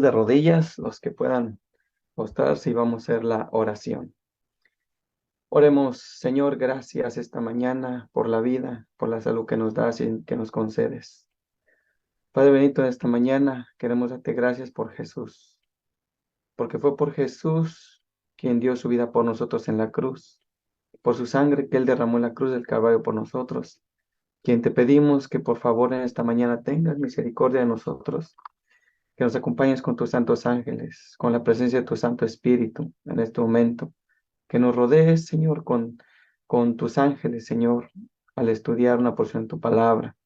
de rodillas, los que puedan postrarse y vamos a hacer la oración. Oremos, Señor, gracias esta mañana por la vida, por la salud que nos das y que nos concedes. Padre Benito, esta mañana queremos darte gracias por Jesús, porque fue por Jesús quien dio su vida por nosotros en la cruz, por su sangre que Él derramó en la cruz del Calvario por nosotros, quien te pedimos que por favor en esta mañana tengas misericordia de nosotros, que nos acompañes con tus santos ángeles, con la presencia de tu Santo Espíritu en este momento, que nos rodees, Señor, con tus ángeles, Señor, al estudiar una porción de tu palabra,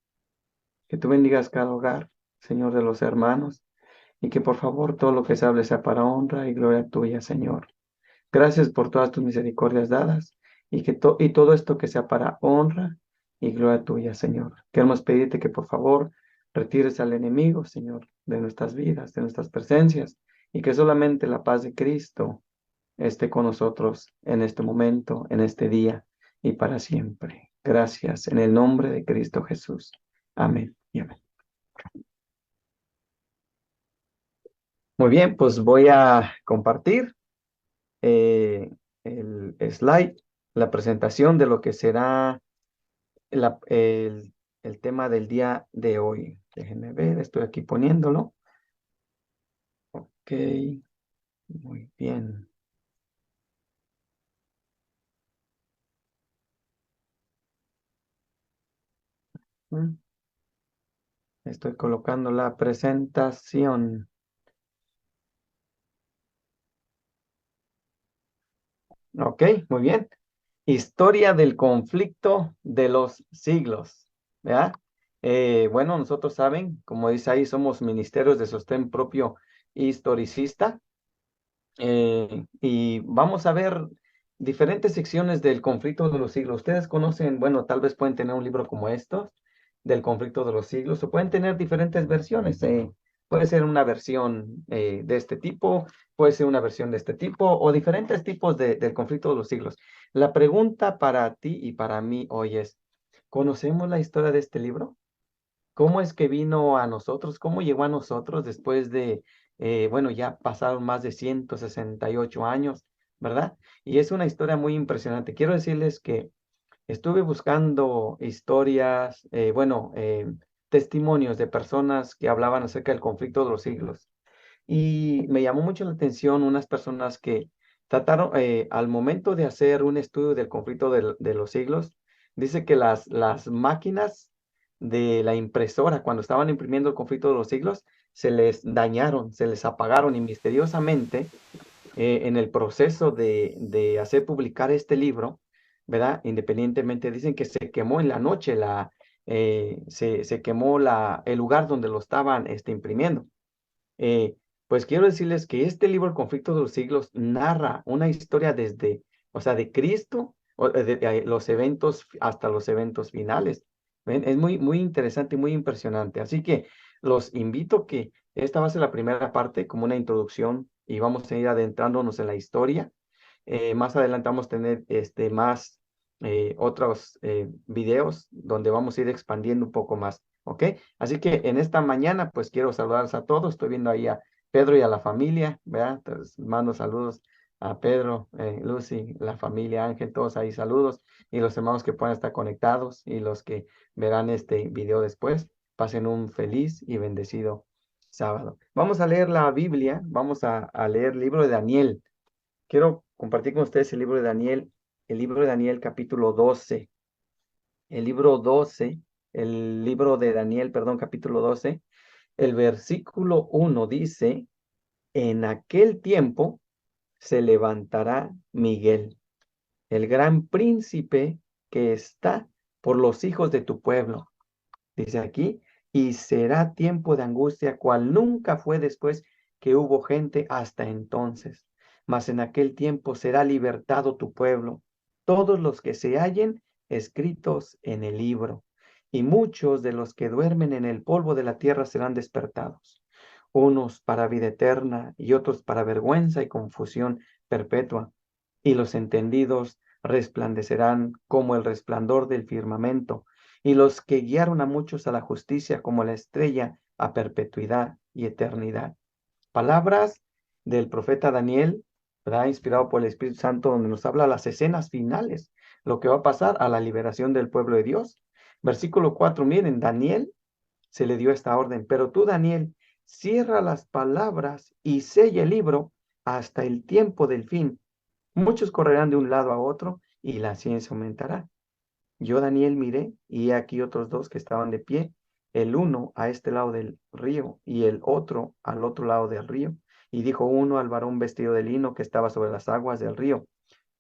que tú bendigas cada hogar, Señor, de los hermanos, y que por favor todo lo que se hable sea para honra y gloria tuya, Señor. Gracias por todas tus misericordias dadas, y todo esto que sea para honra y gloria tuya, Señor. Queremos pedirte que por favor retires al enemigo, Señor, de nuestras vidas, de nuestras presencias, y que solamente la paz de Cristo esté con nosotros en este momento, en este día y para siempre. Gracias en el nombre de Cristo Jesús. Amén y amén. Muy bien, pues voy a compartir el slide, la presentación de lo que será la- el tema del día de hoy. Déjenme ver, estoy aquí poniéndolo. Ok, muy bien. Mm, Estoy colocando la presentación. Ok, muy bien. Historia del conflicto de los siglos. ¿Verdad? Bueno, nosotros saben, como dice ahí, somos ministerios de sostén propio historicista. Y vamos a ver diferentes secciones del conflicto de los siglos. Ustedes conocen, bueno, tal vez pueden tener un libro como estos, del conflicto de los siglos, o pueden tener diferentes versiones. Puede ser una versión de este tipo, puede ser una versión de este tipo, o diferentes tipos del conflicto de los siglos. La pregunta para ti y para mí hoy es, ¿conocemos la historia de este libro? ¿Cómo es que vino a nosotros? ¿Cómo llegó a nosotros después de, bueno, ya pasaron más de 168 años, ¿verdad? Y es una historia muy impresionante. Quiero decirles que estuve buscando historias, bueno, testimonios de personas que hablaban acerca del conflicto de los siglos. Y me llamó mucho la atención unas personas que trataron, al momento de hacer un estudio del conflicto de los siglos, dice que las máquinas de la impresora, cuando estaban imprimiendo el conflicto de los siglos, se les dañaron, se les apagaron y misteriosamente en el proceso de hacer publicar este libro, ¿verdad? Independientemente, dicen que se quemó en la noche, se quemó el lugar donde lo estaban imprimiendo. Eh, pues quiero decirles que este libro, El conflicto de los siglos, narra una historia desde, o sea, de Cristo, los eventos hasta los eventos finales. ¿Ven? Es muy, muy interesante y muy impresionante. Así que los invito que esta va a ser la primera parte, como una introducción, y vamos a ir adentrándonos en la historia. Más adelante vamos a tener más otros videos donde vamos a ir expandiendo un poco más. ¿Ok? Así que en esta mañana, pues quiero saludarles a todos. Estoy viendo ahí a Pedro y a la familia, ¿verdad? Entonces, mando saludos a Pedro, Lucy, la familia Ángel, todos ahí saludos. Y los hermanos que puedan estar conectados y los que verán este video después, pasen un feliz y bendecido sábado. Vamos a leer la Biblia, vamos a leer el libro de Daniel. Quiero compartir con ustedes el libro de Daniel capítulo 12. El libro 12, el libro de Daniel, perdón, capítulo 12, el versículo 1 dice, en aquel tiempo se levantará Miguel, el gran príncipe que está por los hijos de tu pueblo. Dice aquí, y será tiempo de angustia, cual nunca fue después que hubo gente hasta entonces. Mas en aquel tiempo será libertado tu pueblo, todos los que se hallen escritos en el libro, y muchos de los que duermen en el polvo de la tierra serán despertados, unos para vida eterna y otros para vergüenza y confusión perpetua, y los entendidos resplandecerán como el resplandor del firmamento y los que guiaron a muchos a la justicia como la estrella a perpetuidad y eternidad. Palabras del profeta Daniel, ¿verdad? Inspirado por el Espíritu Santo, donde nos habla las escenas finales, lo que va a pasar a la liberación del pueblo de Dios. Versículo 4, miren, Daniel se le dio esta orden, pero tú, Daniel, cierra las palabras y sella el libro hasta el tiempo del fin. Muchos correrán de un lado a otro y la ciencia aumentará. Yo, Daniel, miré y he aquí otros dos que estaban de pie, el uno a este lado del río y el otro al otro lado del río. Y dijo uno al varón vestido de lino que estaba sobre las aguas del río,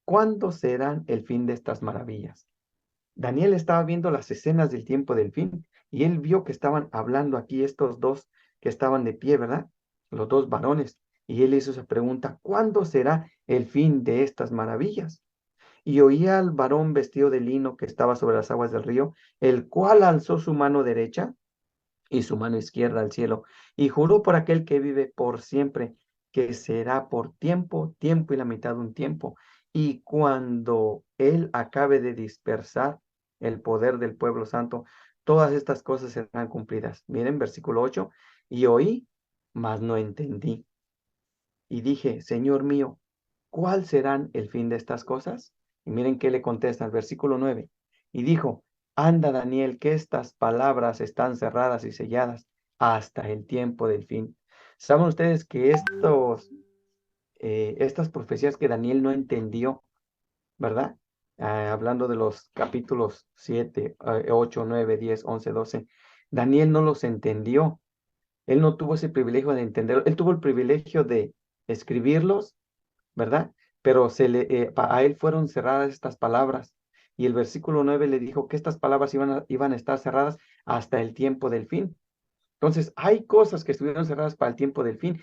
¿cuándo serán el fin de estas maravillas? Daniel estaba viendo las escenas del tiempo del fin y él vio que estaban hablando aquí estos dos que estaban de pie, ¿verdad? Los dos varones. Y él hizo esa pregunta, ¿cuándo será el fin de estas maravillas? Y oía al varón vestido de lino que estaba sobre las aguas del río, el cual alzó su mano derecha y su mano izquierda al cielo, y juró por aquel que vive por siempre, que será por tiempo, tiempo y la mitad de un tiempo. Y cuando él acabe de dispersar el poder del pueblo santo, todas estas cosas serán cumplidas. Miren, versículo 8, y oí, mas no entendí. Y dije, Señor mío, ¿cuál serán el fin de estas cosas? Y miren qué le contesta el versículo 9. Y dijo, anda Daniel, que estas palabras están cerradas y selladas hasta el tiempo del fin. ¿Saben ustedes que estas profecías que Daniel no entendió, ¿verdad? Hablando de los capítulos 7, 8, 9, 10, 11, 12, Daniel no los entendió. Él no tuvo ese privilegio de entenderlo. Él tuvo el privilegio de escribirlos, ¿verdad? Pero a él fueron cerradas estas palabras. Y el versículo 9 le dijo que estas palabras iban a estar cerradas hasta el tiempo del fin. Entonces, hay cosas que estuvieron cerradas para el tiempo del fin,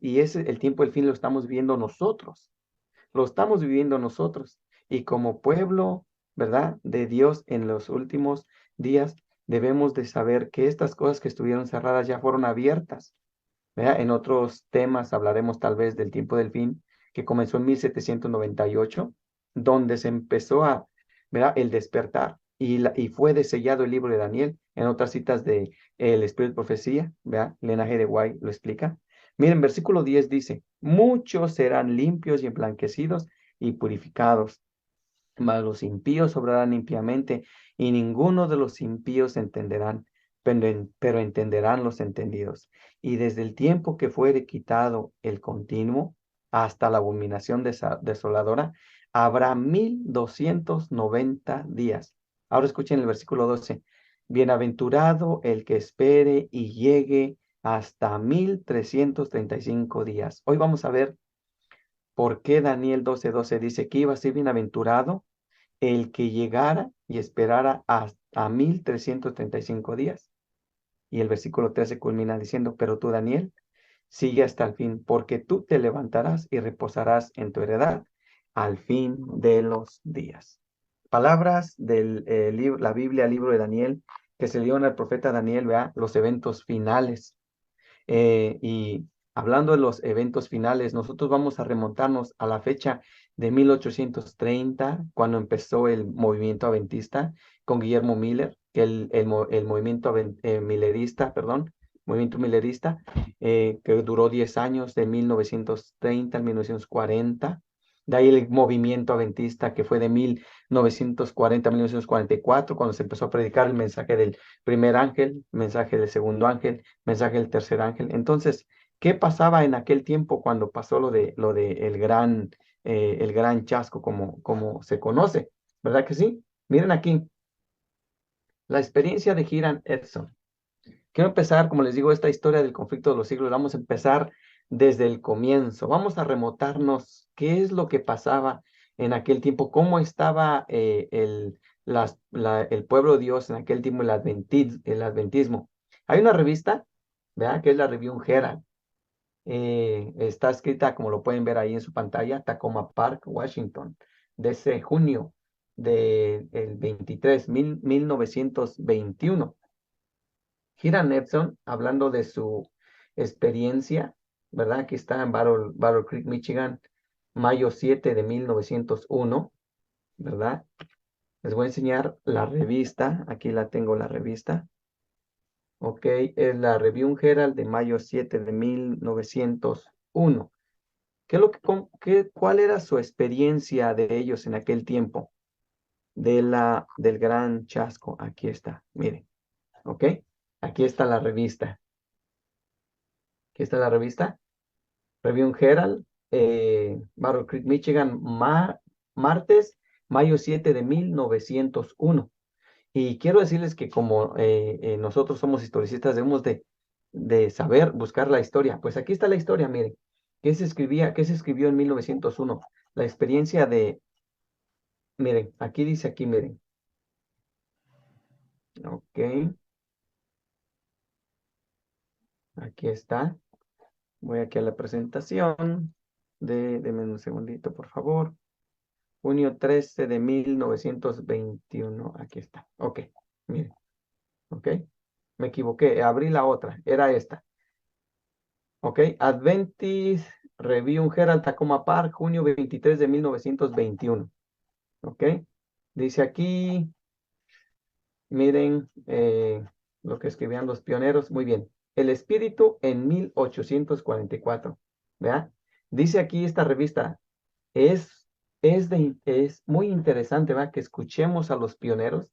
y ese el tiempo del fin lo estamos viendo nosotros, lo estamos viviendo nosotros. Y como pueblo, ¿verdad? De Dios en los últimos días, debemos de saber que estas cosas que estuvieron cerradas ya fueron abiertas. ¿Verdad? En otros temas hablaremos tal vez del tiempo del fin, que comenzó en 1798, donde se empezó ¿verdad? El despertar y fue desellado el libro de Daniel. En otras citas de El Espíritu de Profecía, ¿verdad? Lena G. de White lo explica. Miren, versículo 10 dice, muchos serán limpios y emblanquecidos y purificados, mas los impíos obrarán impíamente, y ninguno de los impíos entenderán, pero entenderán los entendidos. Y desde el tiempo que fuere quitado el continuo hasta la abominación desoladora, habrá 1290 días. Ahora escuchen el versículo 12. Bienaventurado el que espere y llegue hasta 1335 días. Hoy vamos a ver por qué Daniel 12:12 dice que iba a ser bienaventurado el que llegara y esperara hasta 1335 días. Y el versículo 13 culmina diciendo, pero tú, Daniel, sigue hasta el fin, porque tú te levantarás y reposarás en tu heredad al fin de los días. Palabras del libro, la Biblia, libro de Daniel, que se dio al profeta Daniel, vea, los eventos finales. Y hablando de los eventos finales, nosotros vamos a remontarnos a la fecha de 1830, cuando empezó el movimiento adventista con Guillermo Miller, que el movimiento millerista, perdón, movimiento millerista, que duró 10 años, de 1930 al 1940. De ahí el movimiento adventista, que fue de 1940 a 1944, cuando se empezó a predicar el mensaje del primer ángel, mensaje del segundo ángel, mensaje del tercer ángel. Entonces, ¿qué pasaba en aquel tiempo cuando pasó lo de el gran chasco, como se conoce? ¿Verdad que sí? Miren aquí, la experiencia de Hiram Edson. Quiero empezar, como les digo, esta historia del conflicto de los siglos. Vamos a empezar desde el comienzo. Vamos a remontarnos qué es lo que pasaba en aquel tiempo, cómo estaba el pueblo de Dios en aquel tiempo, el adventismo. Hay una revista, ¿verdad? Que es la Review Herald. Está escrita, como lo pueden ver ahí en su pantalla, Tacoma Park, Washington, de ese junio del 1921. Hiram Edson, hablando de su experiencia, ¿verdad? Aquí está en Battle Creek, Michigan, mayo 7 de 1901, ¿verdad? Les voy a enseñar la revista, aquí la tengo la revista. Ok, es la Review Herald de mayo 7 de 1901. ¿Qué es lo que, cuál era su experiencia de ellos en aquel tiempo? Del gran chasco. Aquí está, miren, ¿ok? Aquí está la revista. Aquí está la revista. Review Herald, Battle Creek, Michigan, martes, mayo 7 de 1901. Y quiero decirles que como nosotros somos historicistas, debemos de saber buscar la historia. Pues aquí está la historia, miren. Qué se escribió en 1901? La experiencia miren, aquí dice aquí, miren. Ok, aquí está. Voy aquí a la presentación. Deme un segundito, por favor. Junio 13 de 1921. Aquí está. Ok, miren. Ok, me equivoqué. Abrí la otra. Era esta. Ok, Adventist Review Herald Tacoma Park, junio 23 de 1921. Ok, dice aquí, miren lo que escribían los pioneros. Muy bien. El espíritu en 1844. ¿Vea? Dice aquí esta revista, es, es muy interesante, ¿verdad? Que escuchemos a los pioneros,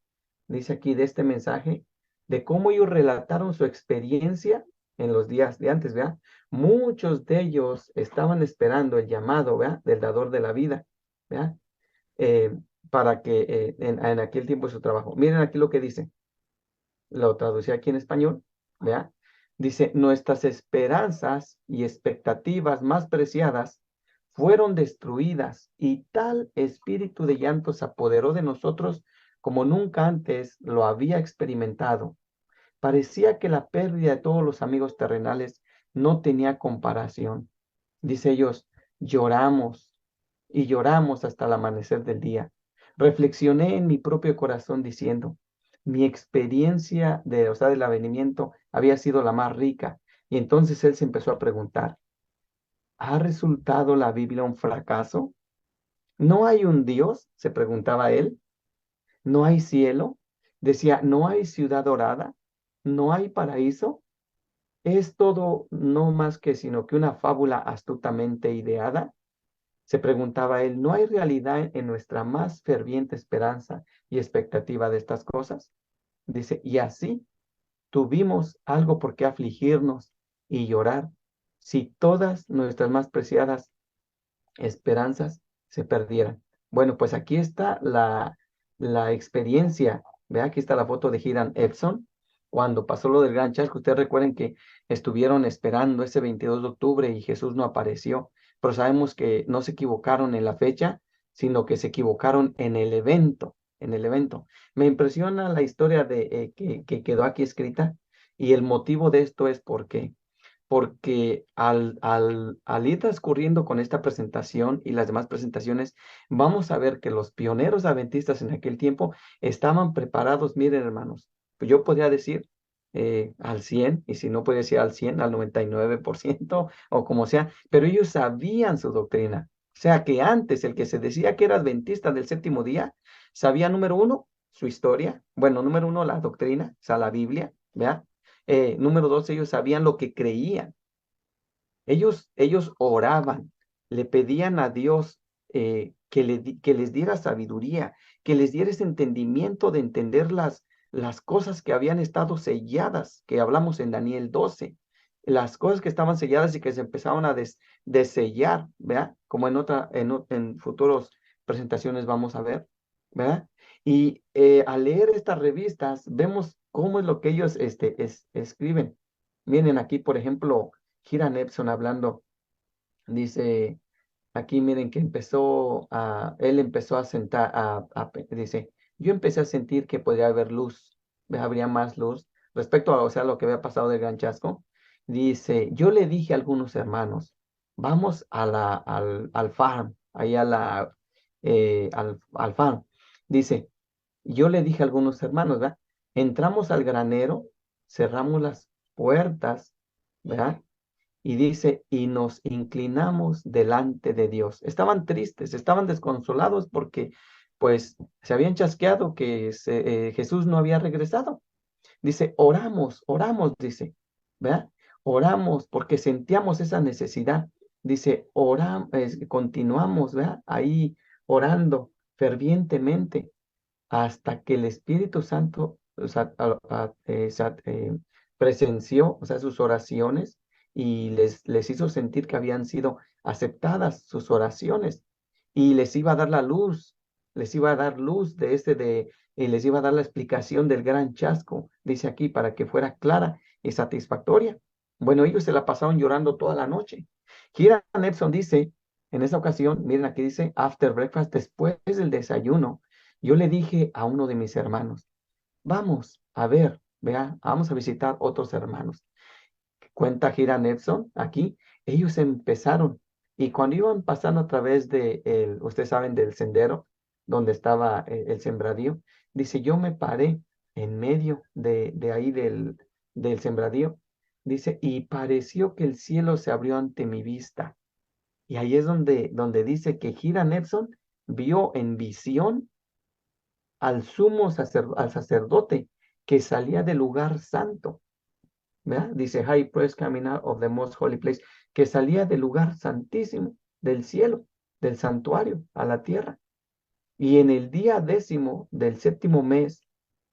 dice aquí de este mensaje, de cómo ellos relataron su experiencia en los días de antes, ¿verdad? Muchos de ellos estaban esperando el llamado, ¿verdad? Del dador de la vida, ¿verdad? Eh, para que en aquel tiempo de su trabajo. Miren aquí lo que dice, lo traducí aquí en español, ¿verdad? Dice, nuestras esperanzas y expectativas más preciadas fueron destruidas y tal espíritu de llanto se apoderó de nosotros como nunca antes lo había experimentado. Parecía que la pérdida de todos los amigos terrenales no tenía comparación. Dice ellos, lloramos y lloramos hasta el amanecer del día. Reflexioné en mi propio corazón diciendo, mi experiencia de, o sea, del avenimiento había sido la más rica. Y entonces él se empezó a preguntar, ¿ha resultado la Biblia un fracaso? ¿No hay un Dios? Se preguntaba él. ¿No hay cielo? Decía, ¿no hay ciudad dorada? ¿No hay paraíso? ¿Es todo no más que sino que una fábula astutamente ideada? Se preguntaba él, ¿no hay realidad en nuestra más ferviente esperanza y expectativa de estas cosas? Dice, y así tuvimos algo por qué afligirnos y llorar si todas nuestras más preciadas esperanzas se perdieran. Bueno, pues aquí está la experiencia. Ve, aquí está la foto de Hiram Epson, cuando pasó lo del Gran Chasco. Ustedes recuerden que estuvieron esperando ese 22 de octubre y Jesús no apareció, pero sabemos que no se equivocaron en la fecha, sino que se equivocaron en el evento, en el evento. Me impresiona la historia que quedó aquí escrita y el motivo de esto es porque al ir transcurriendo con esta presentación y las demás presentaciones, vamos a ver que los pioneros adventistas en aquel tiempo estaban preparados, miren hermanos, pues yo podría decir al 100, y si no podría decir al 100, al 99% o como sea, pero ellos sabían su doctrina. O sea que antes el que se decía que era adventista del séptimo día, sabía número uno, su historia, bueno, número uno, la doctrina, o sea, la Biblia, ¿verdad? Número dos, ellos sabían lo que creían. Ellos oraban, le pedían a Dios que les diera sabiduría, que les diera ese entendimiento de entender las cosas que habían estado selladas, que hablamos en Daniel 12, las cosas que estaban selladas y que se empezaron a desellar, ¿verdad? Como en futuros presentaciones vamos a ver, ¿verdad? Y al leer estas revistas, vemos cómo es lo que ellos escriben. Miren aquí, por ejemplo, Kira Nepson hablando, dice, aquí miren que él empezó a sentar, dice, yo empecé a sentir que podría haber luz, habría más luz, respecto a, o sea, lo que había pasado del Gran Chasco. Dice, yo le dije a algunos hermanos, vamos al farm, ahí al farm. Dice, yo le dije a algunos hermanos, ¿verdad? Entramos al granero, cerramos las puertas, ¿verdad? Y dice, y nos inclinamos delante de Dios. Estaban tristes, estaban desconsolados porque pues se habían chasqueado que Jesús no había regresado. Dice, oramos, dice, ¿verdad? Oramos porque sentíamos esa necesidad. Dice, continuamos, ¿verdad? Ahí orando fervientemente hasta que el Espíritu Santo o sea, presenció, o sea, sus oraciones y les hizo sentir que habían sido aceptadas sus oraciones y les iba a dar la luz, les iba a dar luz y les iba a dar la explicación del gran chasco, dice aquí, para que fuera clara y satisfactoria. Bueno, ellos se la pasaron llorando toda la noche. Hiram Edson dice, en esa ocasión, miren aquí dice, after breakfast, después del desayuno, yo le dije a uno de mis hermanos, vamos a ver, vea, vamos a visitar otros hermanos. Cuenta Hiram Edson aquí, ellos empezaron y cuando iban pasando a través ustedes saben, del sendero donde estaba el sembradío, dice, yo me paré en medio de ahí del sembradío, dice, y pareció que el cielo se abrió ante mi vista. Y ahí es donde dice que Hiram Edson vio en visión al sacerdote que salía del lugar santo, ¿verdad? Dice High Priest coming out of the most holy place, que salía del lugar santísimo, del cielo, del santuario, a la tierra. Y en el día 10º del 7º mes,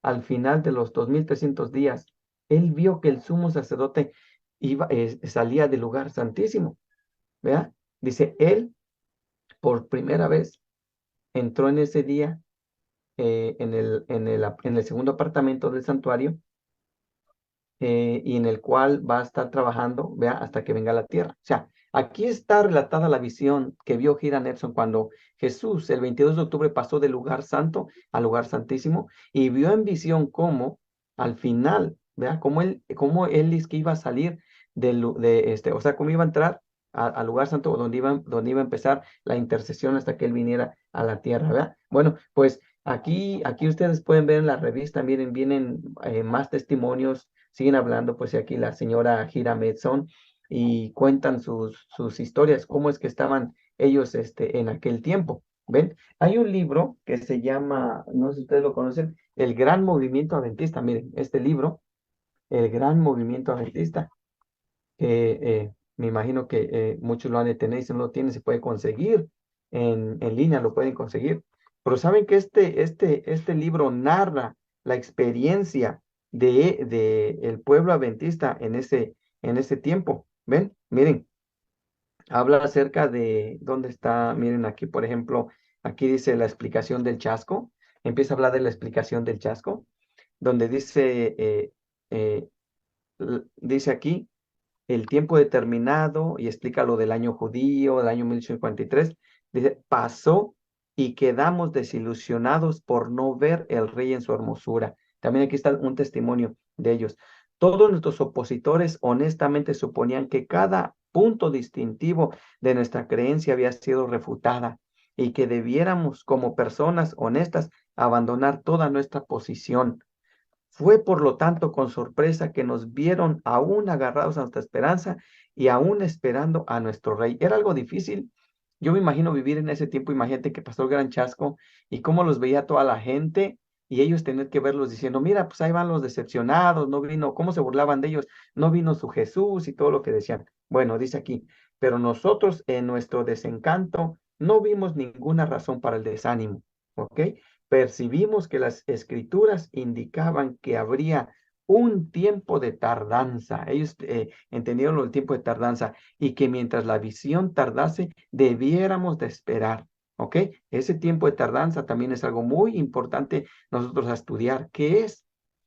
al final de los 2300 días, él vio que el sumo sacerdote salía del lugar santísimo, ¿verdad? Dice, él por primera vez entró en ese día en el segundo apartamento del santuario y en el cual va a estar trabajando, vea, hasta que venga a la tierra. O sea, aquí está relatada la visión que vio Hiram Edson cuando Jesús, el 22 de octubre, pasó del lugar santo al lugar santísimo y vio en visión cómo al final, vea, cómo él es que iba a salir o sea, cómo iba a entrar al lugar santo donde iba a empezar la intercesión hasta que él viniera a la tierra, ¿verdad? Bueno, pues aquí ustedes pueden ver en la revista, miren, vienen más testimonios, siguen hablando, pues aquí la señora Hiram Edson y cuentan sus historias, cómo es que estaban ellos en aquel tiempo. ¿Ven? Hay un libro que se llama, no sé si ustedes lo conocen, El Gran Movimiento Adventista. Miren, este libro, El Gran Movimiento Adventista, que me imagino que muchos lo han de tener y si no lo tienen, se puede conseguir en línea, lo pueden conseguir. Pero saben que este libro narra la experiencia de el pueblo adventista en ese tiempo. ¿Ven? Miren, habla acerca de dónde está, miren aquí, por ejemplo, aquí dice la explicación del chasco, empieza a hablar de la explicación del chasco, donde eh, dice aquí, el tiempo determinado y explica lo del año judío, del año 1153. Dice, pasó y quedamos desilusionados por no ver el rey en su hermosura. También aquí está un testimonio de ellos. Todos nuestros opositores honestamente suponían que cada punto distintivo de nuestra creencia había sido refutada y que debiéramos, como personas honestas, abandonar toda nuestra posición. Fue por lo tanto con sorpresa que nos vieron aún agarrados a nuestra esperanza y aún esperando a nuestro rey. Era algo difícil. Yo me imagino vivir en ese tiempo, imagínate que pasó el gran chasco y cómo los veía toda la gente y ellos tener que verlos diciendo, mira, pues ahí van los decepcionados, no vino, cómo se burlaban de ellos, no vino su Jesús y todo lo que decían. Bueno, dice aquí, pero nosotros en nuestro desencanto no vimos ninguna razón para el desánimo, ¿ok? Percibimos que las escrituras indicaban que habría un tiempo de tardanza. Ellos entendieron el tiempo de tardanza y que mientras la visión tardase, debiéramos de esperar. ¿Ok? Ese tiempo de tardanza también es algo muy importante nosotros a estudiar. ¿Qué es?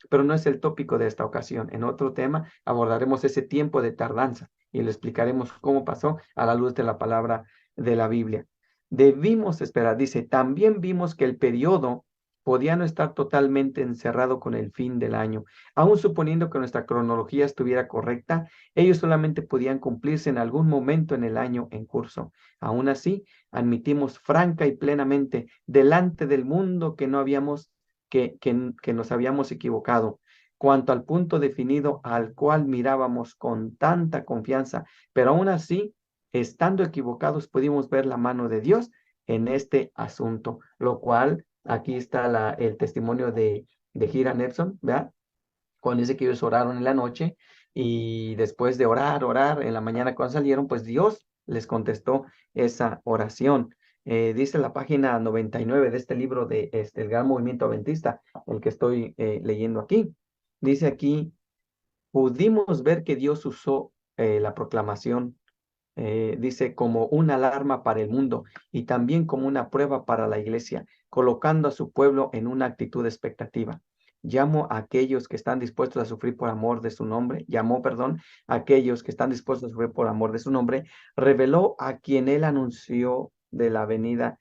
Pero no es el tópico de esta ocasión. En otro tema abordaremos ese tiempo de tardanza y le explicaremos cómo pasó a la luz de la palabra de la Biblia. Debimos esperar. Dice, también vimos que el periodo podía no estar totalmente encerrado con el fin del año. Aun suponiendo que nuestra cronología estuviera correcta, ellos solamente podían cumplirse en algún momento en el año en curso. Aún así, admitimos franca y plenamente delante del mundo que no habíamos, que nos habíamos equivocado cuanto al punto definido al cual mirábamos con tanta confianza, pero aún así estando equivocados, pudimos ver la mano de Dios en este asunto, lo cual aquí está el testimonio de Hiram Edson, ¿verdad? cuando dice que ellos oraron en la noche y después de orar en la mañana cuando salieron, pues Dios les contestó esa oración. Dice la página 99 de este libro de el Gran Movimiento Adventista, el que estoy leyendo aquí. Dice aquí, pudimos ver que Dios usó la proclamación, dice, como una alarma para el mundo y también como una prueba para la iglesia, colocando a su pueblo en una actitud de expectativa. Llamo a aquellos que están dispuestos a sufrir por amor de su nombre, llamó, perdón, a aquellos que están dispuestos a sufrir por amor de su nombre, reveló a quien él anunció de la venida,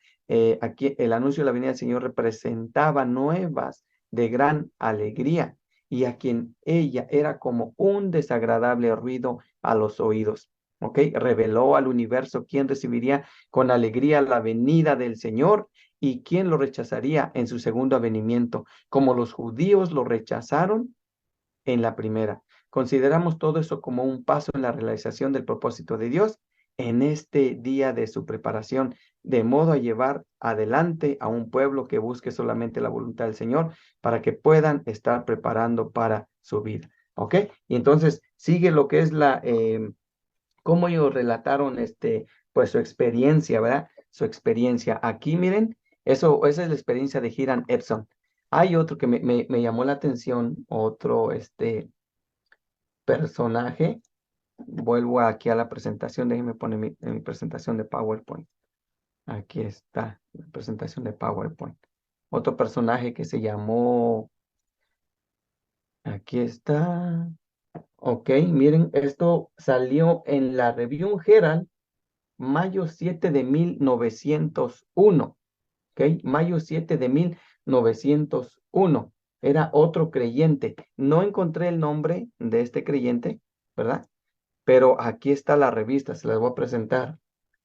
aquí el anuncio de la venida del Señor representaba nuevas de gran alegría y a quien ella era como un desagradable ruido a los oídos. ¿Ok? Reveló al universo quién recibiría con alegría la venida del Señor y quién lo rechazaría en su segundo avenimiento, como los judíos lo rechazaron en la primera. Consideramos todo eso como un paso en la realización del propósito de Dios en este día de su preparación, de modo a llevar adelante a un pueblo que busque solamente la voluntad del Señor para que puedan estar preparando para su vida. ¿Ok? Y entonces sigue lo que es cómo ellos relataron pues su experiencia, ¿verdad? Su experiencia. Aquí, miren, esa es la experiencia de Hiram Edson. Hay otro que me llamó la atención, otro personaje. Vuelvo aquí a la presentación, déjenme poner en mi presentación de PowerPoint. Aquí está la presentación de PowerPoint. Otro personaje que se llamó, aquí está. Ok, miren, esto salió en la Review Herald mayo 7 de 1901, ¿ok? Mayo 7 de 1901. Era otro creyente. No encontré el nombre de este creyente, ¿verdad? Pero aquí está la revista, se las voy a presentar.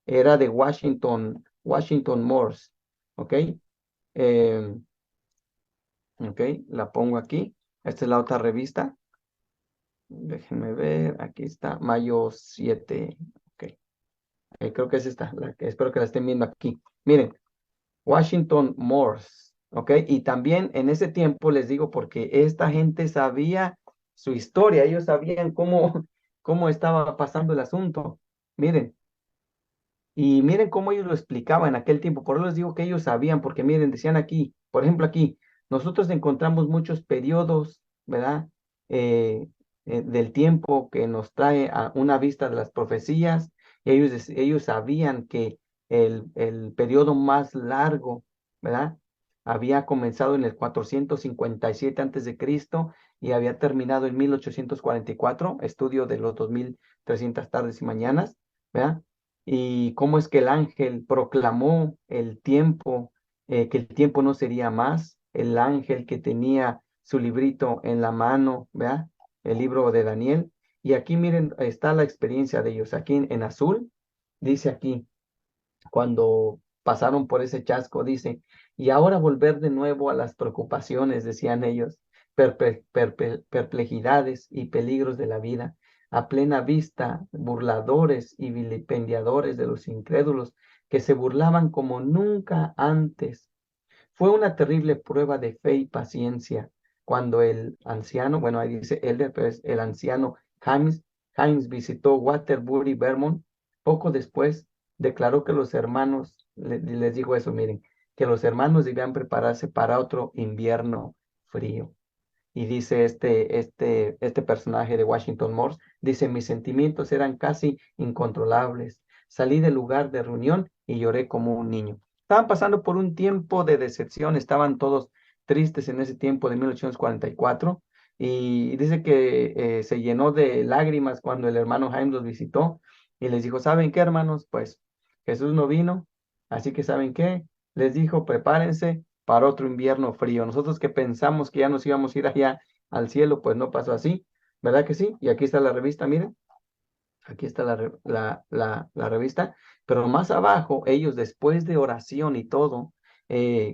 Era de Washington Moores, ¿ok? Eh, ok, la pongo aquí. Esta es la otra revista. Déjenme ver, aquí está, mayo 7. Ok, creo que es esta, la que espero que la estén viendo aquí. Miren, Washington Moores, ¿ok? Y también en ese tiempo les digo porque esta gente sabía su historia, ellos sabían cómo estaba pasando el asunto. Miren, y miren cómo ellos lo explicaban en aquel tiempo. Por eso les digo que ellos sabían, porque miren, decían aquí, por ejemplo aquí, nosotros encontramos muchos periodos, ¿verdad? Eh, del tiempo que nos trae a una vista de las profecías. Ellos sabían que el periodo más largo, ¿verdad? Había comenzado en el 457 antes de Cristo y había terminado en 1844, estudio de los 2300 tardes y mañanas, ¿verdad? Y cómo es que el ángel proclamó el tiempo, que el tiempo no sería más, el ángel que tenía su librito en la mano, ¿verdad? El libro de Daniel. Y aquí miren, está la experiencia de ellos. Aquí en azul, dice aquí, cuando pasaron por ese chasco, dice, y ahora volver de nuevo a las preocupaciones, decían ellos, perplejidades y peligros de la vida, a plena vista, burladores y vilipendiadores de los incrédulos que se burlaban como nunca antes. Fue una terrible prueba de fe y paciencia cuando el anciano, bueno, ahí dice Elder, pero es el anciano James visitó Waterbury, Vermont. Poco después declaró que los hermanos, les digo eso, miren, que los hermanos debían prepararse para otro invierno frío. Y dice este personaje de Washington Moores, dice, mis sentimientos eran casi incontrolables. Salí del lugar de reunión y lloré como un niño. Estaban pasando por un tiempo de decepción, estaban todos tristes en ese tiempo de 1844 y dice que se llenó de lágrimas cuando el hermano Jaime los visitó y les dijo, ¿saben qué, hermanos? Pues Jesús no vino, así que ¿saben qué? Les dijo, prepárense para otro invierno frío. Nosotros que pensamos que ya nos íbamos a ir allá al cielo, pues no pasó así, ¿verdad que sí? Y aquí está la revista, miren, aquí está la revista, pero más abajo, ellos después de oración y todo,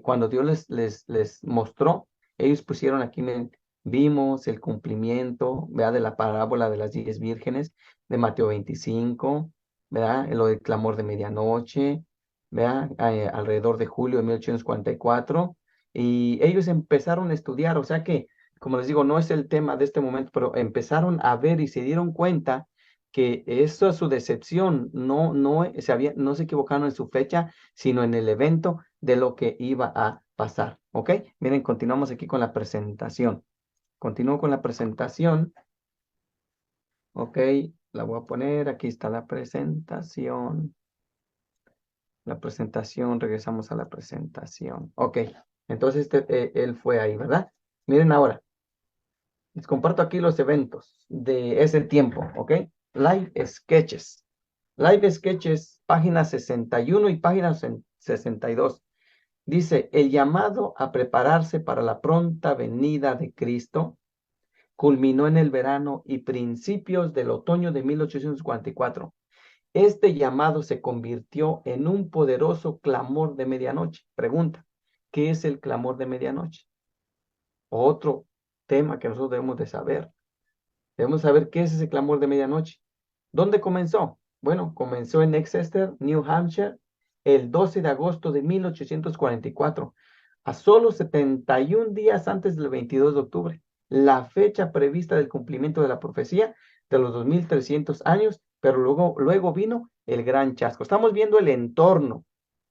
cuando Dios les mostró, ellos pusieron aquí, miren, vimos el cumplimiento, ¿verdad? De la parábola de las 10 vírgenes de Mateo 25, ¿verdad? Lo del clamor de medianoche, ¿verdad? Alrededor de julio de 1844, y ellos empezaron a estudiar, o sea que como les digo, no es el tema de este momento, pero empezaron a ver y se dieron cuenta que eso, su decepción, no se equivocaron en su fecha, sino en el evento de lo que iba a pasar. ¿Ok? Miren, continuamos aquí con la presentación. Continúo con la presentación. Ok, la voy a poner. Aquí está la presentación. La presentación, regresamos a la presentación. Ok, entonces él fue ahí, ¿verdad? Miren ahora. Les comparto aquí los eventos de ese tiempo, ¿ok? Live Sketches. Live Sketches, página 61 y página 62. Dice, el llamado a prepararse para la pronta venida de Cristo culminó en el verano y principios del otoño de 1844. Este llamado se convirtió en un poderoso clamor de medianoche. Pregunta, ¿qué es el clamor de medianoche? Otro tema que nosotros debemos de saber. Debemos saber qué es ese clamor de medianoche. ¿Dónde comenzó? Bueno, comenzó en Exeter, New Hampshire, el 12 de agosto de 1844, a solo 71 días antes del 22 de octubre, la fecha prevista del cumplimiento de la profecía de los 2300 años, pero luego vino el gran chasco. Estamos viendo el entorno.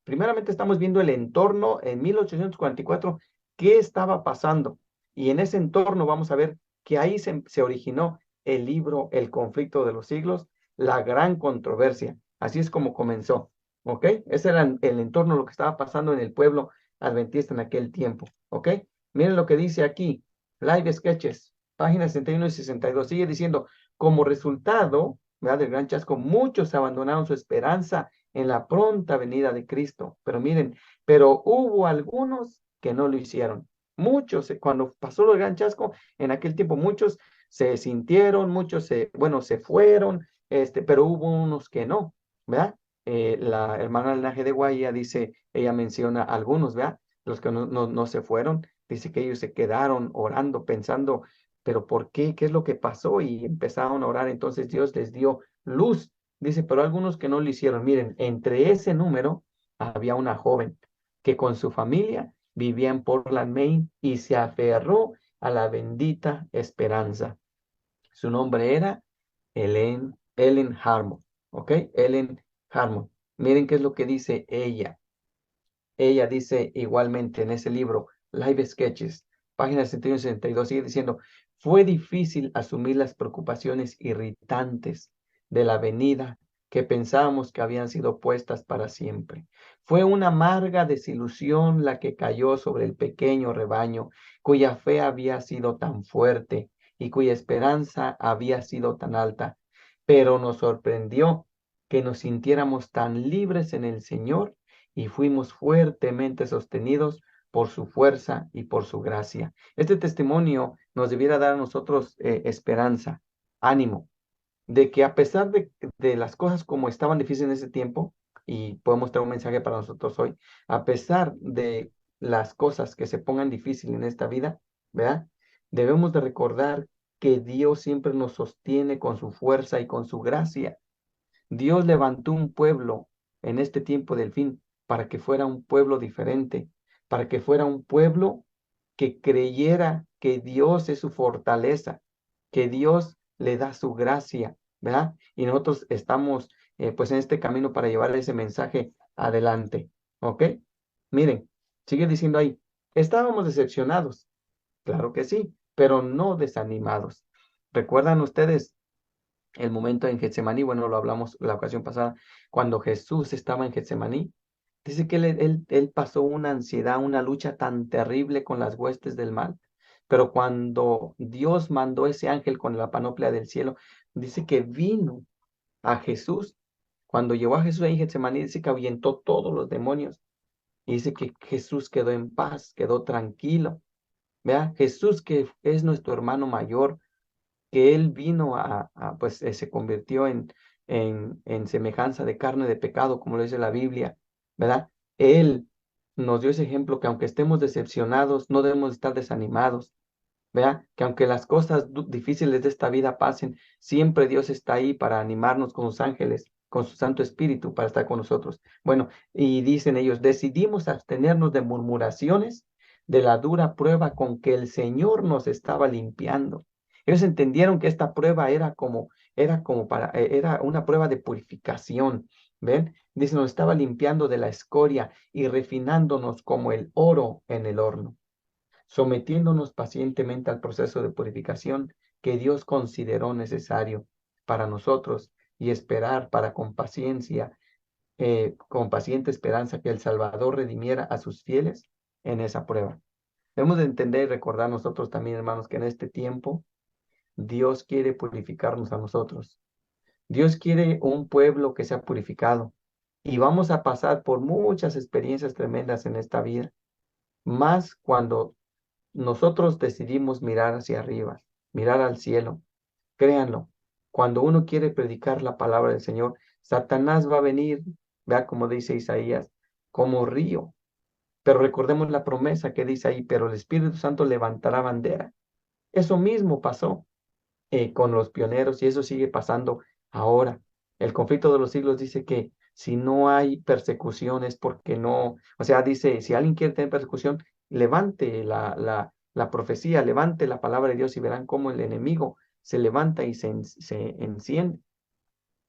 Primeramente estamos viendo el entorno en 1844, qué estaba pasando. Y en ese entorno vamos a ver que ahí se originó el libro El conflicto de los siglos, la gran controversia. Así es como comenzó, ¿ok? Ese era el entorno, lo que estaba pasando en el pueblo adventista en aquel tiempo, ¿ok? Miren lo que dice aquí, Live Sketches, páginas 61 y 62. Sigue diciendo, como resultado, ¿verdad?, del gran chasco, muchos abandonaron su esperanza en la pronta venida de Cristo. Pero miren, pero hubo algunos que no lo hicieron. Muchos, cuando pasó el gran chasco, en aquel tiempo muchos se sintieron, bueno, se fueron, pero hubo unos que no, ¿verdad? La hermana Linaje de Guaya dice, ella menciona a algunos, ¿verdad? Los que no se fueron, dice que ellos se quedaron orando, pensando, pero ¿por qué? ¿Qué es lo que pasó? Y empezaron a orar, entonces Dios les dio luz. Dice, pero algunos que no lo hicieron, miren, entre ese número había una joven que con su familia vivía en Portland, Maine, y se aferró a la bendita esperanza. Su nombre era Ellen Harmon, ¿ok? Ellen Harmon. Miren qué es lo que dice ella. Ella dice igualmente en ese libro, Live Sketches, página 61 y 62, sigue diciendo, fue difícil asumir las preocupaciones irritantes de la venida que pensábamos que habían sido puestas para siempre. Fue una amarga desilusión la que cayó sobre el pequeño rebaño, cuya fe había sido tan fuerte y cuya esperanza había sido tan alta. Pero nos sorprendió que nos sintiéramos tan libres en el Señor y fuimos fuertemente sostenidos por su fuerza y por su gracia. Este testimonio nos debiera dar a nosotros esperanza, ánimo, de que a pesar de las cosas como estaban difíciles en ese tiempo, y podemos traer un mensaje para nosotros hoy, a pesar de las cosas que se pongan difíciles en esta vida, ¿verdad? Debemos de recordar que Dios siempre nos sostiene con su fuerza y con su gracia. Dios levantó un pueblo en este tiempo del fin para que fuera un pueblo diferente, para que fuera un pueblo que creyera que Dios es su fortaleza, que Dios le da su gracia, ¿verdad? Y nosotros estamos pues en este camino para llevar ese mensaje adelante, ¿ok? Miren, sigue diciendo ahí, estábamos decepcionados, claro que sí, pero no desanimados. ¿Recuerdan ustedes el momento en Getsemaní? Bueno, lo hablamos la ocasión pasada, cuando Jesús estaba en Getsemaní? Dice que él pasó una ansiedad, una lucha tan terrible con las huestes del mal, pero cuando Dios mandó ese ángel con la panoplia del cielo, dice que vino a Jesús. Cuando llevó a Jesús ahí en Getsemaní, dice que ahuyentó todos los demonios, y dice que Jesús quedó en paz, quedó tranquilo. Vea, Jesús, que es nuestro hermano mayor, que él vino pues se convirtió en semejanza de carne de pecado, como lo dice la Biblia, ¿verdad? Él nos dio ese ejemplo que aunque estemos decepcionados, no debemos estar desanimados, ¿verdad? Que aunque las cosas difíciles de esta vida pasen, siempre Dios está ahí para animarnos con sus ángeles, con su Santo Espíritu, para estar con nosotros. Bueno, y dicen ellos, decidimos abstenernos de murmuraciones, de la dura prueba con que el Señor nos estaba limpiando. Ellos entendieron que esta prueba era una prueba de purificación. ¿Ven? Dice, nos estaba limpiando de la escoria y refinándonos como el oro en el horno, sometiéndonos pacientemente al proceso de purificación que Dios consideró necesario para nosotros y esperar para con paciente esperanza que el Salvador redimiera a sus fieles en esa prueba. Debemos de entender y recordar nosotros también, hermanos, que en este tiempo Dios quiere purificarnos a nosotros. Dios quiere un pueblo que sea purificado. Y vamos a pasar por muchas experiencias tremendas en esta vida, más cuando nosotros decidimos mirar hacia arriba, mirar al cielo. Créanlo, cuando uno quiere predicar la palabra del Señor, Satanás va a venir, vea como dice Isaías, como río. Pero recordemos la promesa que dice ahí, pero el Espíritu Santo levantará bandera. Eso mismo pasó con los pioneros y eso sigue pasando ahora. El conflicto de los siglos dice que si no hay persecución es porque no, o sea, dice, si alguien quiere tener persecución, levante la profecía, levante la palabra de Dios y verán cómo el enemigo se levanta y se enciende.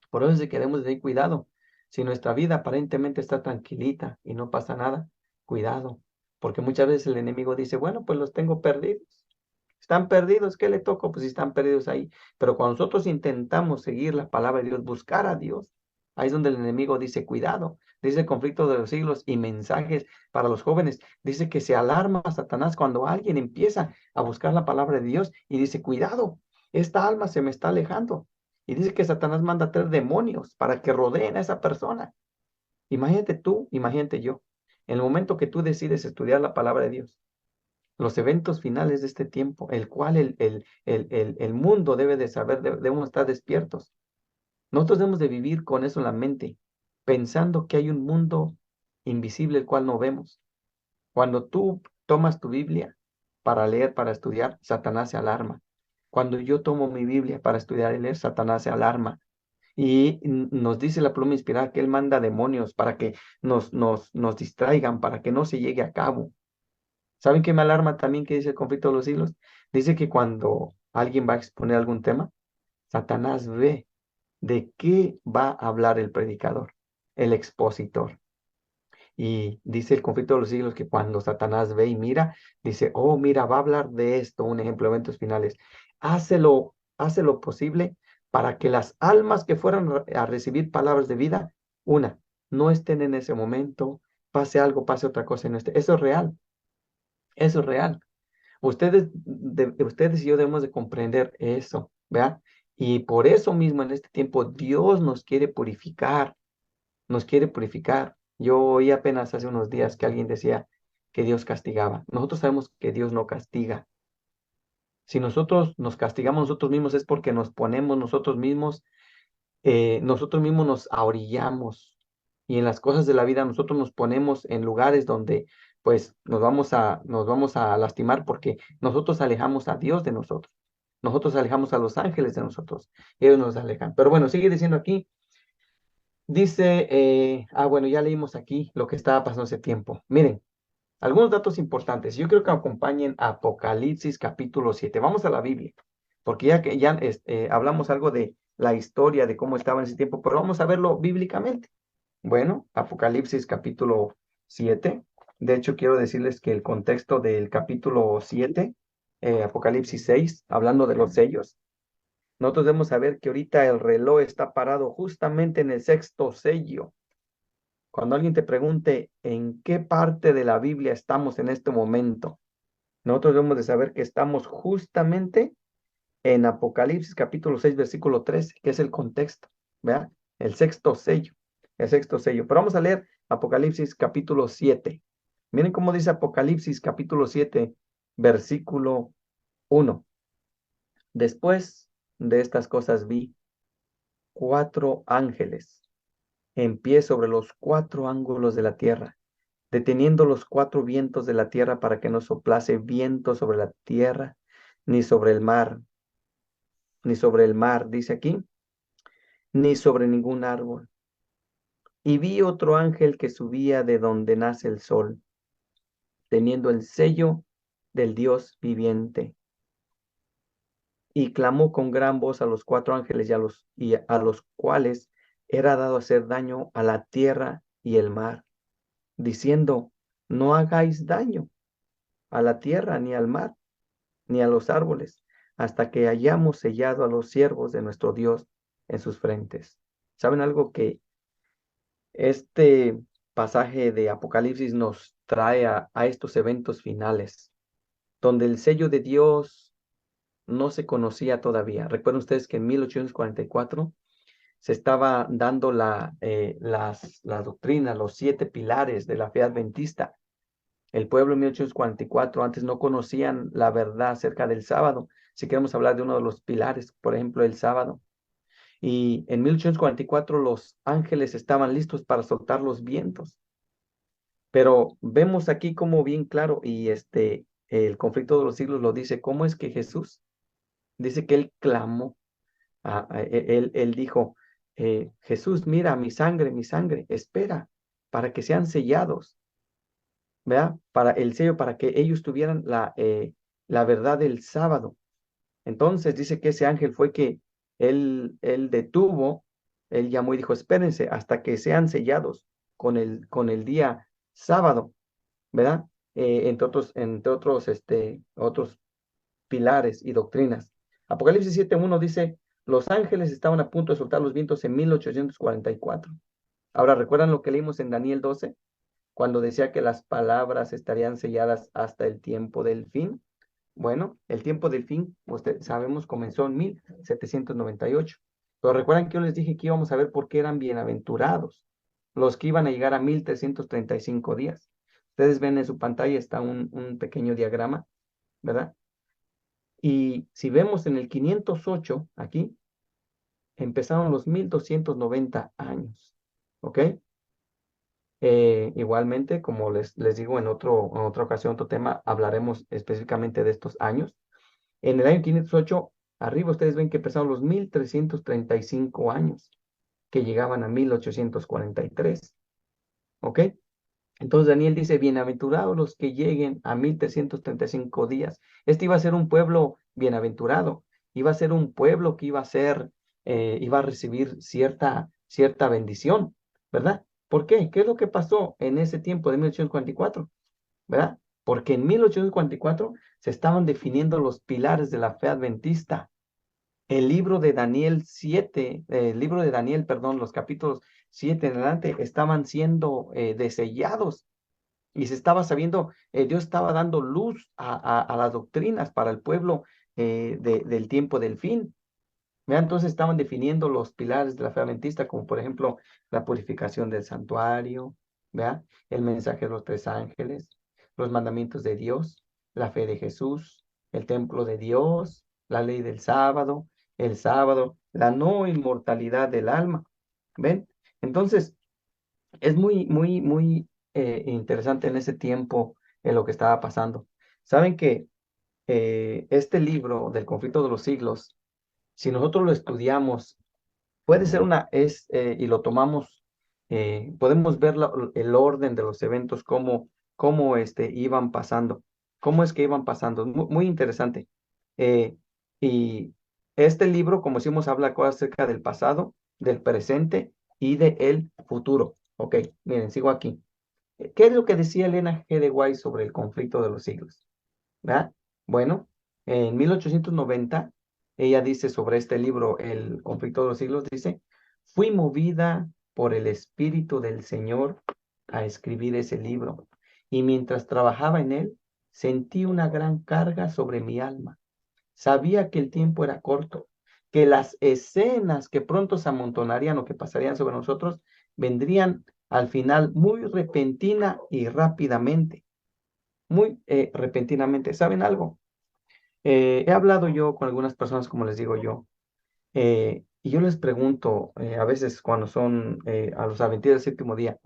Por eso es que debemos de tener cuidado. Si nuestra vida aparentemente está tranquilita y no pasa nada, cuidado, porque muchas veces el enemigo dice, bueno, pues los tengo perdidos. Están perdidos, ¿qué le toco? Pues si están perdidos ahí. Pero cuando nosotros intentamos seguir la palabra de Dios, buscar a Dios, ahí es donde el enemigo dice, cuidado, dice el conflicto de los siglos y mensajes para los jóvenes. Dice que se alarma a Satanás cuando alguien empieza a buscar la palabra de Dios y dice, cuidado, esta alma se me está alejando. Y dice que Satanás manda a traer demonios para que rodeen a esa persona. Imagínate tú, imagínate yo, en el momento que tú decides estudiar la palabra de Dios, los eventos finales de este tiempo, el cual el mundo debe de saber, debemos estar despiertos. Nosotros debemos de vivir con eso en la mente, pensando que hay un mundo invisible el cual no vemos. Cuando tú tomas tu Biblia para leer, para estudiar, Satanás se alarma. Cuando yo tomo mi Biblia para estudiar y leer, Satanás se alarma. Y nos dice la pluma inspirada que él manda demonios para que nos distraigan, para que no se llegue a cabo. ¿Saben qué me alarma también que dice el conflicto de los siglos? Dice que cuando alguien va a exponer algún tema, Satanás ve de qué va a hablar el predicador, el expositor. Y dice el conflicto de los siglos que cuando Satanás ve y mira, dice, oh, mira, va a hablar de esto, un ejemplo, eventos finales. Hace lo posible para que las almas que fueran a recibir palabras de vida, una, no estén en ese momento, pase algo, pase otra cosa en este. Eso es real, eso es real. Ustedes y yo debemos de comprender eso, ¿verdad? Y por eso mismo en este tiempo Dios nos quiere purificar, nos quiere purificar. Yo oí apenas hace unos días que alguien decía que Dios castigaba. Nosotros sabemos que Dios no castiga. Si nosotros nos castigamos nosotros mismos es porque nos ponemos nosotros mismos nos ahorillamos y en las cosas de la vida nosotros nos ponemos en lugares donde pues nos vamos a lastimar porque nosotros alejamos a Dios de nosotros. Nosotros alejamos a los ángeles de nosotros. Ellos nos alejan. Pero bueno, sigue diciendo aquí. Dice, bueno, ya leímos aquí lo que estaba pasando hace tiempo. Miren, algunos datos importantes. Yo creo que acompañen Apocalipsis capítulo 7. Vamos a la Biblia, porque hablamos algo de la historia, de cómo estaba en ese tiempo, pero vamos a verlo bíblicamente. Bueno, Apocalipsis capítulo 7. De hecho, quiero decirles que el contexto del capítulo 7, Apocalipsis 6, hablando de los sellos, nosotros debemos saber que ahorita el reloj está parado justamente en el sexto sello. Cuando alguien te pregunte en qué parte de la Biblia estamos en este momento, nosotros debemos de saber que estamos justamente en Apocalipsis capítulo 6 versículo 13, que es el contexto, ¿verdad? El sexto sello, el sexto sello. Pero vamos a leer Apocalipsis capítulo 7. Miren cómo dice Apocalipsis capítulo 7 versículo 1. Después de estas cosas vi 4 ángeles en pie sobre los 4 ángulos de la tierra, deteniendo los 4 vientos de la tierra para que no soplase viento sobre la tierra, ni sobre el mar, ni sobre el mar, dice aquí, ni sobre ningún árbol. Y vi otro ángel que subía de donde nace el sol, teniendo el sello del Dios viviente. Y clamó con gran voz a los cuatro ángeles y a los cuales era dado hacer daño a la tierra y el mar, diciendo, no hagáis daño a la tierra, ni al mar, ni a los árboles, hasta que hayamos sellado a los siervos de nuestro Dios en sus frentes. ¿Saben algo que este pasaje de Apocalipsis nos trae a estos eventos finales, donde el sello de Dios no se conocía todavía? Recuerden ustedes que en 1844 se estaba dando la doctrina, los 7 pilares de la fe adventista. El pueblo en 1844 antes no conocían la verdad acerca del sábado. Si queremos hablar de uno de los pilares, por ejemplo, el sábado. Y en 1844 los ángeles estaban listos para soltar los vientos. Pero vemos aquí como bien claro, y el conflicto de los siglos lo dice, cómo es que Jesús dice que él clamó, él dijo, Jesús, mira mi sangre, espera para que sean sellados, ¿verdad? Para el sello, para que ellos tuvieran la verdad del sábado. Entonces dice que ese ángel fue que él detuvo, él llamó y dijo, espérense hasta que sean sellados con el día sábado, ¿verdad? Entre otros pilares y doctrinas. Apocalipsis 7:1 dice, los ángeles estaban a punto de soltar los vientos en 1844. Ahora, ¿recuerdan lo que leímos en Daniel 12? Cuando decía que las palabras estarían selladas hasta el tiempo del fin. Bueno, el tiempo del fin, sabemos, comenzó en 1798. Pero recuerdan que yo les dije que íbamos a ver por qué eran bienaventurados los que iban a llegar a 1335 días. Ustedes ven en su pantalla, está un pequeño diagrama, ¿verdad? Y si vemos en el 508, aquí, empezaron los 1290 años, ¿ok? Igualmente, como les digo, en otra ocasión, otro tema, hablaremos específicamente de estos años. En el año 508, arriba ustedes ven que empezaron los 1335 años, que llegaban a 1843, ¿ok? Entonces Daniel dice, bienaventurados los que lleguen a 1335 días. Este iba a ser un pueblo bienaventurado, iba a ser un pueblo que iba a recibir cierta bendición, ¿verdad? ¿Por qué? ¿Qué es lo que pasó en ese tiempo de 1844? ¿Verdad? Porque en 1844 se estaban definiendo los pilares de la fe adventista. El libro de Daniel 7, el libro de Daniel, perdón, los capítulos 7 en adelante estaban siendo desellados y se estaba sabiendo, Dios estaba dando luz a las doctrinas para el pueblo del tiempo del fin. ¿Verdad? Entonces estaban definiendo los pilares de la fe adventista, como por ejemplo la purificación del santuario, ¿verdad? El mensaje de los 3 ángeles, los mandamientos de Dios, la fe de Jesús, el templo de Dios, la ley del sábado, el sábado, la no inmortalidad del alma. ¿Ven? Entonces, es muy, muy, muy interesante en ese tiempo lo que estaba pasando. Saben que este libro del conflicto de los siglos, si nosotros lo estudiamos, puede ser y lo tomamos, podemos ver el orden de los eventos, cómo iban pasando, cómo es que iban pasando. Muy, muy interesante. Eh, y este libro, como decimos, habla cosas acerca del pasado, del presente y del futuro. Ok, miren, sigo aquí. ¿Qué es lo que decía Elena G. de White sobre el conflicto de los siglos? ¿Verdad? Bueno, en 1890, ella dice sobre este libro, El conflicto de los siglos, dice, fui movida por el Espíritu del Señor a escribir ese libro, y mientras trabajaba en él, sentí una gran carga sobre mi alma. Sabía que el tiempo era corto, que las escenas que pronto se amontonarían o que pasarían sobre nosotros vendrían al final muy repentina y rápidamente, muy repentinamente. ¿Saben algo? He hablado yo con algunas personas, como les digo yo, y yo les pregunto, a veces cuando son a los adventistas del séptimo día,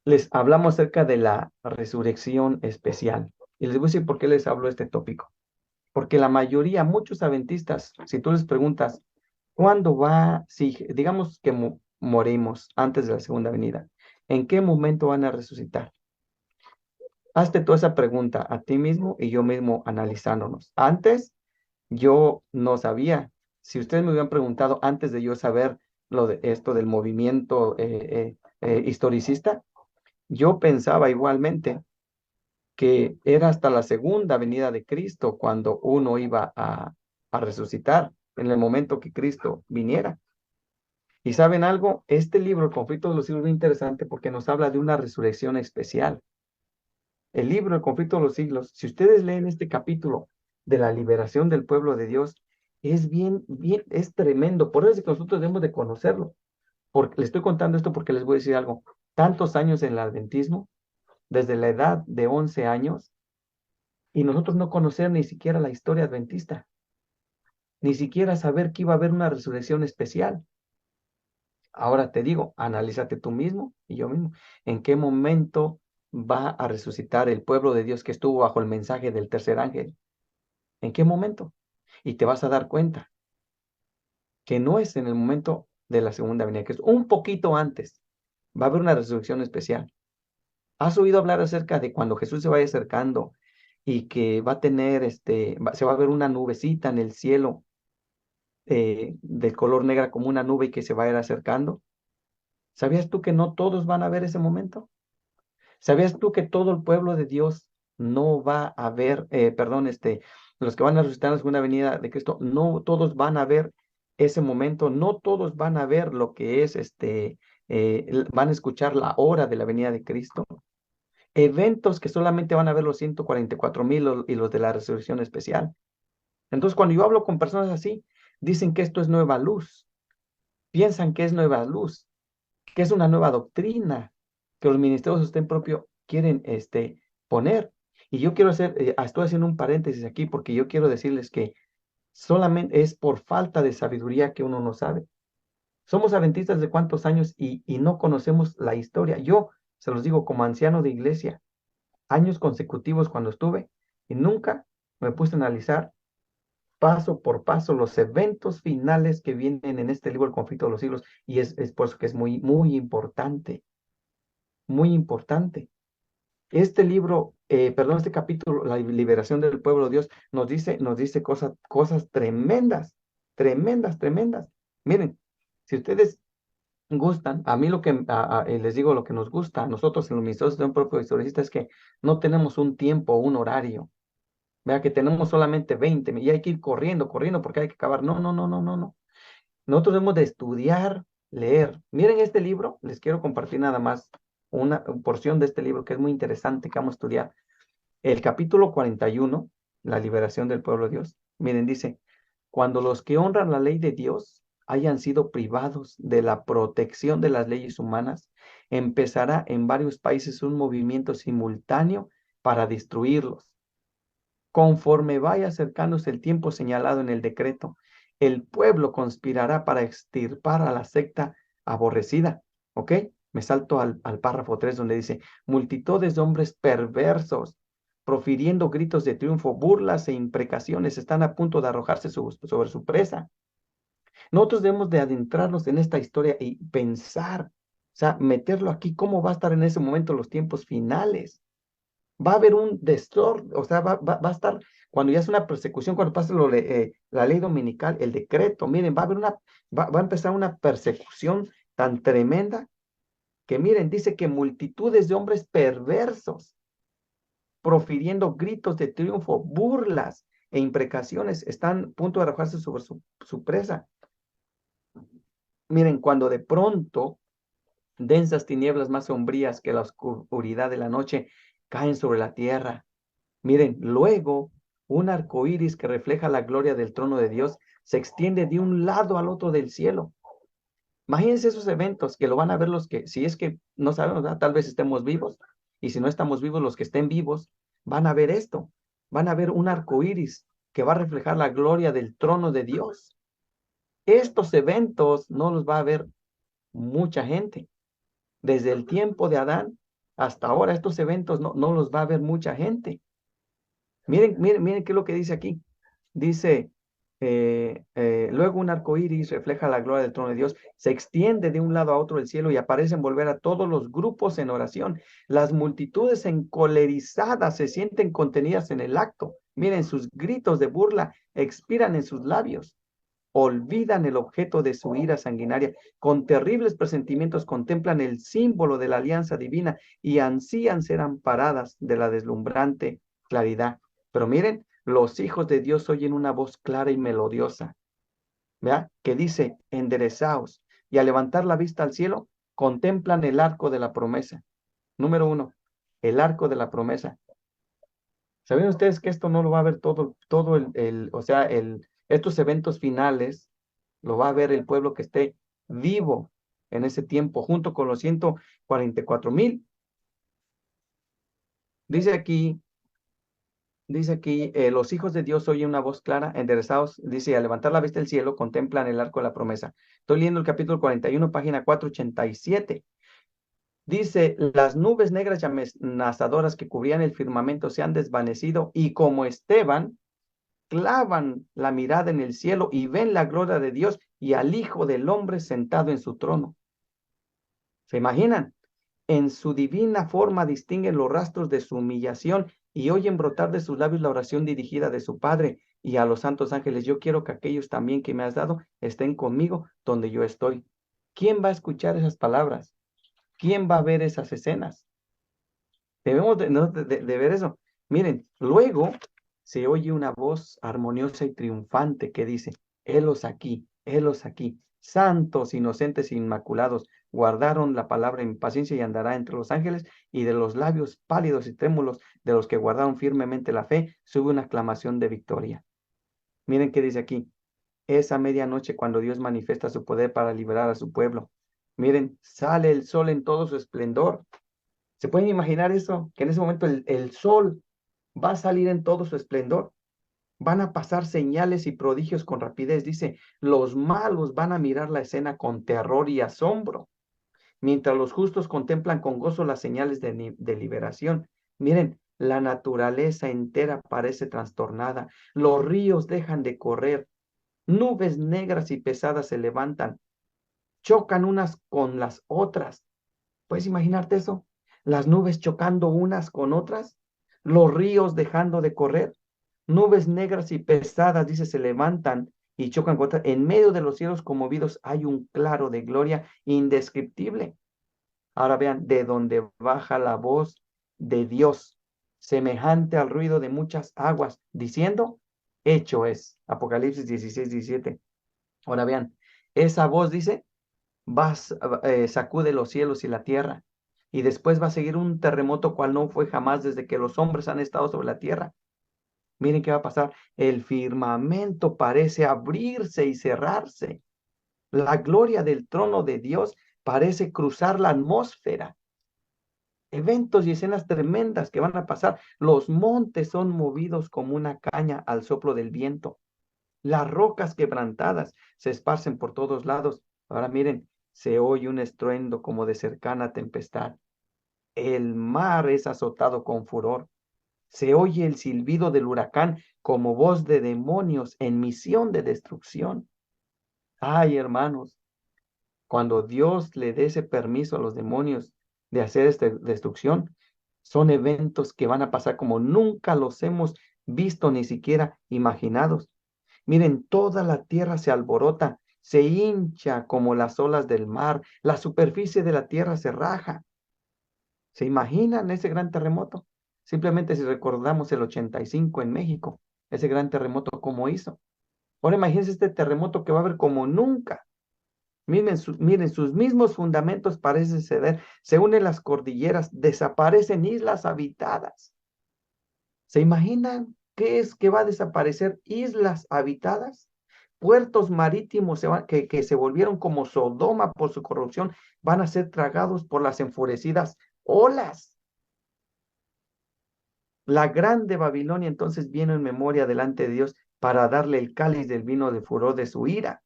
les hablamos acerca de la resurrección especial. Y les voy a decir por qué les hablo de este tópico. Porque la mayoría, muchos adventistas, si tú les preguntas, ¿cuándo si digamos que morimos antes de la segunda venida, ¿en qué momento van a resucitar? Hazte toda esa pregunta a ti mismo y yo mismo analizándonos. Antes yo no sabía. Si ustedes me hubieran preguntado antes de yo saber lo de esto del movimiento historicista, yo pensaba igualmente que era hasta la segunda venida de Cristo cuando uno iba a resucitar, en el momento que Cristo viniera. Y saben algo, este libro, El conflicto de los siglos, es muy interesante porque nos habla de una resurrección especial. El libro, El conflicto de los siglos, si ustedes leen este capítulo de la liberación del pueblo de Dios, es bien, es tremendo. Por eso es que nosotros debemos de conocerlo. Porque, les estoy contando esto porque les voy a decir algo. Tantos años en el adventismo, desde la edad de 11 años, y nosotros no conocer ni siquiera la historia adventista, ni siquiera saber que iba a haber una resurrección especial. Ahora te digo, analízate tú mismo y yo mismo. ¿En qué momento va a resucitar el pueblo de Dios que estuvo bajo el mensaje del tercer ángel? ¿En qué momento? Y te vas a dar cuenta que no es en el momento de la segunda venida, que es un poquito antes. Va a haber una resurrección especial. ¿Has oído hablar acerca de cuando Jesús se vaya acercando y que va a tener, se va a ver una nubecita en el cielo del color negra como una nube y que se va a ir acercando? ¿Sabías tú que no todos van a ver ese momento? ¿Sabías tú que todo el pueblo de Dios no va a ver, perdón, los que van a resucitar en la segunda venida de Cristo, no todos van a ver ese momento, no todos van a ver lo que es, van a escuchar la hora de la venida de Cristo? Eventos que solamente van a ver los 144,000 y los de la resurrección especial. Entonces, cuando yo hablo con personas así, dicen que esto es nueva luz, piensan que es nueva luz, que es una nueva doctrina que los ministerios de sostén propio quieren poner. Y yo quiero hacer, estoy haciendo un paréntesis aquí porque yo quiero decirles que solamente es por falta de sabiduría que uno no sabe. Somos adventistas de cuántos años y no conocemos la historia. Yo se los digo como anciano de iglesia, años consecutivos cuando estuve y nunca me puse a analizar paso por paso los eventos finales que vienen en este libro, El conflicto de los siglos, y es por eso que es muy importante, muy importante. Este libro, perdón, este capítulo, la liberación del pueblo de Dios, nos dice cosas tremendas, tremendas, tremendas. Miren, si ustedes gustan, a mí lo que, les digo lo que nos gusta a nosotros en los ministerios de un propio historicista es que no tenemos un tiempo, un horario. Vea que tenemos solamente 20 y hay que ir corriendo, corriendo porque hay que acabar. No, no, no, no, no, no. Nosotros debemos de estudiar, leer. Miren este libro, les quiero compartir nada más una porción de este libro que es muy interesante que vamos a estudiar. El capítulo 41, la liberación del pueblo de Dios. Miren, dice, cuando los que honran la ley de Dios hayan sido privados de la protección de las leyes humanas, empezará en varios países un movimiento simultáneo para destruirlos. Conforme vaya acercándose el tiempo señalado en el decreto, el pueblo conspirará para extirpar a la secta aborrecida. ¿Ok? Me salto al párrafo 3 donde dice, multitudes de hombres perversos, profiriendo gritos de triunfo, burlas e imprecaciones, están a punto de arrojarse sobre su presa. Nosotros debemos de adentrarnos en esta historia y pensar, o sea, meterlo aquí, cómo va a estar en ese momento los tiempos finales. Va a haber un desorden, o sea, va a estar, cuando ya es una persecución, cuando pase la ley dominical, el decreto, miren, va a empezar una persecución tan tremenda que miren, dice que multitudes de hombres perversos, profiriendo gritos de triunfo, burlas e imprecaciones, están a punto de arrojarse sobre su presa. Miren, cuando de pronto densas tinieblas más sombrías que la oscuridad de la noche caen sobre la tierra. Miren, luego un arco iris que refleja la gloria del trono de Dios se extiende de un lado al otro del cielo. Imagínense esos eventos que lo van a ver los que, si es que no sabemos, ¿verdad? Tal vez estemos vivos, y si no estamos vivos, los que estén vivos van a ver esto. Van a ver un arco iris que va a reflejar la gloria del trono de Dios. Estos eventos no los va a ver mucha gente. Desde el tiempo de Adán hasta ahora, estos eventos no los va a ver mucha gente. Miren qué es lo que dice aquí. Dice, Luego un arco iris refleja la gloria del trono de Dios, se extiende de un lado a otro del cielo y aparece envolver a todos los grupos en oración. Las multitudes encolerizadas se sienten contenidas en el acto. Miren, sus gritos de burla expiran en sus labios. Olvidan el objeto de su ira sanguinaria. Con terribles presentimientos contemplan el símbolo de la alianza divina y ansían ser amparadas de la deslumbrante claridad. Pero miren, los hijos de Dios oyen una voz clara y melodiosa, ¿verdad? Que dice, enderezaos, y al levantar la vista al cielo, contemplan el arco de la promesa. Número uno, el arco de la promesa. ¿Saben ustedes que esto no lo va a ver todo o sea, estos eventos finales, lo va a ver el pueblo que esté vivo en ese tiempo, junto con los 144,000? Dice aquí, los hijos de Dios oyen una voz clara, enderezados, dice, al levantar la vista del cielo, contemplan el arco de la promesa. Estoy leyendo el capítulo 41, página 487. Dice, las nubes negras y amenazadoras que cubrían el firmamento se han desvanecido y como Esteban, clavan la mirada en el cielo y ven la gloria de Dios y al Hijo del Hombre sentado en su trono. ¿Se imaginan? En su divina forma distinguen los rastros de su humillación y oyen brotar de sus labios la oración dirigida de su Padre y a los santos ángeles. Yo quiero que aquellos también que me has dado estén conmigo donde yo estoy. ¿Quién va a escuchar esas palabras? ¿Quién va a ver esas escenas? Debemos ¿no? de ver eso. Miren, luego se oye una voz armoniosa y triunfante que dice, helos aquí, santos, inocentes e inmaculados, guardaron la palabra en paciencia y andará entre los ángeles, y de los labios pálidos y trémulos de los que guardaron firmemente la fe, sube una aclamación de victoria. Miren qué dice aquí, esa medianoche cuando Dios manifiesta su poder para liberar a su pueblo. Miren, sale el sol en todo su esplendor. ¿Se pueden imaginar eso? Que en ese momento el sol va a salir en todo su esplendor. Van a pasar señales y prodigios con rapidez. Dice, los malos van a mirar la escena con terror y asombro, mientras los justos contemplan con gozo las señales de liberación. Miren, la naturaleza entera parece trastornada. Los ríos dejan de correr. Nubes negras y pesadas se levantan. Chocan unas con las otras. ¿Puedes imaginarte eso? Las nubes chocando unas con otras, los ríos dejando de correr, nubes negras y pesadas, dice, se levantan y chocan con otras. En medio de los cielos conmovidos hay un claro de gloria indescriptible. Ahora vean, de donde baja la voz de Dios, semejante al ruido de muchas aguas, diciendo, hecho es. Apocalipsis 16, 17. Ahora vean, esa voz dice, sacude los cielos y la tierra. Y después va a seguir un terremoto cual no fue jamás desde que los hombres han estado sobre la tierra. Miren qué va a pasar. El firmamento parece abrirse y cerrarse. La gloria del trono de Dios parece cruzar la atmósfera. Eventos y escenas tremendas que van a pasar. Los montes son movidos como una caña al soplo del viento. Las rocas quebrantadas se esparcen por todos lados. Ahora miren, se oye un estruendo como de cercana tempestad. El mar es azotado con furor. Se oye el silbido del huracán como voz de demonios en misión de destrucción. Ay, hermanos, cuando Dios le dé ese permiso a los demonios de hacer esta destrucción, son eventos que van a pasar como nunca los hemos visto ni siquiera imaginados. Miren, toda la tierra se alborota, se hincha como las olas del mar, la superficie de la tierra se raja. ¿Se imaginan ese gran terremoto? Simplemente si recordamos el 85 en México, ese gran terremoto, ¿cómo hizo? Ahora imagínense este terremoto que va a haber como nunca. Miren, sus mismos fundamentos parecen ceder, se unen las cordilleras, desaparecen islas habitadas. ¿Se imaginan qué es que va a desaparecer? Islas habitadas, puertos marítimos que se volvieron como Sodoma por su corrupción, van a ser tragados por las enfurecidas olas. La grande Babilonia entonces viene en memoria delante de Dios para darle el cáliz del vino de furor de su ira.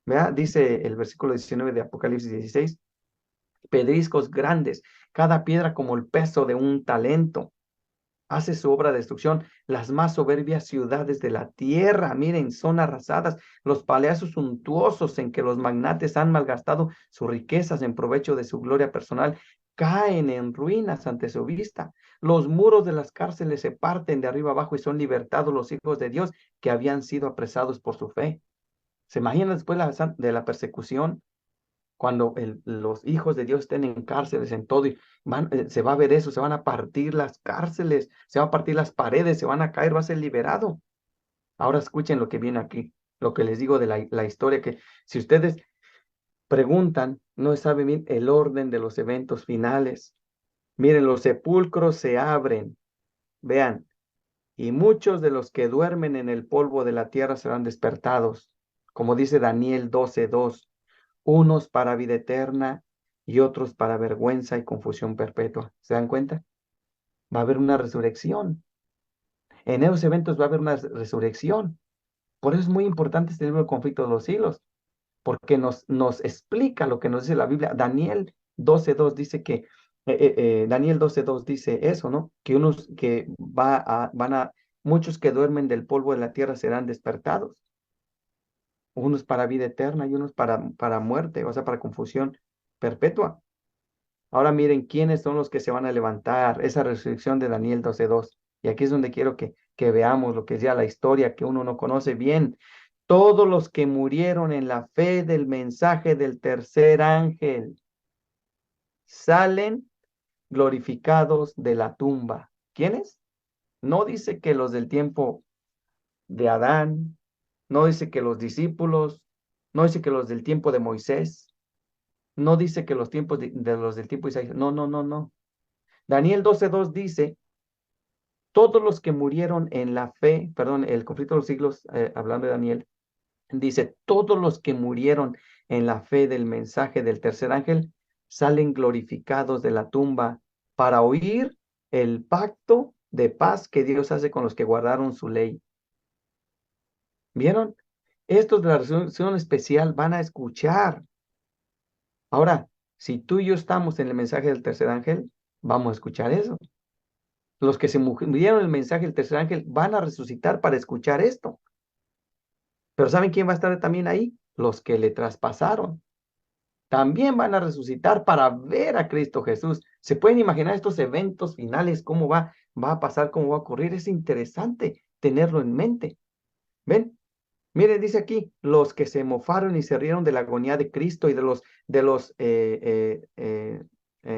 ¿Vea? Dice el versículo 19 de Apocalipsis 16, pedriscos grandes, cada piedra como el peso de un talento. hace su obra de destrucción. Las más soberbias ciudades de la tierra, miren, son arrasadas. Los palacios suntuosos en que los magnates han malgastado sus riquezas en provecho de su gloria personal, caen en ruinas ante su vista. Los muros de las cárceles se parten de arriba abajo y son libertados los hijos de Dios que habían sido apresados por su fe. ¿Se imaginan después de la persecución? Cuando los hijos de Dios estén en cárceles, en todo, y se va a ver eso, se van a partir las cárceles, se van a partir las paredes, se van a caer, va a ser liberado. Ahora escuchen lo que viene aquí, lo que les digo de la historia, que si ustedes preguntan, no saben bien el orden de los eventos finales. Miren, los sepulcros se abren, vean, y muchos de los que duermen en el polvo de la tierra serán despertados, como dice Daniel 12:2, unos para vida eterna y otros para vergüenza y confusión perpetua. ¿Se dan cuenta? Va a haber una resurrección. En esos eventos va a haber una resurrección. Por eso es muy importante este libro de conflicto de los siglos, porque nos explica lo que nos dice la Biblia. Daniel 12:2 dice que, Daniel 12:2 dice eso, ¿no? Que unos que muchos que duermen del polvo de la tierra serán despertados. Unos para vida eterna y unos para muerte, o sea, para confusión perpetua. Ahora miren quiénes son los que se van a levantar, esa resurrección de Daniel 12:2. Y aquí es donde quiero que veamos lo que es ya la historia que uno no conoce bien. Todos los que murieron en la fe del mensaje del tercer ángel salen glorificados de la tumba. ¿Quiénes? No dice que los del tiempo de Adán, no dice que los discípulos, no dice que los del tiempo de Moisés, no dice que los tiempos de los del tiempo de Isaías. No, no, no, no. Daniel 12:2 dice, todos los que murieron en la fe, perdón, el conflicto de los siglos, hablando de Daniel, dice, todos los que murieron en la fe del mensaje del tercer ángel salen glorificados de la tumba para oír el pacto de paz que Dios hace con los que guardaron su ley. ¿Vieron? Estos de la resurrección especial van a escuchar. Ahora, si tú y yo estamos en el mensaje del tercer ángel, vamos a escuchar eso. Los que se murieron en el mensaje del tercer ángel van a resucitar para escuchar esto. Pero ¿saben quién va a estar también ahí? Los que le traspasaron. También van a resucitar para ver a Cristo Jesús. ¿Se pueden imaginar estos eventos finales? ¿Cómo va a pasar? ¿Cómo va a ocurrir? Es interesante tenerlo en mente. ¿Ven? Miren, dice aquí, los que se mofaron y se rieron de la agonía de Cristo y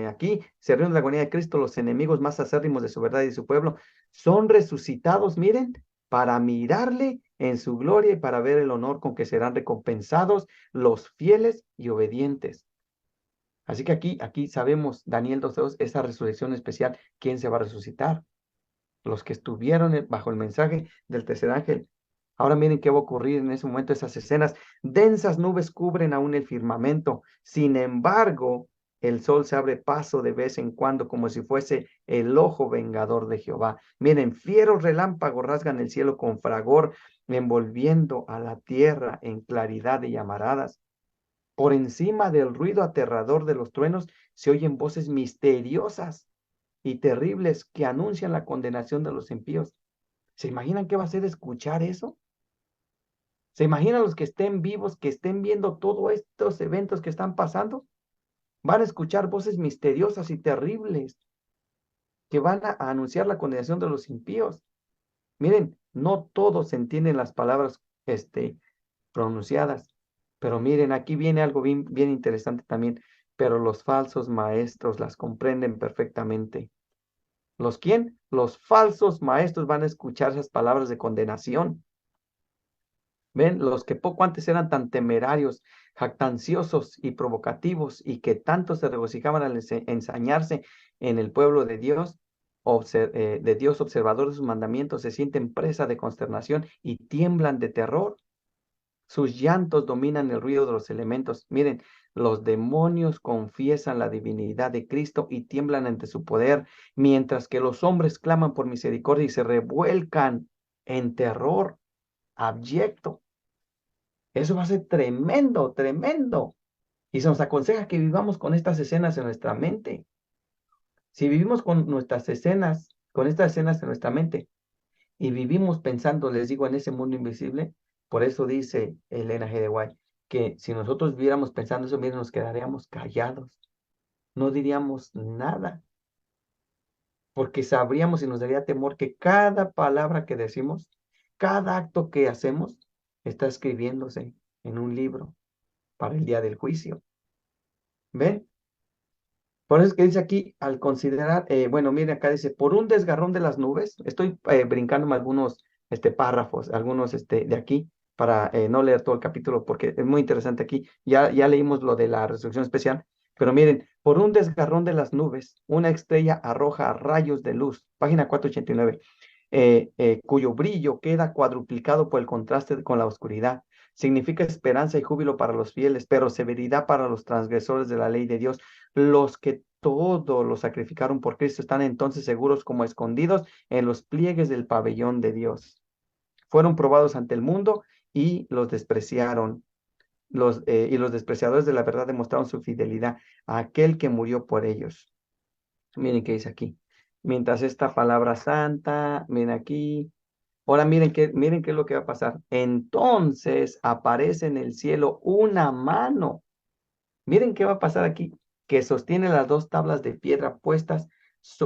aquí se rieron de la agonía de Cristo, los enemigos más acérrimos de su verdad y de su pueblo, son resucitados, miren, para mirarle en su gloria y para ver el honor con que serán recompensados los fieles y obedientes. Así que aquí sabemos, Daniel 2:2, esa resurrección especial, ¿quién se va a resucitar? Los que estuvieron bajo el mensaje del tercer ángel. Ahora miren qué va a ocurrir en ese momento, esas escenas. Densas nubes cubren aún el firmamento. Sin embargo, el sol se abre paso de vez en cuando como si fuese el ojo vengador de Jehová. Miren, fieros relámpagos rasgan el cielo con fragor, envolviendo a la tierra en claridad de llamaradas. Por encima del ruido aterrador de los truenos se oyen voces misteriosas y terribles que anuncian la condenación de los impíos. ¿Se imaginan qué va a ser escuchar eso? ¿Se imaginan los que estén vivos, que estén viendo todos estos eventos que están pasando? Van a escuchar voces misteriosas y terribles que van a anunciar la condenación de los impíos. Miren, no todos entienden las palabras pronunciadas, pero miren, aquí viene algo bien, bien interesante también, pero los falsos maestros las comprenden perfectamente. ¿Los quién? Los falsos maestros van a escuchar esas palabras de condenación. ¿Ven? Los que poco antes eran tan temerarios, jactanciosos y provocativos y que tanto se regocijaban al ensañarse en el pueblo de Dios observador de sus mandamientos, se sienten presa de consternación y tiemblan de terror. Sus llantos dominan el ruido de los elementos. Miren, los demonios confiesan la divinidad de Cristo y tiemblan ante su poder, mientras que los hombres claman por misericordia y se revuelcan en terror abyecto. Eso va a ser tremendo, tremendo. Y se nos aconseja que vivamos con estas escenas en nuestra mente. Si vivimos con nuestras escenas con estas escenas en nuestra mente y vivimos pensando, les digo, en ese mundo invisible. Por eso dice Elena G. de White que si nosotros viéramos pensando eso mismo, nos quedaríamos callados, no diríamos nada, porque sabríamos y nos daría temor que cada palabra que decimos, cada acto que hacemos, está escribiéndose en un libro para el día del juicio. ¿Ven? Por eso es que dice aquí, al considerar, bueno, mire, acá dice, por un desgarrón de las nubes, estoy brincándome algunos párrafos, algunos de aquí, para no leer todo el capítulo, porque es muy interesante aquí. Ya leímos lo de la resurrección especial, pero miren, por un desgarrón de las nubes, una estrella arroja rayos de luz, página 489, cuyo brillo queda cuadruplicado por el contraste con la oscuridad. Significa esperanza y júbilo para los fieles, pero severidad para los transgresores de la ley de Dios. Los que todo lo sacrificaron por Cristo están entonces seguros como escondidos en los pliegues del pabellón de Dios. Fueron probados ante el mundo y los despreciaron. Y los despreciadores de la verdad demostraron su fidelidad a aquel que murió por ellos. Miren qué dice aquí. Mientras esta palabra santa, miren aquí. Ahora miren qué es lo que va a pasar. Entonces aparece en el cielo una mano. Miren qué va a pasar aquí, que sostiene las dos tablas de piedra puestas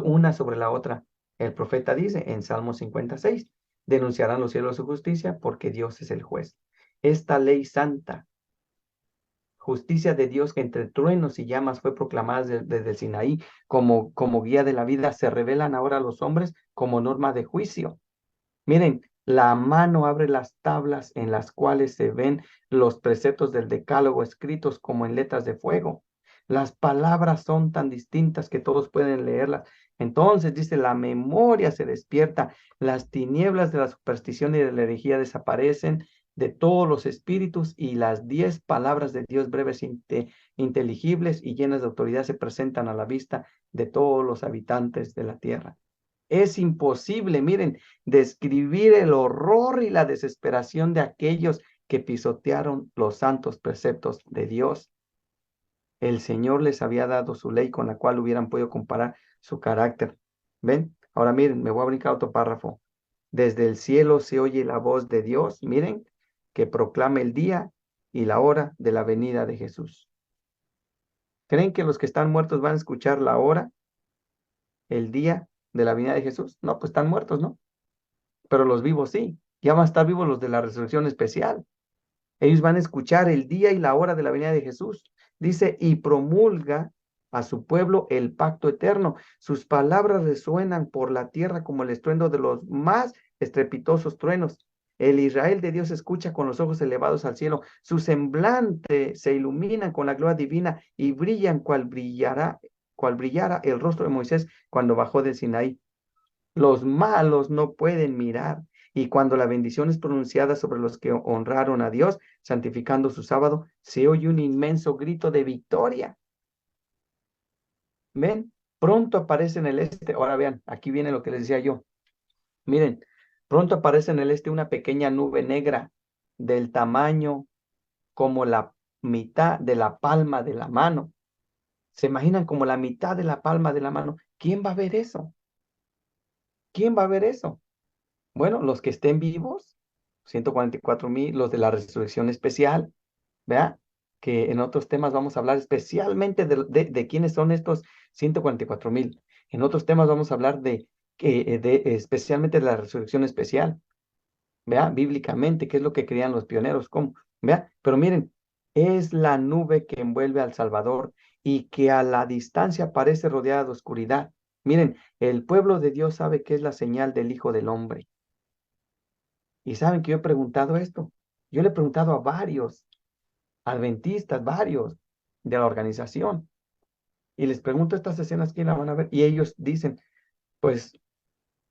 una sobre la otra. El profeta dice en Salmo 56, denunciarán los cielos su justicia porque Dios es el juez. Esta ley santa, justicia de Dios que entre truenos y llamas fue proclamada desde el Sinaí como guía de la vida, se revelan ahora a los hombres como norma de juicio. Miren, la mano abre las tablas en las cuales se ven los preceptos del decálogo escritos como en letras de fuego. Las palabras son tan distintas que todos pueden leerlas. Entonces dice, la memoria se despierta, las tinieblas de la superstición y de la herejía desaparecen de todos los espíritus y las 10 palabras de Dios breves, inteligibles y llenas de autoridad se presentan a la vista de todos los habitantes de la tierra. Es imposible, miren, describir el horror y la desesperación de aquellos que pisotearon los santos preceptos de Dios. El Señor les había dado su ley con la cual hubieran podido comparar su carácter. ¿Ven? Ahora miren, me voy a brincar otro párrafo. Desde el cielo se oye la voz de Dios, miren, que proclama el día y la hora de la venida de Jesús. ¿Creen que los que están muertos van a escuchar la hora, el día de la venida de Jesús? No, pues están muertos, ¿no? Pero los vivos sí. Ya van a estar vivos los de la resurrección especial. Ellos van a escuchar el día y la hora de la venida de Jesús. Dice, y promulga a su pueblo el pacto eterno. Sus palabras resuenan por la tierra como el estruendo de los más estrepitosos truenos. El Israel de Dios escucha con los ojos elevados al cielo. Su semblante se ilumina con la gloria divina y brillan cual brillara el rostro de Moisés cuando bajó del Sinaí. Los malos no pueden mirar. Y cuando la bendición es pronunciada sobre los que honraron a Dios, santificando su sábado, se oye un inmenso grito de victoria. ¿Ven? Pronto aparece en el este. Ahora vean, aquí viene lo que les decía yo. Miren, pronto aparece en el este una pequeña nube negra del tamaño como la mitad de la palma de la mano. ¿Se imaginan como la mitad de la palma de la mano? ¿Quién va a ver eso? ¿Quién va a ver eso? Bueno, los que estén vivos, 144,000, los de la resurrección especial, ¿vea? Que en otros temas vamos a hablar especialmente de quiénes son estos 144,000. En otros temas vamos a hablar especialmente de la resurrección especial, ¿vea? Bíblicamente, qué es lo que creían los pioneros, ¿cómo? ¿Vea? Pero miren, es la nube que envuelve al Salvador y que a la distancia parece rodeada de oscuridad. Miren, el pueblo de Dios sabe que es la señal del Hijo del Hombre. Y saben que yo he preguntado esto. Yo le he preguntado a varios adventistas, varios de la organización, y les pregunto estas escenas, ¿quién la van a ver? Y ellos dicen, pues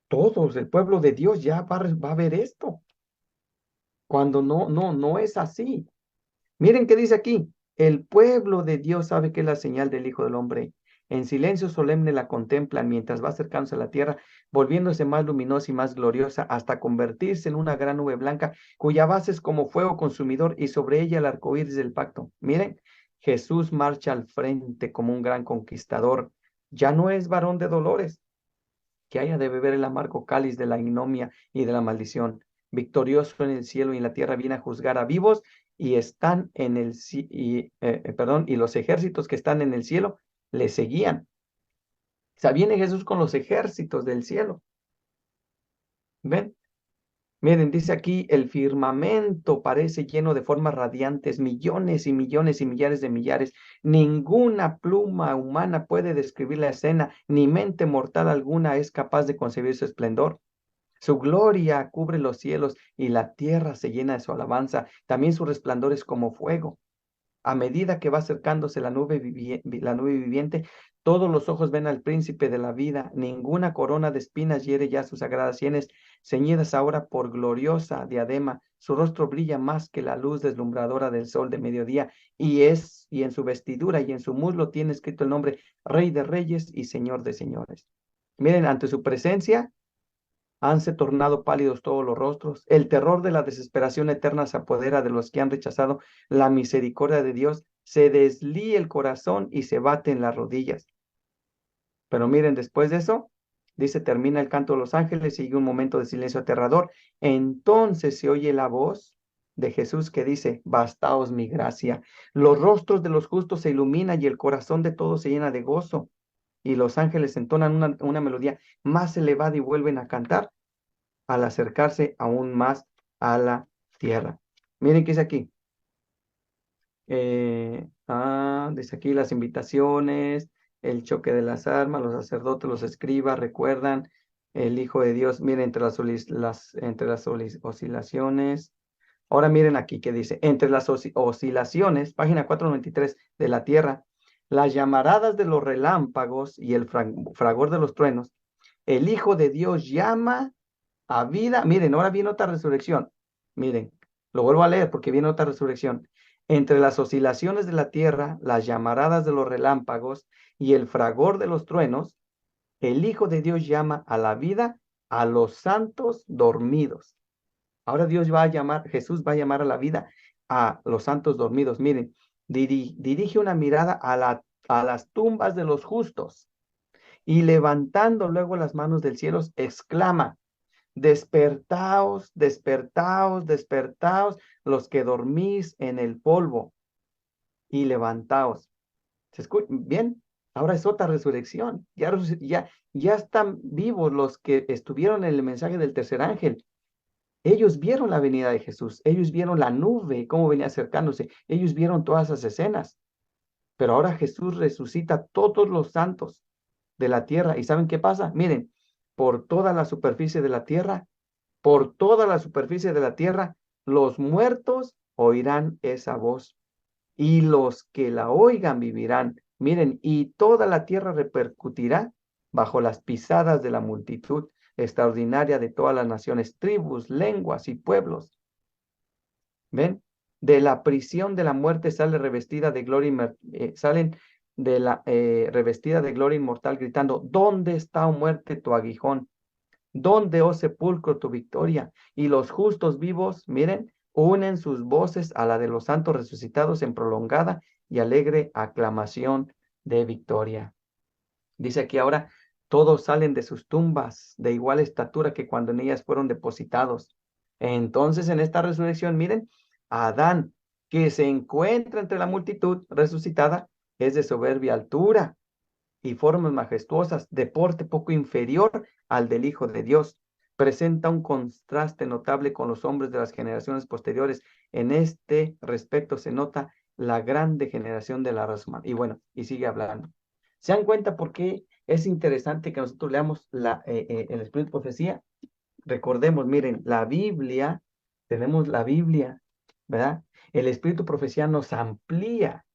todos, el pueblo de Dios ya va a ver esto, cuando no es así. Miren qué dice aquí. El pueblo de Dios sabe que es la señal del Hijo del Hombre. En silencio solemne la contemplan mientras va acercándose a la tierra, volviéndose más luminosa y más gloriosa hasta convertirse en una gran nube blanca, cuya base es como fuego consumidor y sobre ella el arco iris del pacto. Miren, Jesús marcha al frente como un gran conquistador. Ya no es varón de dolores. que haya de beber el amargo cáliz de la ignominia y de la maldición. Victorioso en el cielo y en la tierra viene a juzgar a vivos y están en el perdón, y los ejércitos que están en el cielo le seguían. O sea, viene Jesús con los ejércitos del cielo. ¿Ven? Miren, dice aquí, el firmamento parece lleno de formas radiantes, millones y millones y millares de millares. Ninguna pluma humana puede describir la escena, ni mente mortal alguna es capaz de concebir su esplendor. Su gloria cubre los cielos y la tierra se llena de su alabanza. También su resplandor es como fuego. A medida que va acercándose la nube viviente, todos los ojos ven al príncipe de la vida. Ninguna corona de espinas hiere ya sus sagradas sienes, ceñidas ahora por gloriosa diadema. Su rostro brilla más que la luz deslumbradora del sol de mediodía, y en su vestidura y en su muslo tiene escrito el nombre Rey de Reyes y Señor de Señores. Miren, ante su presencia hanse tornado pálidos todos los rostros. El terror de la desesperación eterna se apodera de los que han rechazado la misericordia de Dios. Se deslía el corazón y se bate en las rodillas. Pero miren, después de eso, dice, termina el canto de los ángeles, sigue un momento de silencio aterrador. Entonces se oye la voz de Jesús que dice, bastaos mi gracia. Los rostros de los justos se iluminan y el corazón de todos se llena de gozo. Y los ángeles entonan una melodía más elevada y vuelven a cantar al acercarse aún más a la tierra. Miren qué dice aquí. Dice aquí las invitaciones, el choque de las armas, los sacerdotes, los escribas, recuerdan el Hijo de Dios. Miren, entre las oscilaciones. Ahora miren aquí que dice, entre las oscilaciones, página 493 de la tierra, las llamaradas de los relámpagos y el fragor de los truenos, el Hijo de Dios llama a vida. Miren, ahora viene otra resurrección. Miren, lo vuelvo a leer porque viene otra resurrección. Entre las oscilaciones de la tierra, las llamaradas de los relámpagos y el fragor de los truenos, el Hijo de Dios llama a la vida a los santos dormidos. Ahora Jesús va a llamar a la vida a los santos dormidos. Miren, dirige una mirada a las tumbas de los justos y levantando luego las manos del cielo, exclama, despertaos, despertaos, despertaos, los que dormís en el polvo, y levantaos. ¿Se escucha bien? Ahora es otra resurrección. Ya están vivos los que estuvieron en el mensaje del tercer ángel. Ellos vieron la venida de Jesús. Ellos vieron la nube, cómo venía acercándose. Ellos vieron todas esas escenas. Pero ahora Jesús resucita a todos los santos de la tierra. ¿Y saben qué pasa? Miren, por toda la superficie de la tierra, por toda la superficie de la tierra, los muertos oirán esa voz y los que la oigan vivirán. Miren, y toda la tierra repercutirá bajo las pisadas de la multitud extraordinaria de todas las naciones, tribus, lenguas y pueblos. ¿Ven? De la prisión de la muerte sale revestida de gloria, salen de la revestida de gloria inmortal gritando, ¿dónde está, oh muerte, tu aguijón? ¿Dónde, oh sepulcro, tu victoria? Y los justos vivos, miren, unen sus voces a la de los santos resucitados en prolongada y alegre aclamación de victoria. Dice aquí ahora, todos salen de sus tumbas de igual estatura que cuando en ellas fueron depositados. Entonces, en esta resurrección, miren, Adán, que se encuentra entre la multitud resucitada, es de soberbia altura y formas majestuosas, de porte poco inferior al del Hijo de Dios. Presenta un contraste notable con los hombres de las generaciones posteriores. En este respecto se nota la gran degeneración de la raza humana. Y bueno, y sigue hablando. ¿Se dan cuenta por qué es interesante que nosotros leamos el Espíritu de Profecía? Recordemos, miren, la Biblia, tenemos la Biblia, ¿verdad? El Espíritu de Profecía nos amplía,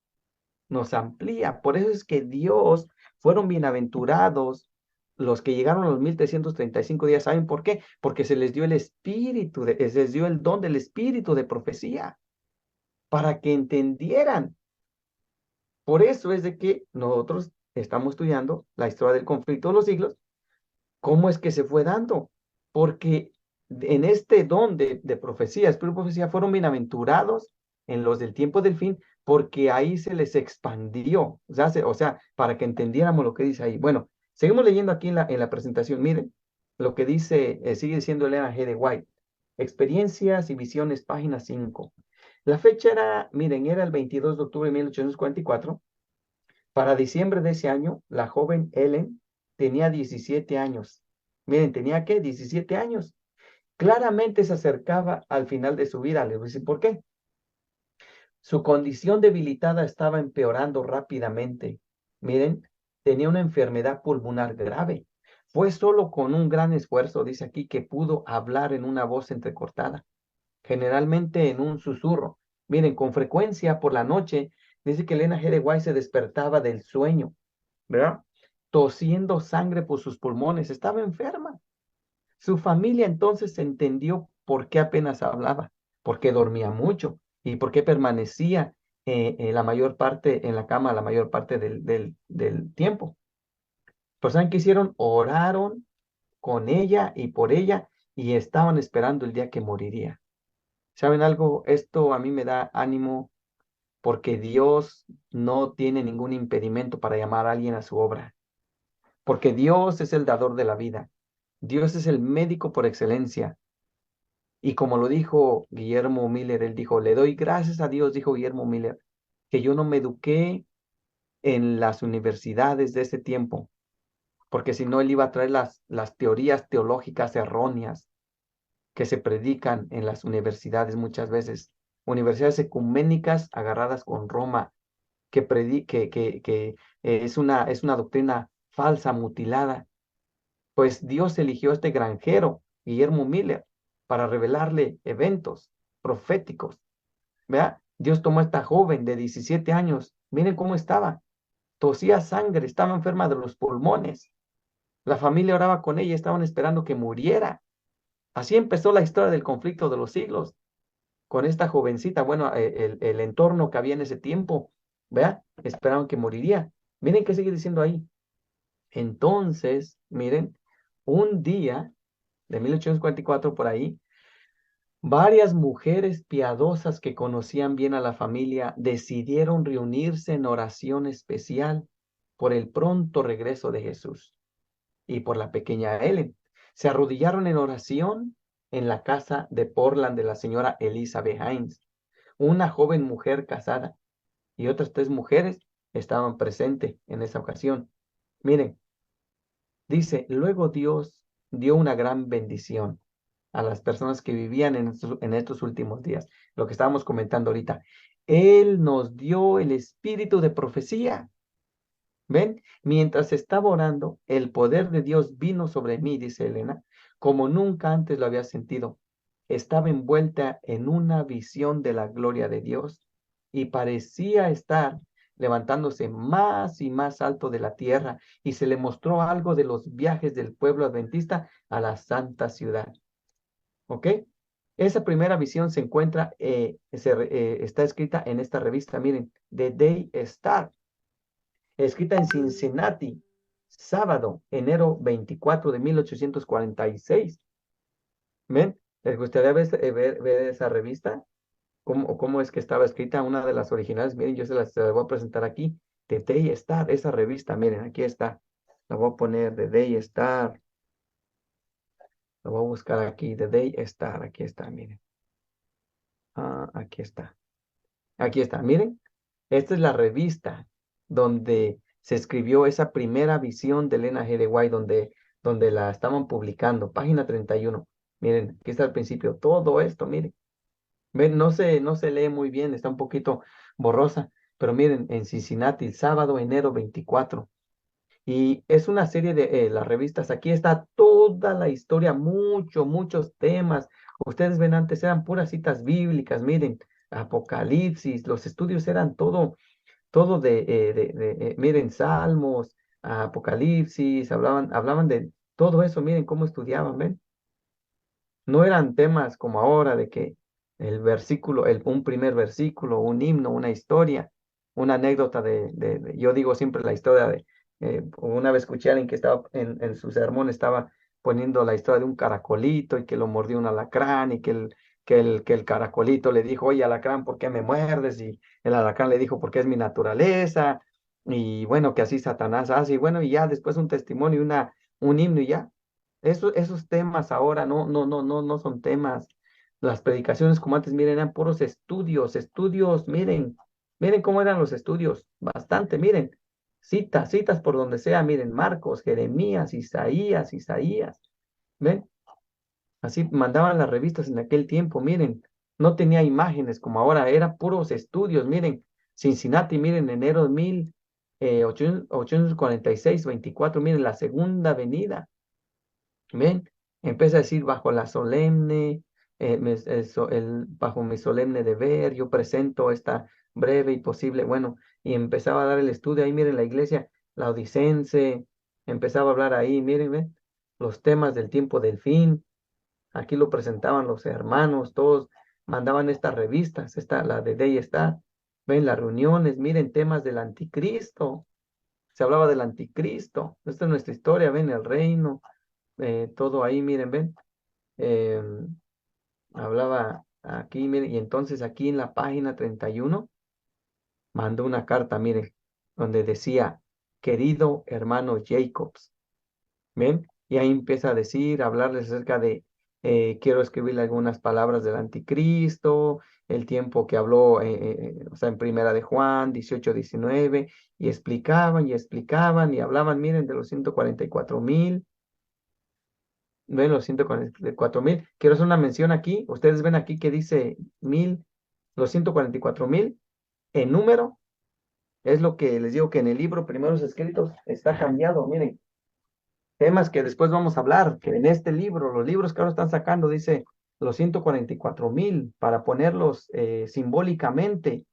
nos amplía. Por eso es que Dios, fueron bienaventurados los que llegaron a los 1335 días. ¿Saben por qué? Porque se les dio el espíritu, se les dio el don del espíritu de profecía para que entendieran. Por eso es de que nosotros estamos estudiando la historia del conflicto de los siglos. ¿Cómo es que se fue dando? Porque en este don de profecía, espíritu de profecía, fueron bienaventurados en los del tiempo del fin, porque ahí se les expandió, o sea, para que entendiéramos lo que dice ahí. Bueno, Seguimos leyendo aquí en la presentación. Miren lo que dice, sigue diciendo Elena G. de White. Experiencias y visiones, página 5. La fecha era, miren, era el 22 de octubre de 1844. Para diciembre de ese año, la joven Ellen tenía 17 años. Miren, ¿tenía qué? 17 años. Claramente se acercaba al final de su vida. Les voy a decir por qué. Su condición debilitada estaba empeorando rápidamente. Miren, tenía una enfermedad pulmonar grave. Fue solo con un gran esfuerzo, dice aquí, que pudo hablar en una voz entrecortada, generalmente en un susurro. Miren, con frecuencia por la noche, dice que Elena G. de White se despertaba del sueño, ¿verdad? Tosiendo sangre por sus pulmones. Estaba enferma. Su familia entonces entendió por qué apenas hablaba, por qué dormía mucho y por qué permanecía la mayor parte en la cama, la mayor parte del tiempo. Pues ¿saben qué hicieron? Oraron con ella y por ella y estaban esperando el día que moriría. ¿Saben algo? Esto a mí me da ánimo porque Dios no tiene ningún impedimento para llamar a alguien a su obra, porque Dios es el dador de la vida. Dios es el médico por excelencia. Y como lo dijo Guillermo Miller, él dijo, le doy gracias a Dios, dijo Guillermo Miller, que yo no me eduqué en las universidades de ese tiempo, porque si no, él iba a traer las teorías teológicas erróneas que se predican en las universidades muchas veces, universidades ecuménicas agarradas con Roma, que es una doctrina falsa, mutilada. Pues Dios eligió a este granjero, Guillermo Miller, para revelarle eventos proféticos. Vea, Dios tomó a esta joven de 17 años. Miren cómo estaba. Tosía sangre, estaba enferma de los pulmones. La familia oraba con ella, estaban esperando que muriera. Así empezó la historia del conflicto de los siglos con esta jovencita. Bueno, el entorno que había en ese tiempo, vea, esperaban que moriría. Miren qué sigue diciendo ahí. Entonces, miren, un día de 1844 por ahí, varias mujeres piadosas que conocían bien a la familia decidieron reunirse en oración especial por el pronto regreso de Jesús y por la pequeña Ellen. Se arrodillaron en oración en la casa de Portland de la señora Elizabeth Hines, una joven mujer casada, y otras tres mujeres estaban presentes en esa ocasión. Miren, dice, luego Dios dio una gran bendición a las personas que vivían en estos últimos días. Lo que estábamos comentando ahorita. Él nos dio el espíritu de profecía. ¿Ven? Mientras estaba orando, el poder de Dios vino sobre mí, dice Elena, como nunca antes lo había sentido. Estaba envuelta en una visión de la gloria de Dios y parecía estar levantándose más y más alto de la tierra y se le mostró algo de los viajes del pueblo adventista a la santa ciudad. ¿Ok? Esa primera visión se encuentra, está escrita en esta revista, miren, The Day Star, escrita en Cincinnati, sábado, enero 24 de 1846. ¿Ven? ¿Les gustaría ver esa revista? ¿Cómo es que estaba escrita? Una de las originales, miren, yo se las voy a presentar aquí. The Day Star, esa revista, miren, aquí está. La voy a poner, The Day Star. La voy a buscar aquí, The Day Star, aquí está, miren. Ah, aquí está. Aquí está, miren. Esta es la revista donde se escribió esa primera visión de Elena G. de White, donde la estaban publicando, página 31. Miren, aquí está al principio, todo esto, miren. Ven, no se lee muy bien, está un poquito borrosa, pero miren, en Cincinnati, el sábado, enero 24. Y es una serie de las revistas. Aquí está toda la historia, muchos temas. Ustedes ven, antes eran puras citas bíblicas, miren, Apocalipsis, los estudios eran todo miren, Salmos, Apocalipsis, hablaban de todo eso, miren cómo estudiaban, ven. No eran temas como ahora de que el versículo, un primer versículo, un himno, una historia, una anécdota yo digo siempre la historia una vez escuché a alguien que estaba en su sermón, estaba poniendo la historia de un caracolito y que lo mordió un alacrán y que el caracolito le dijo, oye, alacrán, ¿por qué me muerdes? Y el alacrán le dijo, porque es mi naturaleza. Y bueno, que así Satanás hace, y bueno, y ya después un testimonio, un himno y ya. Esos temas ahora no son temas. Las predicaciones como antes, miren, eran puros estudios, miren cómo eran los estudios, bastante, miren, citas por donde sea, miren, Marcos, Jeremías, Isaías, ¿ven? Así mandaban las revistas en aquel tiempo, miren, no tenía imágenes como ahora, era puros estudios, miren, Cincinnati, miren, enero de 1846, 24, miren, la segunda venida, ven, empieza a decir bajo la solemne, bajo mi solemne deber, yo presento esta breve y posible, bueno, y empezaba a dar el estudio ahí, miren, la iglesia laodicense, empezaba a hablar ahí, miren, ven, los temas del tiempo del fin. Aquí lo presentaban los hermanos, todos mandaban estas revistas, la de Day está, ven las reuniones, miren temas del anticristo, se hablaba del anticristo, esta es nuestra historia, ven el reino, todo ahí, miren, ven, eh, hablaba aquí, miren, y entonces aquí en la página 31 mandó una carta, miren, donde decía, querido hermano Jacobs, ¿ven? Y ahí empieza a decir, a hablarles acerca de, quiero escribirle algunas palabras del anticristo, el tiempo que habló, o sea, en Primera de Juan 18-19, y explicaban, y hablaban, miren, de los 144,000, ven, los 144,000. Quiero hacer una mención aquí, ustedes ven aquí que dice los 144,000 en número, es lo que les digo que en el libro Primeros Escritos está cambiado, miren. Temas que después vamos a hablar, que en este libro, los libros que ahora están sacando, dice los 144,000 para ponerlos simbólicamente.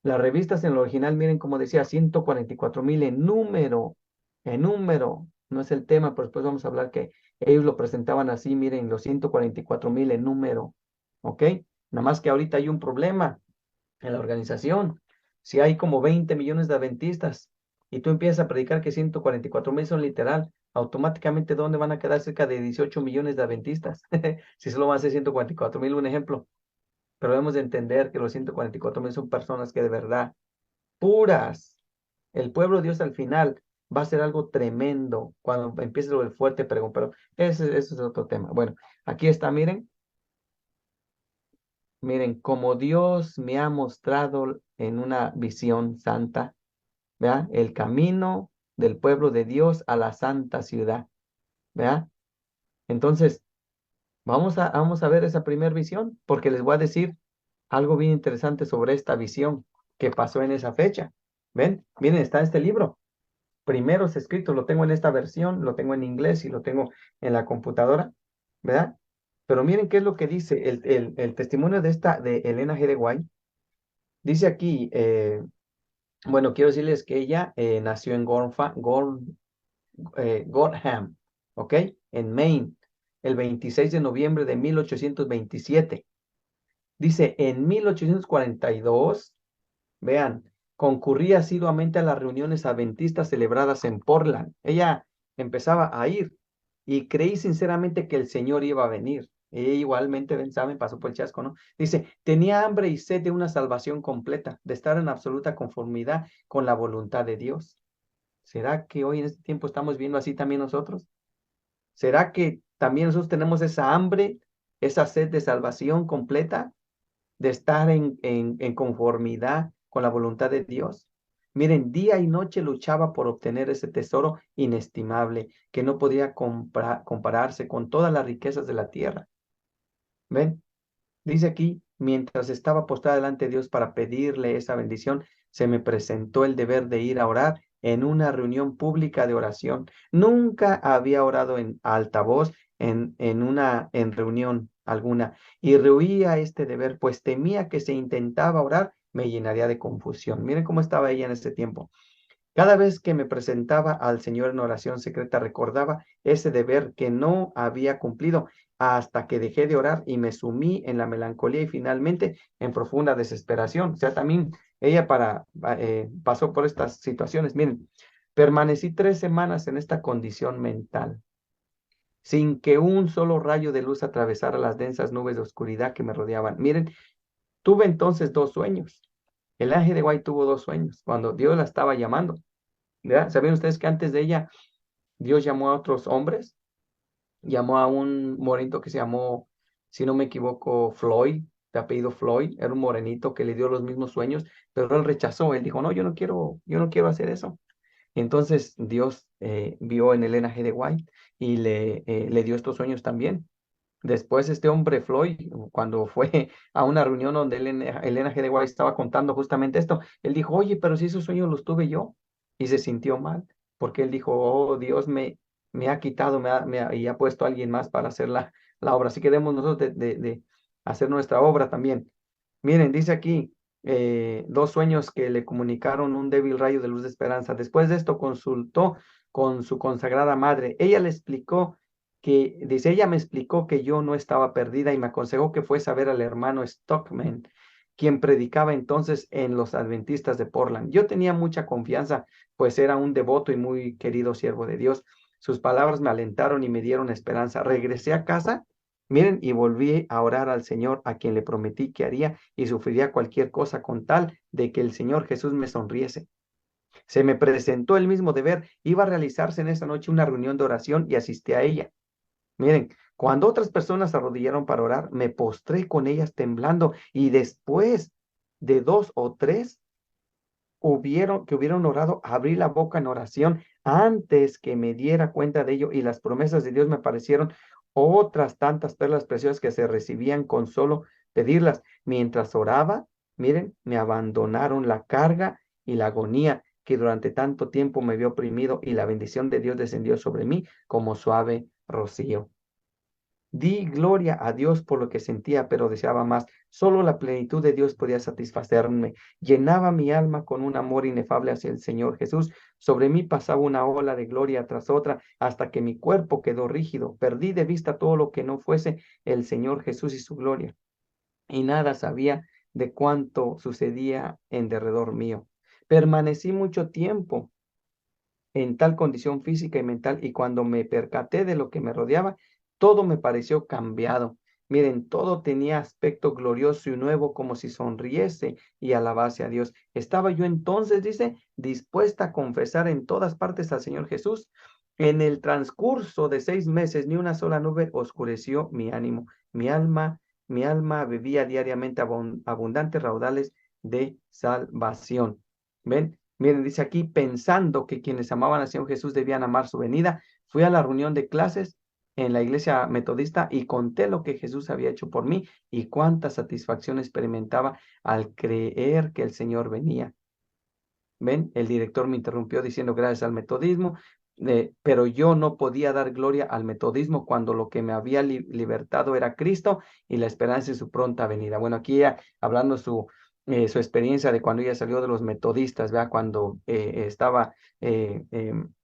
Las revistas en el original, miren como decía, 144,000 en número, no es el tema, pero después vamos a hablar que ellos lo presentaban así, miren, los 144,000 en número, ¿ok? Nada más que ahorita hay un problema en la organización. Si hay como 20 millones de adventistas y tú empiezas a predicar que 144,000 son literal, automáticamente ¿dónde van a quedar cerca de 18 millones de adventistas? Si solo van a ser 144,000, un ejemplo. Pero debemos de entender que los 144,000 son personas que de verdad, puras. El pueblo de Dios al final va a ser algo tremendo cuando empiece lo del fuerte pregón, pero ese es otro tema. Bueno, aquí está, miren, como Dios me ha mostrado en una visión santa, ¿verdad? El camino del pueblo de Dios a la santa ciudad, ¿verdad? Entonces, vamos a ver esa primera visión, porque les voy a decir algo bien interesante sobre esta visión que pasó en esa fecha. ¿Ven? Miren, está este libro. Primeros escritos, lo tengo en esta versión, lo tengo en inglés y lo tengo en la computadora, ¿verdad? Pero miren qué es lo que dice el testimonio de Elena G. de White. Dice aquí, bueno, quiero decirles que ella nació en Gorham, ¿ok? En Maine, el 26 de noviembre de 1827. Dice, en 1842, vean, concurría asiduamente a las reuniones adventistas celebradas en Portland. Ella empezaba a ir y creí sinceramente que el Señor iba a venir. Ella igualmente, ven, saben, pasó por el chasco, ¿no? Dice, tenía hambre y sed de una salvación completa, de estar en absoluta conformidad con la voluntad de Dios. ¿Será que hoy en este tiempo estamos viendo así también nosotros? ¿Será que también nosotros tenemos esa hambre, esa sed de salvación completa, de estar en conformidad con la voluntad de Dios? Miren, día y noche luchaba por obtener ese tesoro inestimable que no podía compararse con todas las riquezas de la tierra. ¿Ven? Dice aquí, mientras estaba postrada delante de Dios para pedirle esa bendición, se me presentó el deber de ir a orar en una reunión pública de oración. Nunca había orado en alta voz en reunión alguna y rehuía este deber, pues temía que si intentaba orar me llenaría de confusión. Miren cómo estaba ella en ese tiempo. Cada vez que me presentaba al Señor en oración secreta, recordaba ese deber que no había cumplido hasta que dejé de orar y me sumí en la melancolía y finalmente en profunda desesperación. O sea, también ella pasó por estas situaciones. Miren, permanecí 3 semanas en esta condición mental, sin que un solo rayo de luz atravesara las densas nubes de oscuridad que me rodeaban. Miren, tuve entonces 2 sueños. El ángel de White tuvo dos sueños cuando Dios la estaba llamando, ¿verdad? ¿Sabían ustedes que antes de ella Dios llamó a otros hombres? Llamó a un morenito que se llamó, si no me equivoco, Floyd, de apellido Floyd, era un morenito que le dio los mismos sueños, pero él rechazó, él dijo, no, yo no quiero hacer eso. Entonces Dios vio en Elena G. de White y le dio estos sueños también. Después este hombre Floyd, cuando fue a una reunión donde Elena G. de White estaba contando justamente esto, él dijo, oye, pero si esos sueños los tuve yo, y se sintió mal, porque él dijo, oh, Dios me ha quitado y ha puesto a alguien más para hacer la obra, así que debemos nosotros de hacer nuestra obra también. Miren, dice aquí, dos sueños que le comunicaron un débil rayo de luz de esperanza. Después de esto consultó con su consagrada madre. Ella le explicó dice, ella me explicó que yo no estaba perdida y me aconsejó que fuese a ver al hermano Stockman, quien predicaba entonces en los adventistas de Portland. Yo tenía mucha confianza, pues era un devoto y muy querido siervo de Dios. Sus palabras me alentaron y me dieron esperanza. Regresé a casa, miren, y volví a orar al Señor, a quien le prometí que haría y sufriría cualquier cosa con tal de que el Señor Jesús me sonriese. Se me presentó el mismo deber. Iba a realizarse en esa noche una reunión de oración y asistí a ella. Miren, cuando otras personas se arrodillaron para orar, me postré con ellas temblando y después de dos o tres que hubieron orado, abrí la boca en oración antes que me diera cuenta de ello y las promesas de Dios me parecieron otras tantas perlas preciosas que se recibían con solo pedirlas. Mientras oraba, miren, me abandonaron la carga y la agonía que durante tanto tiempo me había oprimido y la bendición de Dios descendió sobre mí como suave rocío. Di gloria a Dios por lo que sentía, pero deseaba más. Solo la plenitud de Dios podía satisfacerme. Llenaba mi alma con un amor inefable hacia el Señor Jesús. Sobre mí pasaba una ola de gloria tras otra hasta que mi cuerpo quedó rígido. Perdí de vista todo lo que no fuese el Señor Jesús y su gloria. Y nada sabía de cuánto sucedía en derredor mío. Permanecí mucho tiempo en tal condición física y mental, y cuando me percaté de lo que me rodeaba, todo me pareció cambiado. Miren, todo tenía aspecto glorioso y nuevo, como si sonriese y alabase a Dios. Estaba yo entonces, dice, dispuesta a confesar en todas partes al Señor Jesús. En el transcurso de 6 meses, ni una sola nube oscureció mi ánimo. Mi alma bebía diariamente abundantes raudales de salvación. ¿Ven? Miren, dice aquí, pensando que quienes amaban al Señor Jesús debían amar su venida, fui a la reunión de clases en la iglesia metodista y conté lo que Jesús había hecho por mí y cuánta satisfacción experimentaba al creer que el Señor venía. ¿Ven? El director me interrumpió diciendo gracias al metodismo, pero yo no podía dar gloria al metodismo cuando lo que me había libertado era Cristo y la esperanza de su pronta venida. Bueno, aquí ya hablando su experiencia de cuando ella salió de los metodistas, ¿verdad? Cuando estaba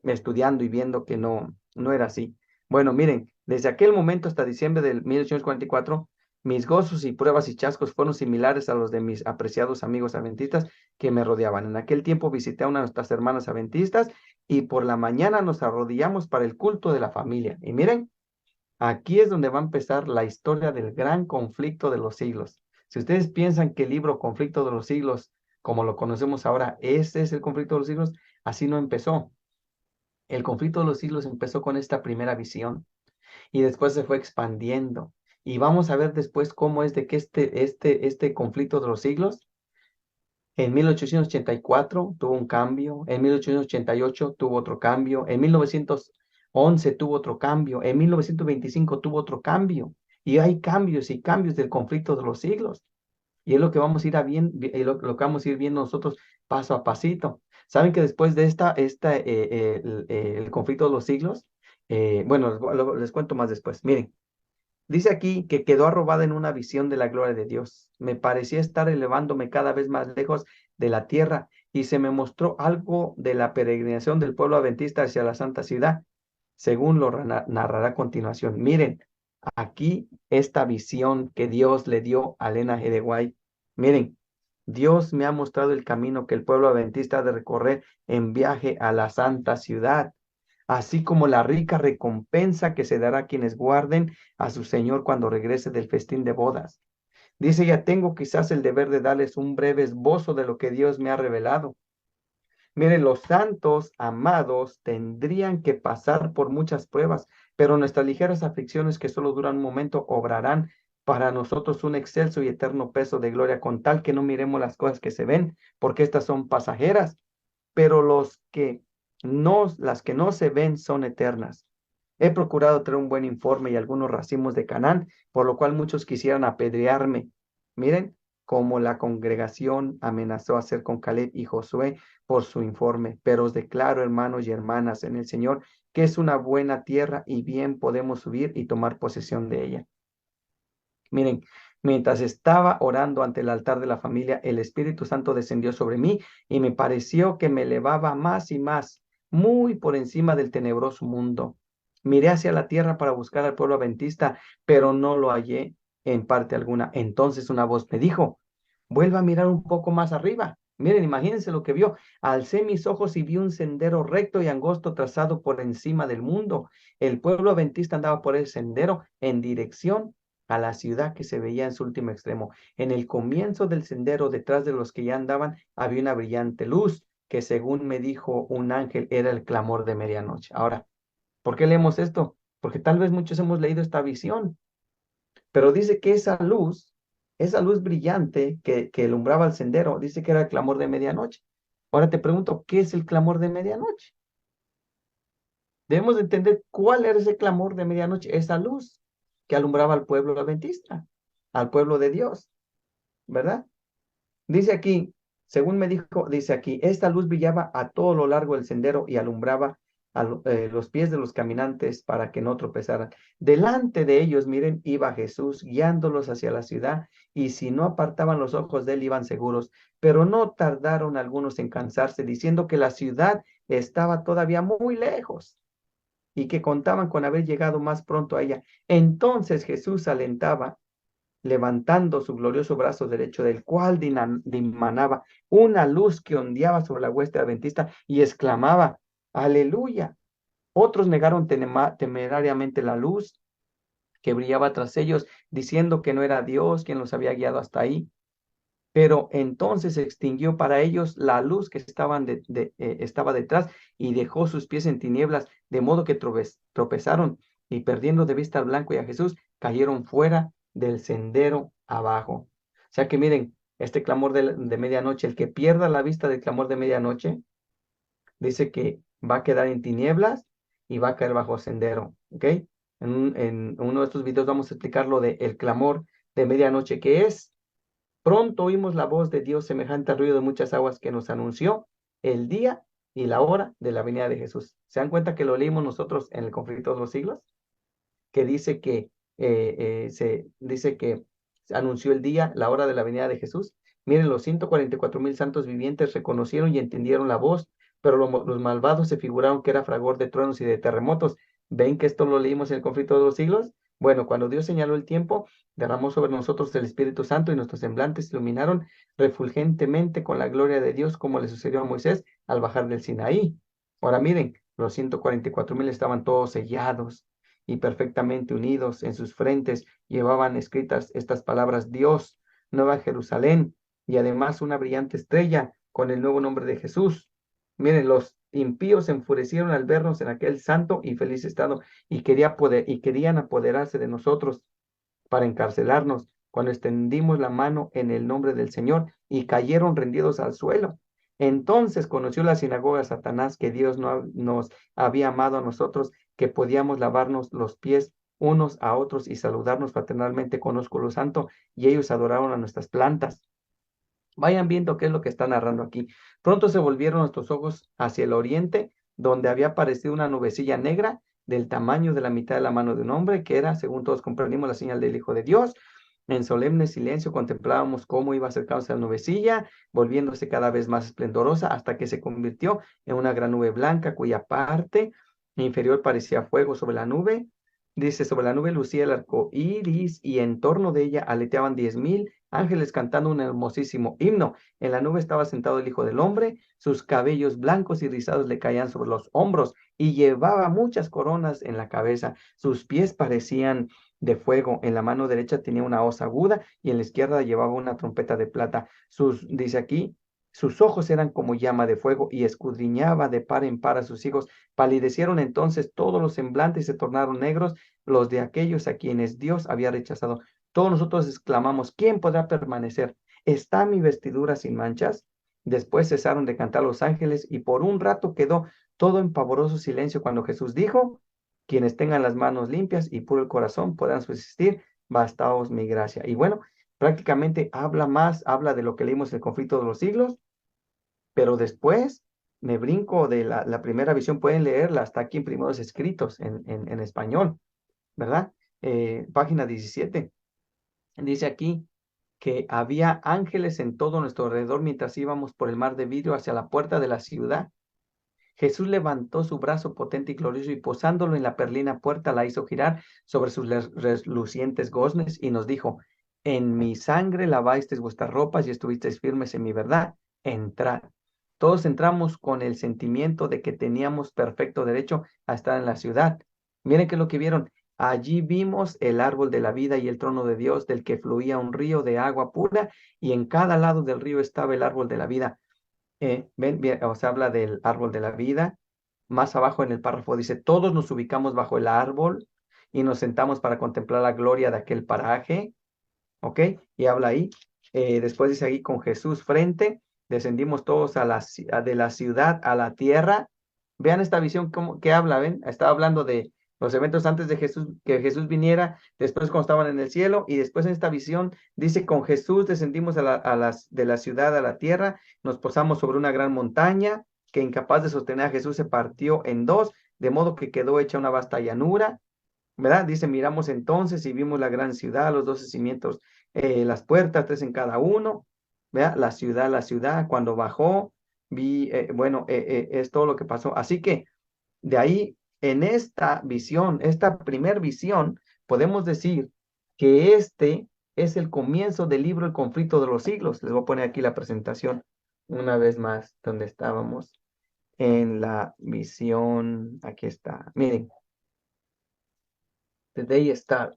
estudiando y viendo que no era así. Bueno, miren, desde aquel momento hasta diciembre del 1844, mis gozos y pruebas y chascos fueron similares a los de mis apreciados amigos adventistas que me rodeaban. En aquel tiempo visité a una de nuestras hermanas adventistas y por la mañana nos arrodillamos para el culto de la familia. Y miren, aquí es donde va a empezar la historia del gran conflicto de los siglos. Si ustedes piensan que el libro Conflicto de los Siglos, como lo conocemos ahora, ese es el conflicto de los siglos, así no empezó. El conflicto de los siglos empezó con esta primera visión y después se fue expandiendo. Y vamos a ver después cómo es de que este conflicto de los siglos en 1884 tuvo un cambio, en 1888 tuvo otro cambio, en 1911 tuvo otro cambio, en 1925 tuvo otro cambio. Y hay cambios y cambios del conflicto de los siglos. Y es lo que vamos a ir lo que vamos a ir viendo nosotros paso a pasito. Saben que después de el conflicto de los siglos, bueno, les cuento más después. Miren, dice aquí que quedó arrobada en una visión de la gloria de Dios. Me parecía estar elevándome cada vez más lejos de la tierra y se me mostró algo de la peregrinación del pueblo adventista hacia la santa ciudad, según lo narrará a continuación. Miren, aquí esta visión que Dios le dio a Elena G. de White. Miren, Dios me ha mostrado el camino que el pueblo adventista ha de recorrer en viaje a la santa ciudad, así como la rica recompensa que se dará a quienes guarden a su Señor cuando regrese del festín de bodas. Dice, ya tengo quizás el deber de darles un breve esbozo de lo que Dios me ha revelado. Miren, los santos amados tendrían que pasar por muchas pruebas, pero nuestras ligeras aflicciones que solo duran un momento obrarán para nosotros un excelso y eterno peso de gloria, con tal que no miremos las cosas que se ven, porque estas son pasajeras, pero las que no se ven son eternas. He procurado traer un buen informe y algunos racimos de Canaán, por lo cual muchos quisieran apedrearme. Miren cómo la congregación amenazó hacer con Caleb y Josué por su informe. Pero os declaro, hermanos y hermanas, en el Señor, que es una buena tierra y bien podemos subir y tomar posesión de ella. Miren, mientras estaba orando ante el altar de la familia, el Espíritu Santo descendió sobre mí y me pareció que me elevaba más y más, muy por encima del tenebroso mundo. Miré hacia la tierra para buscar al pueblo adventista, pero no lo hallé en parte alguna. Entonces una voz me dijo, vuelva a mirar un poco más arriba. Miren, imagínense lo que vio. Alcé mis ojos y vi un sendero recto y angosto trazado por encima del mundo. El pueblo adventista andaba por ese sendero en dirección a la ciudad que se veía en su último extremo. En el comienzo del sendero, detrás de los que ya andaban, había una brillante luz que, según me dijo un ángel, era el clamor de medianoche. Ahora, ¿por qué leemos esto? Porque tal vez muchos hemos leído esta visión, pero dice que esa luz brillante que alumbraba el sendero, dice que era el clamor de medianoche. Ahora te pregunto, ¿qué es el clamor de medianoche? Debemos de entender cuál era ese clamor de medianoche, esa luz que alumbraba al pueblo adventista, al pueblo de Dios, ¿verdad? Dice aquí, según me dijo, dice aquí, esta luz brillaba a todo lo largo del sendero y alumbraba los pies de los caminantes para que no tropezaran. Delante de ellos, miren, iba Jesús guiándolos hacia la ciudad, y si no apartaban los ojos de él, iban seguros. Pero no tardaron algunos en cansarse, diciendo que la ciudad estaba todavía muy lejos y que contaban con haber llegado más pronto a ella. Entonces Jesús alentaba, levantando su glorioso brazo derecho, del cual dimanaba una luz que ondeaba sobre la hueste adventista, y exclamaba, aleluya. Otros negaron temerariamente la luz que brillaba tras ellos, diciendo que no era Dios quien los había guiado hasta ahí. Pero entonces se extinguió para ellos la luz que estaba detrás, y dejó sus pies en tinieblas, de modo que tropezaron, y perdiendo de vista al blanco y a Jesús, cayeron fuera del sendero abajo. O sea que miren, este clamor de medianoche, el que pierda la vista del clamor de medianoche, dice que va a quedar en tinieblas y va a caer bajo sendero, ¿ok? En uno de estos videos vamos a explicar lo de el clamor de medianoche, que es: pronto oímos la voz de Dios semejante al ruido de muchas aguas, que nos anunció el día y la hora de la venida de Jesús. ¿Se dan cuenta que lo leímos nosotros en el conflicto de los siglos? Que dice que se anunció el día, la hora de la venida de Jesús. Miren, los 144,000 santos vivientes reconocieron y entendieron la voz, pero los malvados se figuraron que era fragor de truenos y de terremotos. ¿Ven que esto lo leímos en el conflicto de los siglos? Bueno, cuando Dios señaló el tiempo, derramó sobre nosotros el Espíritu Santo, y nuestros semblantes se iluminaron refulgentemente con la gloria de Dios, como le sucedió a Moisés al bajar del Sinaí. Ahora miren, los 144,000 estaban todos sellados y perfectamente unidos. En sus frentes llevaban escritas estas palabras: Dios, Nueva Jerusalén, y además una brillante estrella con el nuevo nombre de Jesús. Miren, los impíos se enfurecieron al vernos en aquel santo y feliz estado, y querían apoderarse de nosotros para encarcelarnos, cuando extendimos la mano en el nombre del Señor, y cayeron rendidos al suelo. Entonces conoció la sinagoga Satanás que Dios no nos había amado a nosotros, que podíamos lavarnos los pies unos a otros y saludarnos fraternalmente con ósculo santo, y ellos adoraron a nuestras plantas. Vayan viendo qué es lo que está narrando aquí. Pronto se volvieron nuestros ojos hacia el oriente, donde había aparecido una nubecilla negra del tamaño de la mitad de la mano de un hombre, que era, según todos comprendimos, la señal del Hijo de Dios. En solemne silencio contemplábamos cómo iba acercándose la nubecilla, volviéndose cada vez más esplendorosa, hasta que se convirtió en una gran nube blanca, cuya parte inferior parecía fuego. Sobre la nube, dice, sobre la nube lucía el arco iris, y en torno de ella aleteaban 10,000 ángeles cantando un hermosísimo himno. En la nube estaba sentado el Hijo del Hombre, sus cabellos blancos y rizados le caían sobre los hombros, y llevaba muchas coronas en la cabeza. Sus pies parecían de fuego. En la mano derecha tenía una hoz aguda y en la izquierda llevaba una trompeta de plata. Dice aquí, sus ojos eran como llama de fuego y escudriñaba de par en par a sus hijos. Palidecieron entonces todos los semblantes y se tornaron negros los de aquellos a quienes Dios había rechazado. Todos nosotros exclamamos, ¿quién podrá permanecer? ¿Está mi vestidura sin manchas? Después cesaron de cantar los ángeles y por un rato quedó todo en pavoroso silencio cuando Jesús dijo, quienes tengan las manos limpias y puro el corazón podrán subsistir, bastaos mi gracia. Y bueno, prácticamente habla de lo que leímos en el conflicto de los siglos, pero después me brinco de la primera visión, pueden leerla hasta aquí en primeros escritos en español, ¿verdad? Página 17. Dice aquí que había ángeles en todo nuestro alrededor mientras íbamos por el mar de vidrio hacia la puerta de la ciudad. Jesús levantó su brazo potente y glorioso y posándolo en la perlina puerta la hizo girar sobre sus relucientes goznes y nos dijo, en mi sangre lavasteis vuestras ropas y estuvisteis firmes en mi verdad, entrad. Todos entramos con el sentimiento de que teníamos perfecto derecho a estar en la ciudad. Miren qué es lo que vieron. Allí vimos el árbol de la vida y el trono de Dios, del que fluía un río de agua pura, y en cada lado del río estaba el árbol de la vida. Ven, bien, o sea, habla del árbol de la vida. Más abajo en el párrafo dice, todos nos ubicamos bajo el árbol y nos sentamos para contemplar la gloria de aquel paraje, ¿ok? Y habla ahí. Después dice ahí, con Jesús frente, descendimos todos de la ciudad a la tierra. Vean esta visión, ¿qué habla? ¿Ven? Está hablando de los eventos antes de Jesús, que Jesús viniera, después cuando estaban en el cielo, y después en esta visión dice, con Jesús descendimos de la ciudad a la tierra, nos posamos sobre una gran montaña, que incapaz de sostener a Jesús se partió en dos, de modo que quedó hecha una vasta llanura, ¿verdad? Dice, miramos entonces y vimos la gran ciudad, los 12 cimientos, las puertas, tres en cada uno, ¿verdad? La ciudad, cuando bajó, bueno, es todo lo que pasó. Así que de ahí, en esta visión, esta primer visión, podemos decir que este es el comienzo del libro El conflicto de los siglos. Les voy a poner aquí la presentación una vez más, donde estábamos en la visión. Aquí está. Miren, the day start,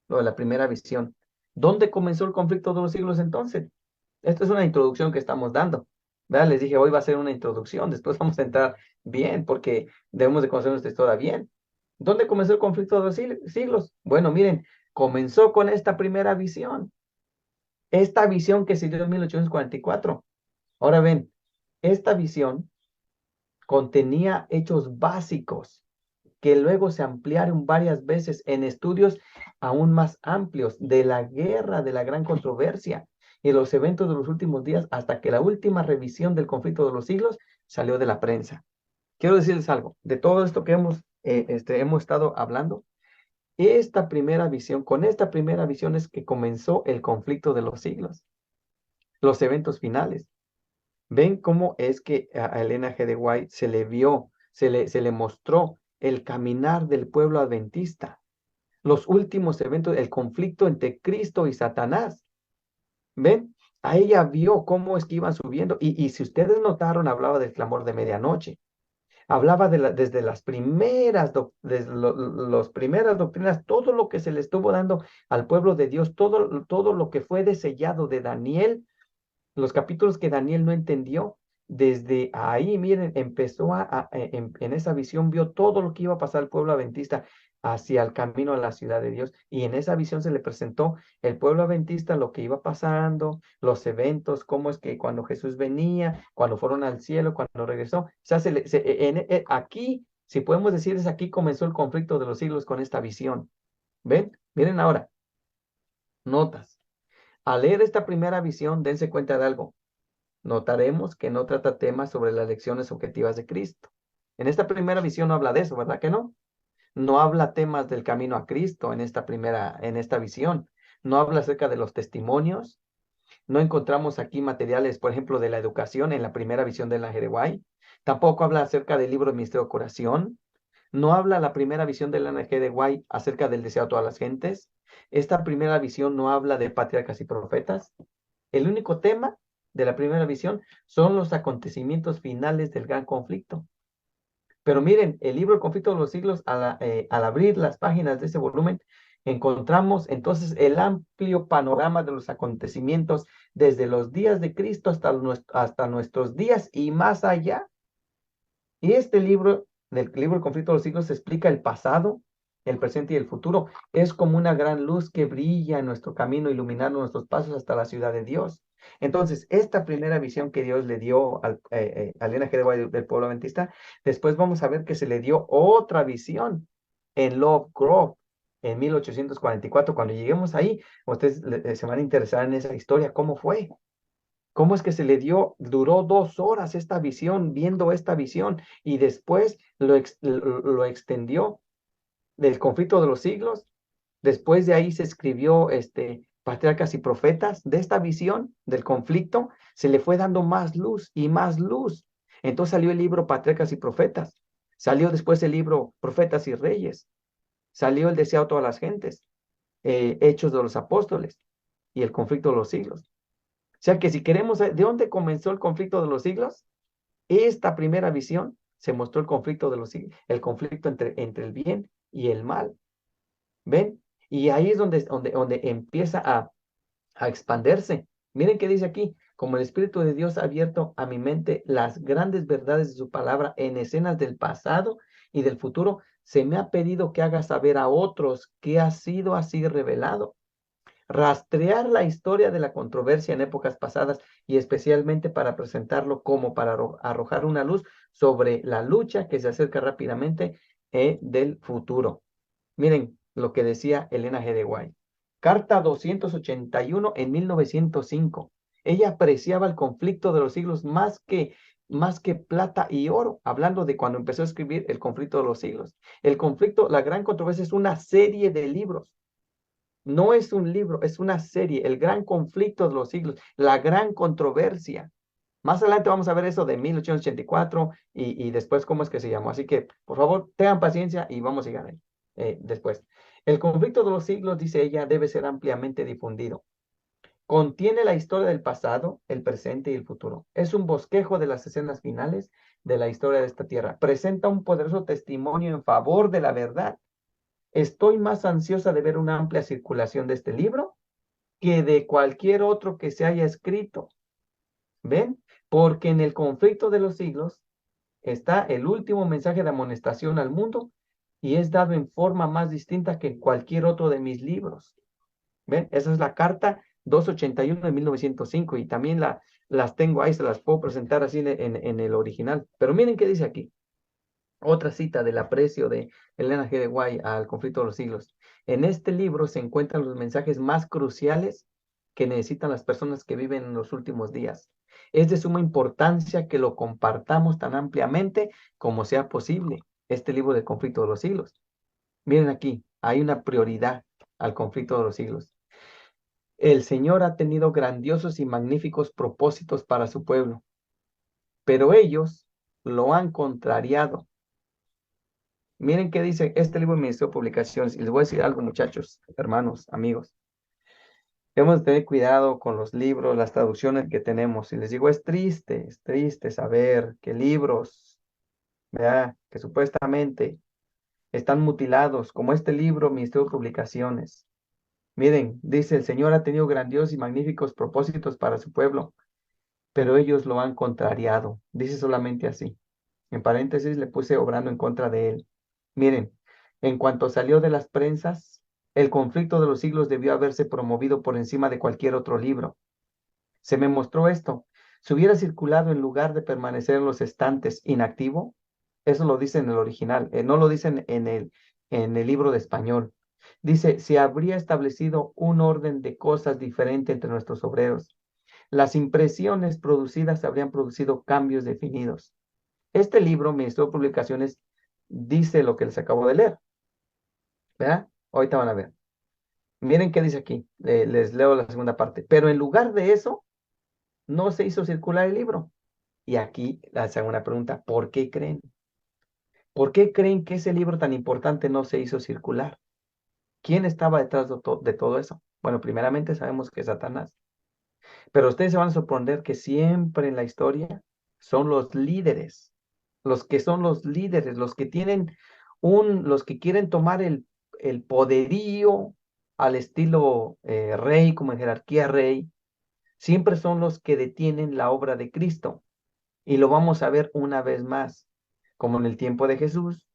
lo de la primera visión. ¿Dónde comenzó el conflicto de los siglos entonces? Esto es una introducción que estamos dando. ¿Verdad? Les dije, hoy va a ser una introducción, después vamos a entrar bien, porque debemos de conocer nuestra historia bien. ¿Dónde comenzó el conflicto de los siglos? Bueno, miren, comenzó con esta primera visión, esta visión que se dio en 1844. Ahora ven, esta visión contenía hechos básicos que luego se ampliaron varias veces en estudios aún más amplios de la guerra, de la gran controversia y los eventos de los últimos días, hasta que la última revisión del conflicto de los siglos salió de la prensa. Quiero decirles algo, de todo esto que hemos estado hablando, con esta primera visión es que comenzó el conflicto de los siglos, los eventos finales. ¿Ven cómo es que a Elena G. de White se le vio, se le mostró el caminar del pueblo adventista, los últimos eventos, el conflicto entre Cristo y Satanás? ¿Ven? A ella vio cómo es que iban subiendo. Y si ustedes notaron, hablaba del clamor de medianoche. Hablaba desde las primeras doctrinas, todo lo que se le estuvo dando al pueblo de Dios, todo lo que fue desellado de Daniel, los capítulos que Daniel no entendió, desde ahí, miren, empezó en esa visión, vio todo lo que iba a pasar al pueblo adventista hacia el camino a la ciudad de Dios. Y en esa visión se le presentó el pueblo adventista, lo que iba pasando, los eventos, cómo es que cuando Jesús venía, cuando fueron al cielo, cuando regresó. O sea, aquí, si podemos decir, es aquí comenzó el conflicto de los siglos con esta visión. ¿Ven? Miren ahora, notas. Al leer esta primera visión, dense cuenta de algo. Notaremos que no trata temas sobre las lecciones objetivas de Cristo. En esta primera visión no habla de eso, ¿verdad que no? No habla temas del camino a Cristo en esta visión. No habla acerca de los testimonios. No encontramos aquí materiales, por ejemplo, de la educación en la primera visión de la Jereway. Tampoco habla acerca del libro de Ministerio de Curación. No habla la primera visión de la G. de White acerca del deseo a todas las gentes. Esta primera visión no habla de patriarcas y profetas. El único tema de la primera visión son los acontecimientos finales del gran conflicto. Pero miren, el libro El conflicto de los siglos, al abrir las páginas de ese volumen, Encontramos entonces el amplio panorama de los acontecimientos desde los días de Cristo hasta nuestros días y más allá. Y este libro, del libro El conflicto de los siglos, explica el pasado, el presente y el futuro. Es como una gran luz que brilla en nuestro camino, iluminando nuestros pasos hasta la ciudad de Dios. Entonces, esta primera visión que Dios le dio al linaje del pueblo adventista, después vamos a ver que se le dio otra visión en Love Grove en 1844. Cuando lleguemos ahí, ustedes se van a interesar en esa historia, cómo fue. ¿Cómo es que se le dio? Duró 2 horas esta visión, viendo esta visión, y después lo extendió del conflicto de los siglos. Después de ahí se escribió Patriarcas y Profetas. De esta visión del conflicto se le fue dando más luz y más luz. Entonces salió el libro Patriarcas y Profetas. Salió después el libro Profetas y Reyes. Salió el Deseado a todas las gentes, Hechos de los Apóstoles y el conflicto de los siglos. O sea que si queremos saber de dónde comenzó el conflicto de los siglos, esta primera visión se mostró el conflicto de los siglos, el conflicto entre el bien y el mal. ¿Ven? Y ahí es donde empieza a expandirse. Miren qué dice aquí, como el Espíritu de Dios ha abierto a mi mente las grandes verdades de su palabra en escenas del pasado y del futuro, se me ha pedido que haga saber a otros que ha sido así revelado. Rastrear la historia de la controversia en épocas pasadas y especialmente para presentarlo como para arrojar una luz sobre la lucha que se acerca rápidamente del futuro. Miren lo que decía Elena G. de White. Carta 281 en 1905. Ella apreciaba el conflicto de los siglos más que plata y oro, hablando de cuando empezó a escribir el conflicto de los siglos. El conflicto, la gran controversia es una serie de libros. No es un libro, es una serie, el gran conflicto de los siglos, la gran controversia. Más adelante vamos a ver eso de 1884 y después cómo es que se llamó. Así que, por favor, tengan paciencia y vamos a llegar ahí después. El conflicto de los siglos, dice ella, debe ser ampliamente difundido. Contiene la historia del pasado, el presente y el futuro. Es un bosquejo de las escenas finales de la historia de esta tierra. Presenta un poderoso testimonio en favor de la verdad. Estoy más ansiosa de ver una amplia circulación de este libro que de cualquier otro que se haya escrito. ¿Ven? Porque en el conflicto de los siglos está el último mensaje de amonestación al mundo y es dado en forma más distinta que en cualquier otro de mis libros. ¿Ven? Esa es la carta 281 de 1905 y también las tengo ahí, se las puedo presentar así en el original. Pero miren qué dice aquí. Otra cita del aprecio de Elena G. de White al conflicto de los siglos. En este libro se encuentran los mensajes más cruciales que necesitan las personas que viven en los últimos días. Es de suma importancia que lo compartamos tan ampliamente como sea posible, este libro del conflicto de los siglos. Miren aquí, hay una prioridad al conflicto de los siglos. El Señor ha tenido grandiosos y magníficos propósitos para su pueblo, pero ellos lo han contrariado. Miren qué dice este libro de Ministerio de Publicaciones. Y les voy a decir algo, muchachos, hermanos, amigos. Debemos de tener cuidado con los libros, las traducciones que tenemos. Y les digo, es triste saber que libros, ¿verdad? Que supuestamente están mutilados, como este libro, Ministerio de Publicaciones. Miren, dice, el Señor ha tenido grandiosos y magníficos propósitos para su pueblo, pero ellos lo han contrariado. Dice solamente así. En paréntesis le puse obrando en contra de él. Miren, en cuanto salió de las prensas, el conflicto de los siglos debió haberse promovido por encima de cualquier otro libro. Se me mostró esto. Si hubiera circulado en lugar de permanecer en los estantes inactivo, eso lo dice en el original, no lo dicen en el libro de español. Dice, se habría establecido un orden de cosas diferente entre nuestros obreros. Las impresiones producidas habrían producido cambios definidos. Este libro, Ministerio de Publicaciones, dice lo que les acabo de leer, ¿verdad? Ahorita van a ver. Miren qué dice aquí. Les leo la segunda parte. Pero en lugar de eso, no se hizo circular el libro. Y aquí la segunda pregunta, ¿por qué creen? ¿Por qué creen que ese libro tan importante no se hizo circular? ¿Quién estaba detrás de todo eso? Bueno, primeramente sabemos que es Satanás. Pero ustedes se van a sorprender que siempre en la historia son los líderes, los que son los líderes, los que tienen los que quieren tomar el poderío al estilo rey, como en jerarquía rey, siempre son los que detienen la obra de Cristo. Y lo vamos a ver una vez más, como en el tiempo de Jesús,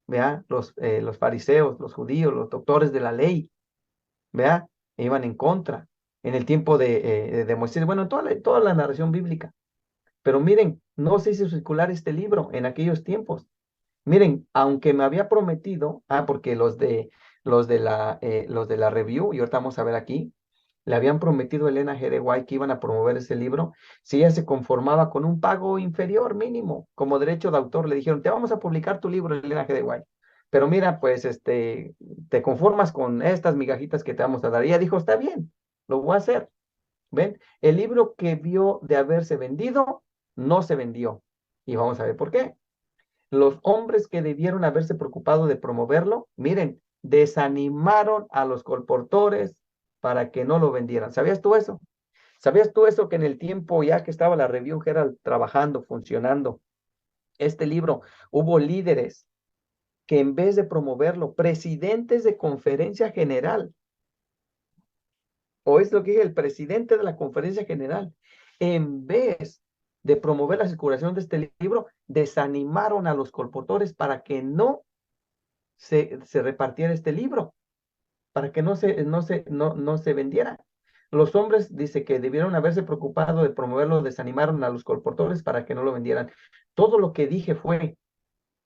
vea, los fariseos, los judíos, los doctores de la ley, vea, iban en contra. En el tiempo de Moisés, bueno, en toda la narración bíblica. Pero miren, no se hizo circular este libro en aquellos tiempos. Miren, aunque me había prometido, porque los de la review, y ahorita vamos a ver aquí, le habían prometido a Elena G. de White que iban a promover ese libro si ella se conformaba con un pago inferior mínimo, como derecho de autor. Le dijeron, te vamos a publicar tu libro, Elena G. de White. Pero mira, pues, te conformas con estas migajitas que te vamos a dar. Y ella dijo, está bien, lo voy a hacer. ¿Ven? El libro que vio de haberse vendido, no se vendió. Y vamos a ver por qué. Los hombres que debieron haberse preocupado de promoverlo, miren, desanimaron a los colportores para que no lo vendieran. ¿Sabías tú eso? ¿Sabías tú eso que en el tiempo ya que estaba la Review Herald trabajando, funcionando, este libro, hubo líderes que en vez de promoverlo, presidentes de conferencia general, o es lo que dije, el presidente de la conferencia general, en vez de promover la circulación de este libro, desanimaron a los colportores para que no se repartiera este libro, para que no se vendiera. Los hombres, dice que debieron haberse preocupado de promoverlo, desanimaron a los colportores para que no lo vendieran. Todo lo que dije fue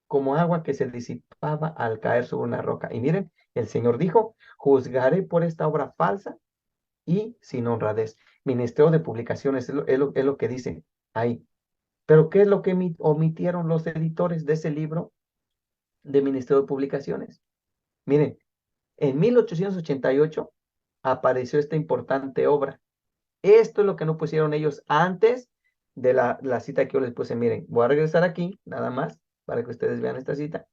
como agua que se disipaba al caer sobre una roca. Y miren, el Señor dijo, juzgaré por esta obra falsa y sin honradez. Ministerio de Publicaciones es lo que dice ahí. Pero ¿qué es lo que omitieron los editores de ese libro de Ministerio de Publicaciones? Miren, en 1888 apareció esta importante obra. Esto es lo que no pusieron ellos antes de la cita que yo les puse. Miren, voy a regresar aquí, nada más, para que ustedes vean esta cita.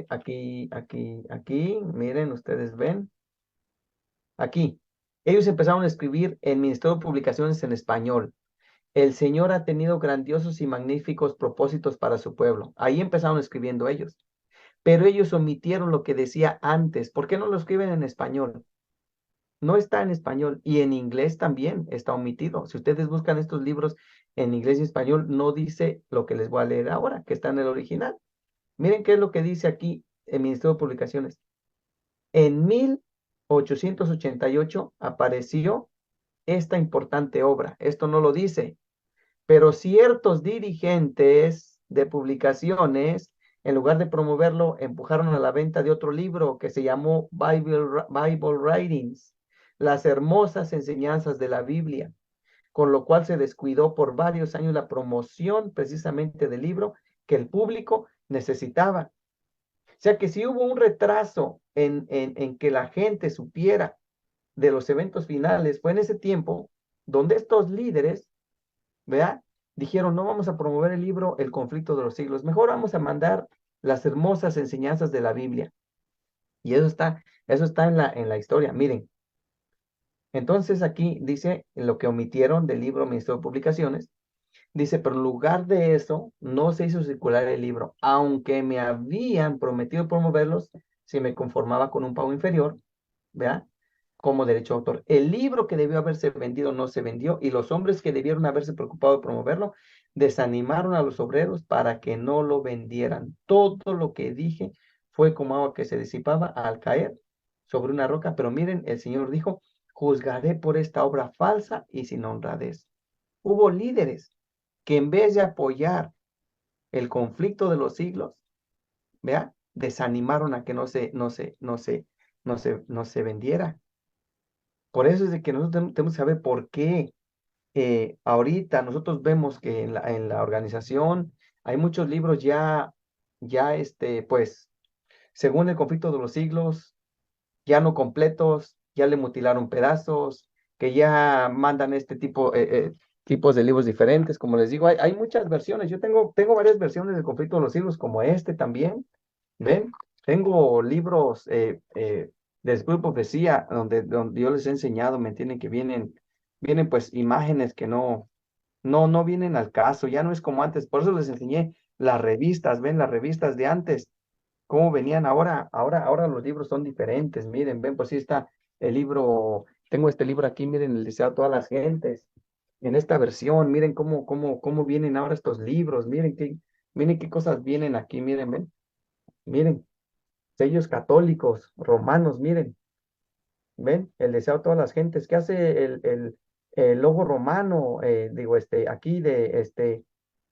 Aquí, miren, ustedes ven. Aquí. Ellos empezaron a escribir en Ministerio de Publicaciones en español. El Señor ha tenido grandiosos y magníficos propósitos para su pueblo. Ahí empezaron escribiendo ellos. Pero ellos omitieron lo que decía antes. ¿Por qué no lo escriben en español? No está en español y en inglés también está omitido. Si ustedes buscan estos libros en inglés y español, no dice lo que les voy a leer ahora, que está en el original. Miren qué es lo que dice aquí el Ministerio de Publicaciones. En 1888 apareció esta importante obra. Esto no lo dice, pero ciertos dirigentes de publicaciones, en lugar de promoverlo, empujaron a la venta de otro libro que se llamó Bible Writings, las hermosas enseñanzas de la Biblia, con lo cual se descuidó por varios años la promoción precisamente del libro que el público necesitaba. O sea que si hubo un retraso en que la gente supiera de los eventos finales, fue en ese tiempo donde estos líderes, ¿verdad? Dijeron, no vamos a promover el libro El conflicto de los siglos, mejor vamos a mandar las hermosas enseñanzas de la Biblia. Y eso está en la historia. Miren, entonces aquí dice lo que omitieron del libro Ministerio de Publicaciones. Dice, pero en lugar de eso, no se hizo circular el libro, aunque me habían prometido promoverlos si me conformaba con un pago inferior, ¿verdad? Como derecho de autor. El libro que debió haberse vendido no se vendió y los hombres que debieron haberse preocupado de promoverlo desanimaron a los obreros para que no lo vendieran. Todo lo que dije fue como agua que se disipaba al caer sobre una roca, pero miren, el Señor dijo, juzgaré por esta obra falsa y sin honradez. Hubo líderes que en vez de apoyar el conflicto de los siglos, vea, desanimaron a que no se vendiera. Por eso es de que nosotros tenemos que saber por qué ahorita nosotros vemos que en la organización hay muchos libros pues, según el conflicto de los siglos, ya no completos, ya le mutilaron pedazos, que ya mandan tipos de libros diferentes. Como les digo, hay muchas versiones. Yo tengo varias versiones del conflicto de los siglos, como este también. ¿Ven? Tengo libros de School of Profecía donde yo les he enseñado, ¿me entienden? Que vienen pues imágenes que no vienen al caso, ya no es como antes. Por eso les enseñé las revistas, ¿ven? Las revistas de antes. cómo venían ahora los libros son diferentes. Miren, ven, pues sí está el libro, tengo este libro aquí, miren, el deseado de todas las gentes. En esta versión, miren cómo vienen ahora estos libros, miren qué cosas vienen aquí, miren, ven, miren, sellos católicos, romanos, miren, ven, el deseado de todas las gentes. ¿Qué hace el logo romano? Digo, aquí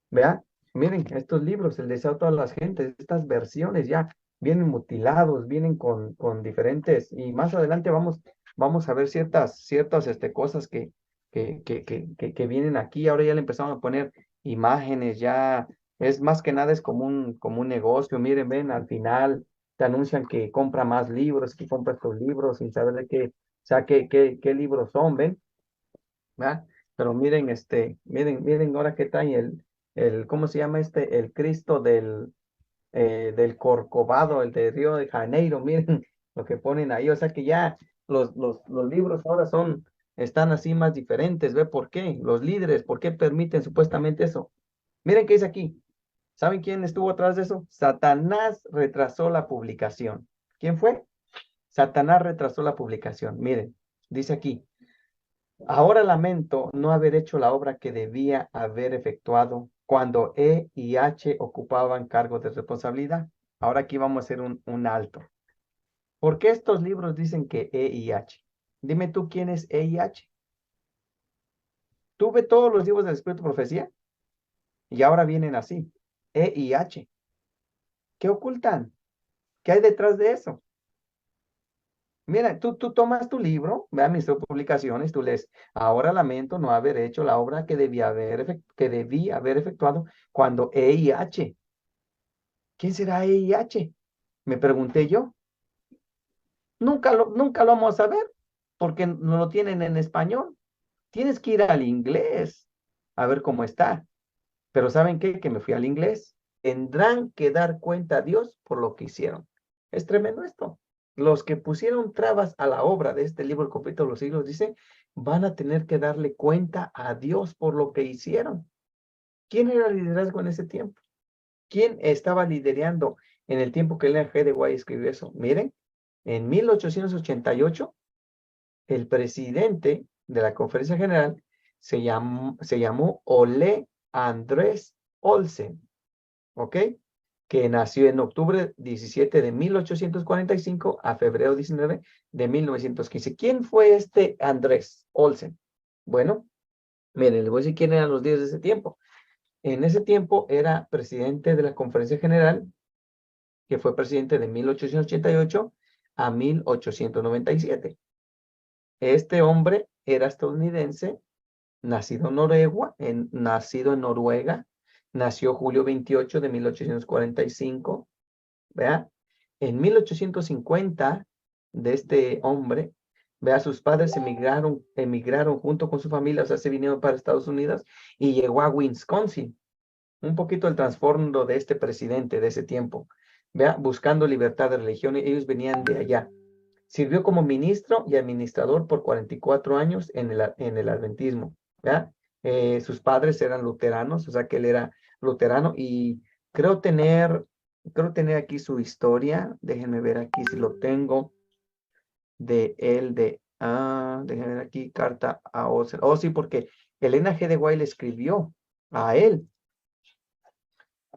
vea, miren, estos libros, el deseo de todas las gentes, estas versiones ya vienen mutilados, vienen con diferentes, y más adelante vamos a ver ciertas cosas que vienen aquí. Ahora ya le empezamos a poner imágenes, ya es más que nada es como un negocio. Miren, ven, al final te anuncian que compra más libros, que compra estos libros sin saber de qué, o sea, qué libros son, ven. ¿Verdad? Pero miren, miren ahora qué trae ¿cómo se llama el Cristo del Corcovado, el de Río de Janeiro? Miren lo que ponen ahí, o sea que ya los libros ahora están así más diferentes. ¿Ve por qué? Los líderes, ¿por qué permiten supuestamente eso? Miren qué dice aquí. ¿Saben quién estuvo atrás de eso? Satanás retrasó la publicación. ¿Quién fue? Satanás retrasó la publicación. Miren, dice aquí. Ahora lamento no haber hecho la obra que debía haber efectuado cuando E y H ocupaban cargos de responsabilidad. Ahora aquí vamos a hacer un alto. ¿Por qué estos libros dicen que E y H? Dime tú quién es E y H. Tú ves todos los libros del Espíritu de Profecía y ahora vienen así. E y H. ¿Qué ocultan? ¿Qué hay detrás de eso? Mira, tú tomas tu libro, vean mis publicaciones, tú lees, ahora lamento no haber hecho la obra que debí haber efectuado cuando E y H. ¿Quién será E y H? Me pregunté yo. Nunca lo vamos a ver porque no lo tienen en español. Tienes que ir al inglés a ver cómo está. Pero ¿saben qué? Que me fui al inglés. Tendrán que dar cuenta a Dios por lo que hicieron. Es tremendo esto. Los que pusieron trabas a la obra de este libro, el conflicto de los siglos, dice, van a tener que darle cuenta a Dios por lo que hicieron. ¿Quién era el liderazgo en ese tiempo? ¿Quién estaba liderando en el tiempo que Ellen G. de Guay escribió eso? Miren, en 1888, el presidente de la Conferencia General se llamó Ole Andrés Olsen, ¿ok? Que nació en octubre 17 de 1845 a febrero 19 de 1915. ¿Quién fue este Andrés Olsen? Bueno, miren, les voy a decir quién eran los líderes de ese tiempo. En ese tiempo era presidente de la Conferencia General, que fue presidente de 1888 a 1897. Este hombre era estadounidense, nacido en Noruega, nació julio 28 de 1845, ¿vea? En 1850, de este hombre, vea, sus padres emigraron junto con su familia, o sea, se vinieron para Estados Unidos y llegó a Wisconsin. Un poquito el trasfondo de este presidente de ese tiempo, vea, buscando libertad de religión, ellos venían de allá. Sirvió como ministro y administrador por 44 años en el adventismo, ¿ya? Sus padres eran luteranos, o sea que él era luterano y creo tener, creo tener aquí su historia. Déjenme ver aquí si lo tengo de él, déjenme ver aquí, carta a Oser. Oh, sí, porque Elena G. de Guay le escribió a él.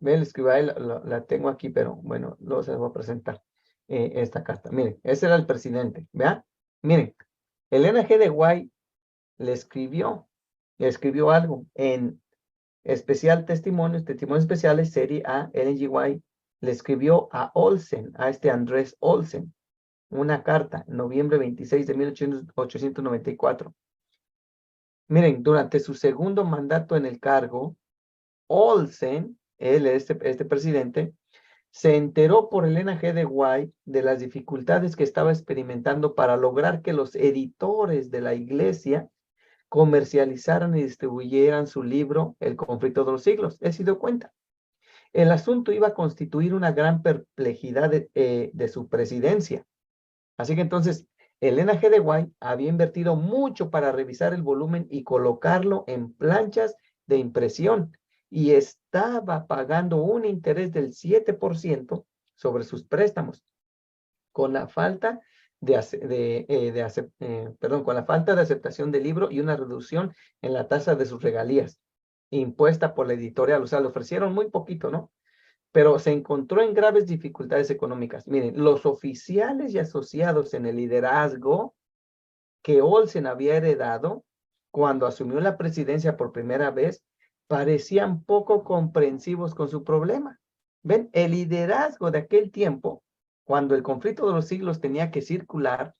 Ve, le escribió a él, la tengo aquí, pero bueno, luego se las voy a presentar esta carta. Miren, ese era el presidente, ¿vea? Miren, Elena G. de Guay le escribió algo en especial testimonios especiales, serie A, Ellen G. White, le escribió a Olsen, a este Andrés Olsen, una carta, noviembre 26 de 1894. Miren, durante su segundo mandato en el cargo, Olsen, este presidente, se enteró por Elena G. de White de las dificultades que estaba experimentando para lograr que los editores de la iglesia comercializaran y distribuyeran su libro El conflicto de los siglos. ¿He sido cuenta? El asunto iba a constituir una gran perplejidad de su presidencia. Así que entonces, Elena G. de White había invertido mucho para revisar el volumen y colocarlo en planchas de impresión y estaba pagando un interés del 7% sobre sus préstamos, con la falta con la falta de aceptación del libro y una reducción en la tasa de sus regalías impuesta por la editorial. O sea, le ofrecieron muy poquito, ¿no? Pero se encontró en graves dificultades económicas. Miren, los oficiales y asociados en el liderazgo que Olsen había heredado cuando asumió la presidencia por primera vez parecían poco comprensivos con su problema. ¿Ven? El liderazgo de aquel tiempo, cuando el conflicto de los siglos tenía que circular,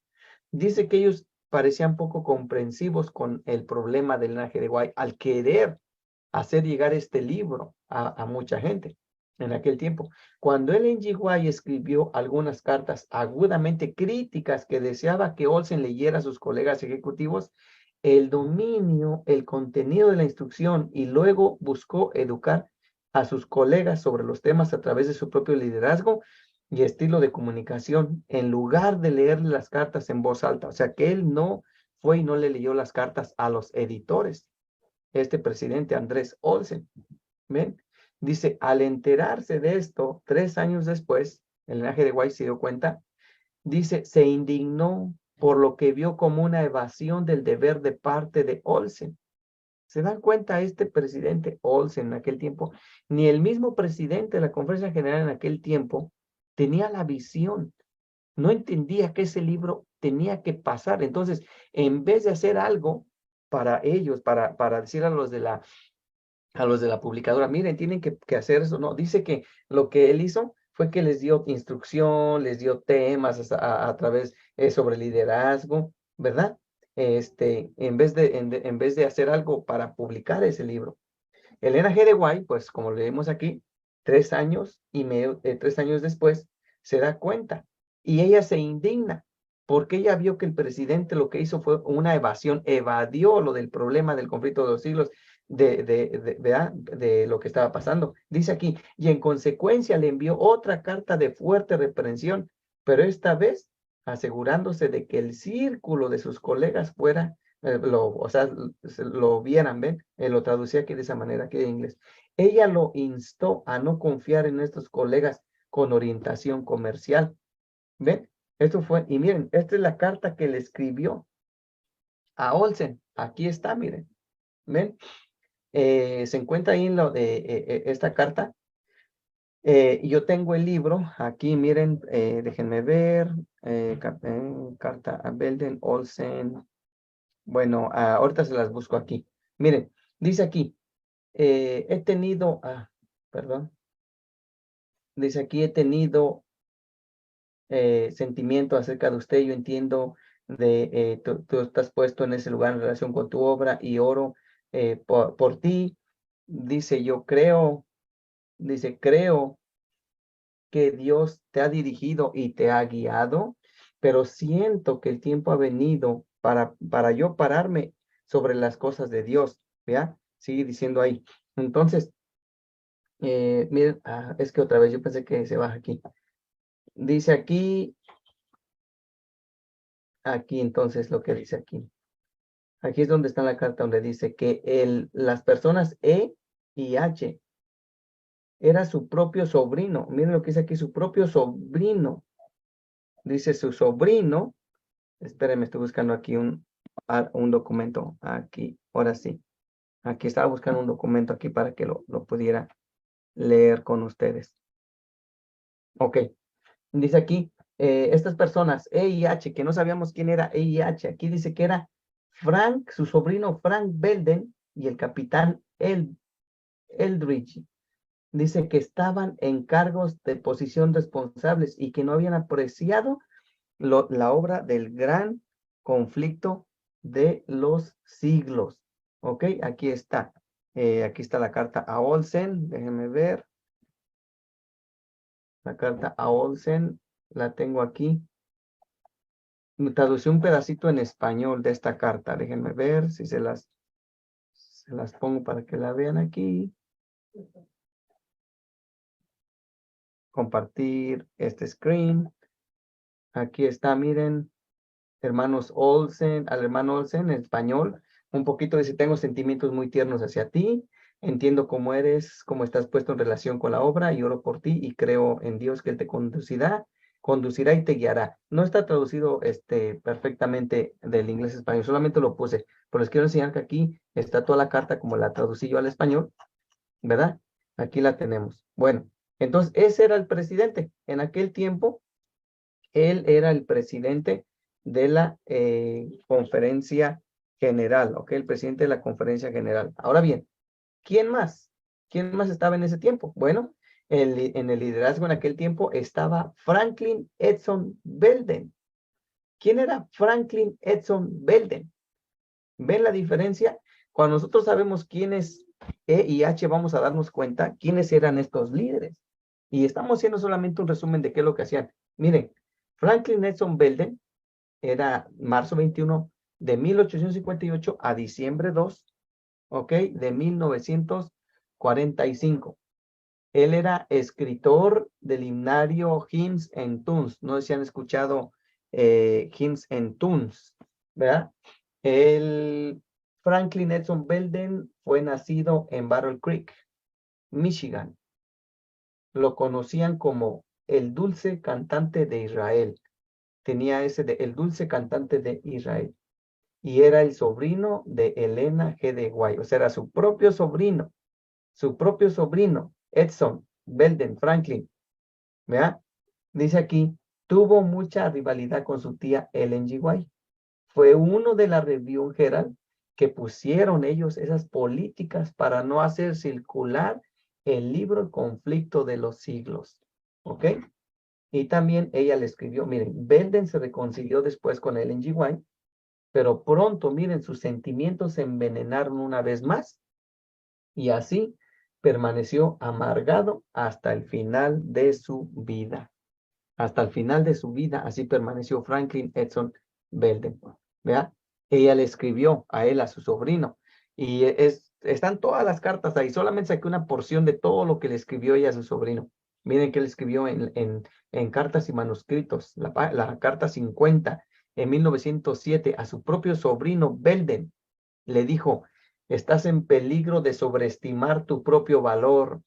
dice que ellos parecían poco comprensivos con el problema del linaje de White al querer hacer llegar este libro a mucha gente en aquel tiempo. Cuando Ellen G. White escribió algunas cartas agudamente críticas que deseaba que Olsen leyera a sus colegas ejecutivos, el dominio, el contenido de la instrucción y luego buscó educar a sus colegas sobre los temas a través de su propio liderazgo y estilo de comunicación, en lugar de leerle las cartas en voz alta. O sea, que él no fue y no le leyó las cartas a los editores. Este presidente Andrés Olsen, ¿ven? Dice, al enterarse de esto, 3 años después, el linaje de White se dio cuenta, dice, se indignó por lo que vio como una evasión del deber de parte de Olsen. ¿Se dan cuenta este presidente Olsen en aquel tiempo? Ni el mismo presidente de la Conferencia General en aquel tiempo tenía la visión, no entendía que ese libro tenía que pasar. Entonces, en vez de hacer algo para ellos, para decir a los de la publicadora, miren, tienen que hacer eso, no, dice que lo que él hizo fue que les dio instrucción, les dio temas a través sobre liderazgo, ¿verdad? En vez de hacer algo para publicar ese libro. Elena G. de White, pues como leemos aquí, 3 años después, se da cuenta y ella se indigna porque ella vio que el presidente lo que hizo fue una evasión, evadió lo del problema del conflicto de los siglos, de lo que estaba pasando. Dice aquí, y en consecuencia le envió otra carta de fuerte reprensión, pero esta vez asegurándose de que el círculo de sus colegas fuera o sea, lo vieran, ¿ven? Lo traducía aquí de esa manera, aquí en inglés. Ella lo instó a no confiar en estos colegas con orientación comercial, ¿ven? Esto fue, y miren, esta es la carta que le escribió a Olsen. Aquí está, miren, ¿ven? Se encuentra ahí en esta carta. Yo tengo el libro aquí, miren, déjenme ver, carta a Belden Olsen. Bueno, ahorita se las busco aquí. Miren, dice aquí, he tenido, perdón, dice aquí, he tenido sentimiento acerca de usted. Yo entiendo tú estás puesto en ese lugar en relación con tu obra y oro por ti. Dice, creo que Dios te ha dirigido y te ha guiado, pero siento que el tiempo ha venido para yo pararme sobre las cosas de Dios, ¿ya? Sigue diciendo ahí. Entonces, miren, es que otra vez yo pensé que se baja aquí. Dice aquí entonces lo que dice aquí. Aquí es donde está la carta donde dice que las personas E y H era su propio sobrino. Miren lo que dice aquí, su propio sobrino. Dice su sobrino. Espérenme, estoy buscando aquí un documento. Aquí, ahora sí. Aquí estaba buscando un documento aquí para que lo pudiera leer con ustedes. Ok. Dice aquí, estas personas, E y H, que no sabíamos quién era E y H. Aquí dice que era Frank, su sobrino Frank Belden y el capitán Eldridge. Dice que estaban en cargos de posición responsables y que no habían apreciado la obra del gran conflicto de los siglos. Ok, aquí está. Aquí está la carta a Olsen. Déjenme ver. La carta a Olsen. La tengo aquí. Me traducí un pedacito en español de esta carta. Déjenme ver si se las pongo para que la vean aquí. Compartir este screen. Aquí está, miren. Hermanos Olsen, al hermano Olsen en español, un poquito dice, tengo sentimientos muy tiernos hacia ti, Entiendo cómo eres, cómo estás puesto en relación con la obra y oro por ti y creo en Dios que Él te conducirá y te guiará. No está traducido perfectamente del inglés a español, solamente lo puse, pero les quiero enseñar que aquí está toda la carta como la traducí yo al español, ¿verdad? Aquí la tenemos. Bueno, entonces ese era el presidente. En aquel tiempo, él era el presidente de la conferencia general, ¿ok? El presidente de la conferencia general. Ahora bien, ¿quién más? ¿Quién más estaba en ese tiempo? Bueno, en el liderazgo en aquel tiempo estaba Franklin Edson Belden. ¿Quién era Franklin Edson Belden? ¿Ven la diferencia? Cuando nosotros sabemos quién es E y H, vamos a darnos cuenta quiénes eran estos líderes. Y estamos haciendo solamente un resumen de qué es lo que hacían. Miren, Franklin Edson Belden era marzo 21 de 1858 a diciembre 2, ¿ok? De 1945. Él era escritor del himnario Hymns and Tunes. No sé si han escuchado Hymns and Tunes, ¿verdad? El Franklin Edson Belden fue nacido en Battle Creek, Michigan. Lo conocían como el dulce cantante de Israel. Tenía ese de el dulce cantante de Israel. Y era el sobrino de Elena G. de White. O sea, era su propio sobrino, Edson Belden Franklin, ¿verdad? Dice aquí, tuvo mucha rivalidad con su tía Ellen G. White. Fue uno de la Review Herald que pusieron ellos esas políticas para no hacer circular el libro El conflicto de los siglos. ¿Ok? Y también ella le escribió, miren, Belden se reconcilió después con Ellen G. White, pero pronto, miren, sus sentimientos se envenenaron una vez más y así permaneció amargado hasta el final de su vida. Hasta el final de su vida, así permaneció Franklin Edson Belden. ¿Vea? Ella le escribió a él, a su sobrino, y están todas las cartas ahí. Solamente saqué una porción de todo lo que le escribió ella a su sobrino. Miren que le escribió en cartas y manuscritos, la carta 50 en 1907 a su propio sobrino Belden. Le dijo, estás en peligro de sobreestimar tu propio valor.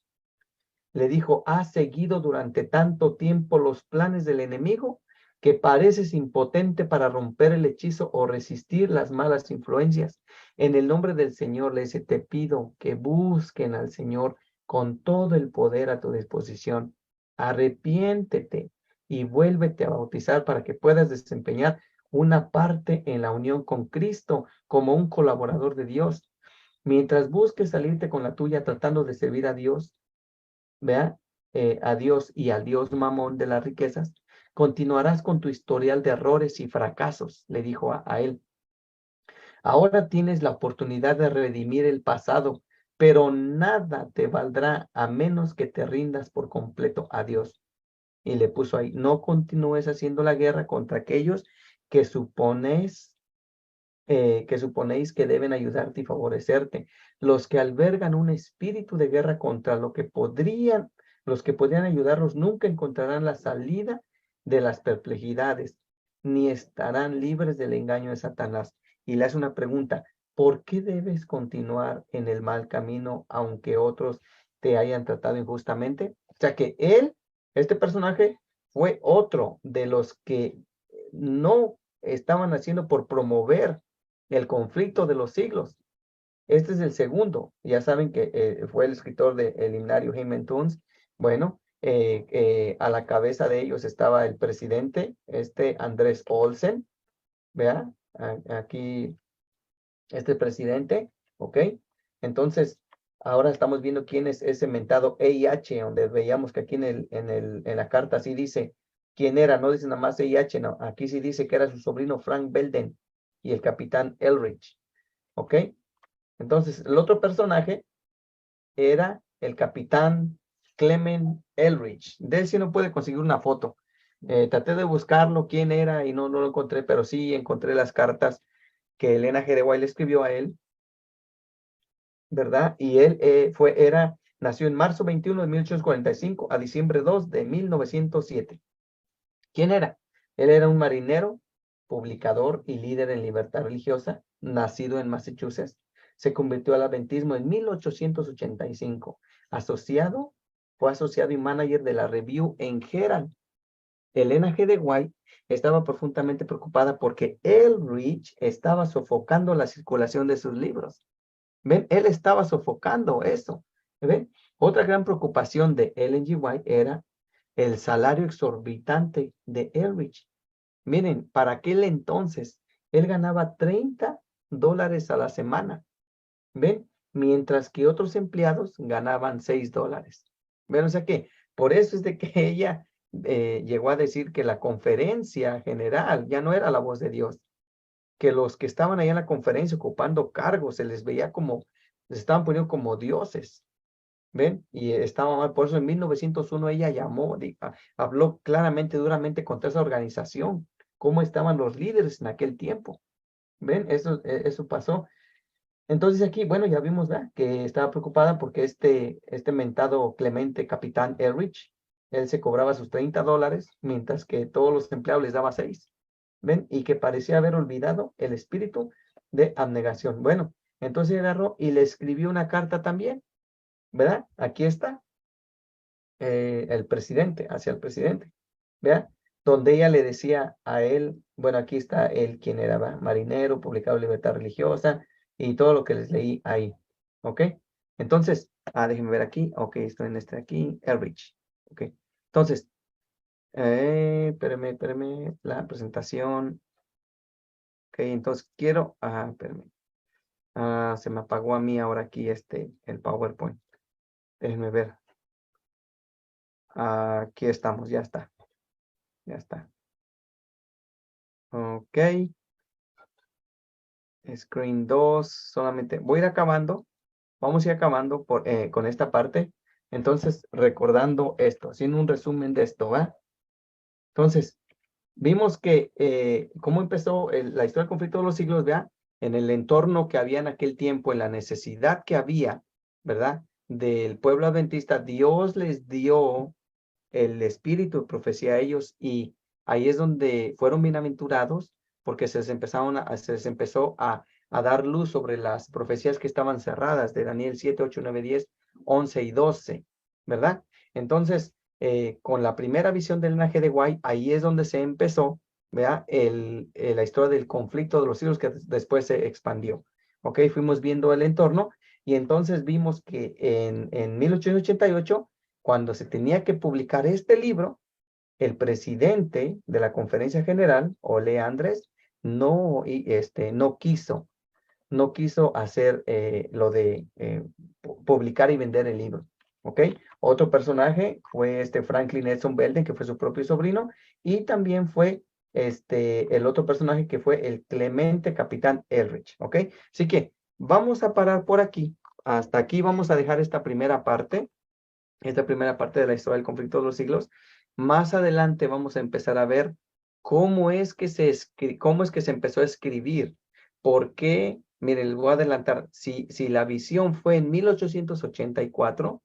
Le dijo, has seguido durante tanto tiempo los planes del enemigo que pareces impotente para romper el hechizo o resistir las malas influencias. En el nombre del Señor le dice, te pido que busquen al Señor con todo el poder a tu disposición. Arrepiéntete y vuélvete a bautizar para que puedas desempeñar una parte en la unión con Cristo como un colaborador de Dios. Mientras busques salirte con la tuya tratando de servir a Dios, vea, a Dios y al Dios mamón de las riquezas, continuarás con tu historial de errores y fracasos, le dijo a él. Ahora tienes la oportunidad de redimir el pasado, pero nada te valdrá a menos que te rindas por completo a Dios. Y le puso ahí, no continúes haciendo la guerra contra aquellos que suponéis que deben ayudarte y favorecerte, los que albergan un espíritu de guerra contra los que podrían ayudarlos nunca encontrarán la salida de las perplejidades, ni estarán libres del engaño de Satanás. Y le hace una pregunta, ¿por qué debes continuar en el mal camino aunque otros te hayan tratado injustamente? O sea que este personaje, fue otro de los que no estaban haciendo por promover el conflicto de los siglos. Este es el segundo. Ya saben que fue el escritor del himnario Hymn Tunes. Bueno, a la cabeza de ellos estaba el presidente, Andrés Olsen. Vea, aquí este presidente, ¿ok? Entonces, ahora estamos viendo quién es ese mentado EIH, donde veíamos que aquí en la carta sí dice quién era, no dice nada más EIH, no, aquí sí dice que era su sobrino Frank Belden y el capitán Elrich, ¿ok? Entonces, el otro personaje era el capitán Clement Elrich. De él sí no puede conseguir una foto. Traté de buscarlo, quién era, y no lo encontré, pero sí encontré las cartas que Elena G. de White le escribió a él, ¿verdad? Y él nació en marzo 21 de 1845 a diciembre 2 de 1907. ¿Quién era? Él era un marinero, publicador y líder en libertad religiosa, nacido en Massachusetts. se convirtió al adventismo en 1885. Fue asociado y manager de la Review en Herald. Elena G. de White estaba profundamente preocupada porque Eldridge estaba sofocando la circulación de sus libros. ¿Ven? Él estaba sofocando eso. ¿Ven? Otra gran preocupación de Ellen G. White era el salario exorbitante de Eldridge. Miren, para aquel entonces, él ganaba $30 a la semana. ¿Ven? Mientras que otros empleados ganaban $6. ¿Ven? O sea que por eso es de que ella llegó a decir que la conferencia general ya no era la voz de Dios, que los que estaban ahí en la conferencia ocupando cargos, se les veía como, les estaban poniendo como dioses. ¿Ven? Y estaba mal. Por eso en 1901 ella habló claramente, duramente contra esa organización, cómo estaban los líderes en aquel tiempo. ¿Ven? Eso pasó. Entonces aquí, bueno, ya vimos, ¿verdad? Que estaba preocupada porque este mentado Clemente Capitán Eldridge, él se cobraba sus $30, mientras que todos los empleados les daba 6. ¿Ven? Y que parecía haber olvidado el espíritu de abnegación. Bueno, entonces agarró y le escribió una carta también, ¿verdad? Aquí está, el presidente, hacia el presidente, ¿verdad? Donde ella le decía a él, bueno, aquí está él, quien era marinero, publicado en Libertad Religiosa, y todo lo que les leí ahí, ¿ok? Entonces, déjenme ver aquí, ok, estoy en este aquí, Elrich, ok. Entonces, espérame, la presentación, ok, entonces quiero, espérame, se me apagó a mí ahora aquí el PowerPoint, déjenme ver, aquí estamos, ya está. Ya está. Ok. Screen 2. Solamente voy a ir acabando. Vamos a ir acabando con esta parte. Entonces, recordando esto, haciendo un resumen de esto, ¿va? Entonces, vimos que cómo empezó la historia del conflicto de los siglos, ¿verdad? En el entorno que había en aquel tiempo, en la necesidad que había, ¿verdad? Del pueblo adventista, Dios les dio el espíritu de profecía a ellos y ahí es donde fueron bienaventurados porque se les empezó a dar luz sobre las profecías que estaban cerradas de Daniel 7, 8, 9, 10, 11 y 12, ¿verdad? Entonces, con la primera visión del linaje de White, ahí es donde se empezó, ¿verdad? La historia del conflicto de los siglos que después se expandió, ¿ok? Fuimos viendo el entorno y entonces vimos que en 1888 cuando se tenía que publicar este libro, el presidente de la conferencia general, Ole Andrés, no quiso hacer lo de publicar y vender el libro. ¿Ok? Otro personaje fue Franklin Edson Belden, que fue su propio sobrino, y también fue el otro personaje que fue el Clemente Capitán Eldridge. ¿Ok? Así que vamos a parar por aquí. Hasta aquí vamos a dejar esta primera parte de la historia del conflicto de los siglos. Más adelante vamos a empezar a ver cómo es que se empezó a escribir. ¿Por qué? Miren, les voy a adelantar. Si la visión fue en 1884,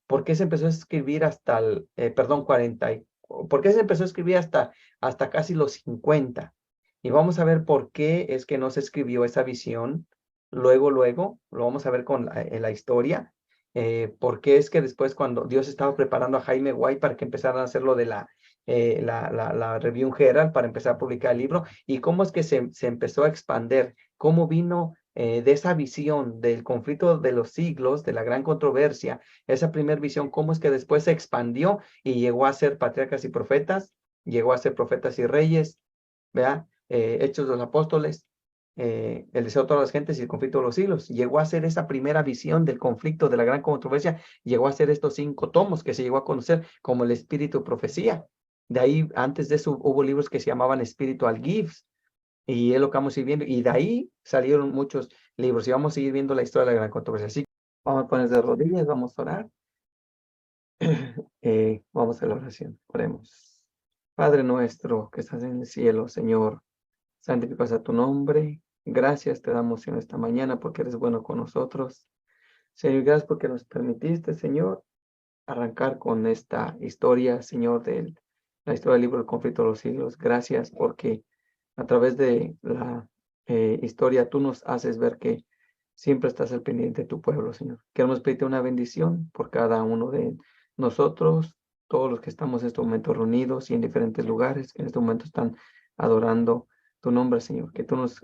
¿por qué se empezó a escribir hasta perdón, ¿por qué se empezó a escribir hasta casi los 50? Y vamos a ver por qué es que no se escribió esa visión. Luego, lo vamos a ver con la historia. ¿Por qué es que después cuando Dios estaba preparando a Jaime White para que empezaran a hacer lo de la Review Herald para empezar a publicar el libro? ¿Y cómo es que se empezó a expander? ¿Cómo vino de esa visión del conflicto de los siglos, de la gran controversia, esa primera visión, cómo es que después se expandió y llegó a ser patriarcas y profetas, llegó a ser profetas y reyes, ¿verdad? Hechos de los apóstoles, el deseo de todas las gentes y el conflicto de los siglos. Llegó a ser esa primera visión del conflicto de la gran controversia, llegó a ser estos 5 tomos que se llegó a conocer como el espíritu de profecía. De ahí, antes de eso, hubo libros que se llamaban Spiritual Gifts, y es lo que vamos a ir viendo, y de ahí salieron muchos libros, y vamos a seguir viendo la historia de la gran controversia. Así que vamos a ponernos de rodillas, vamos a orar. Vamos a la oración, oremos. Padre nuestro que estás en el cielo, Señor, santificado sea tu nombre. Gracias te damos en esta mañana porque eres bueno con nosotros. Señor, gracias porque nos permitiste, Señor, arrancar con esta historia, Señor, de la historia del libro del conflicto de los siglos. Gracias porque a través de la historia tú nos haces ver que siempre estás al pendiente de tu pueblo, Señor. Queremos pedirte una bendición por cada uno de nosotros, todos los que estamos en este momento reunidos y en diferentes lugares, que en este momento están adorando tu nombre, Señor. Que tú nos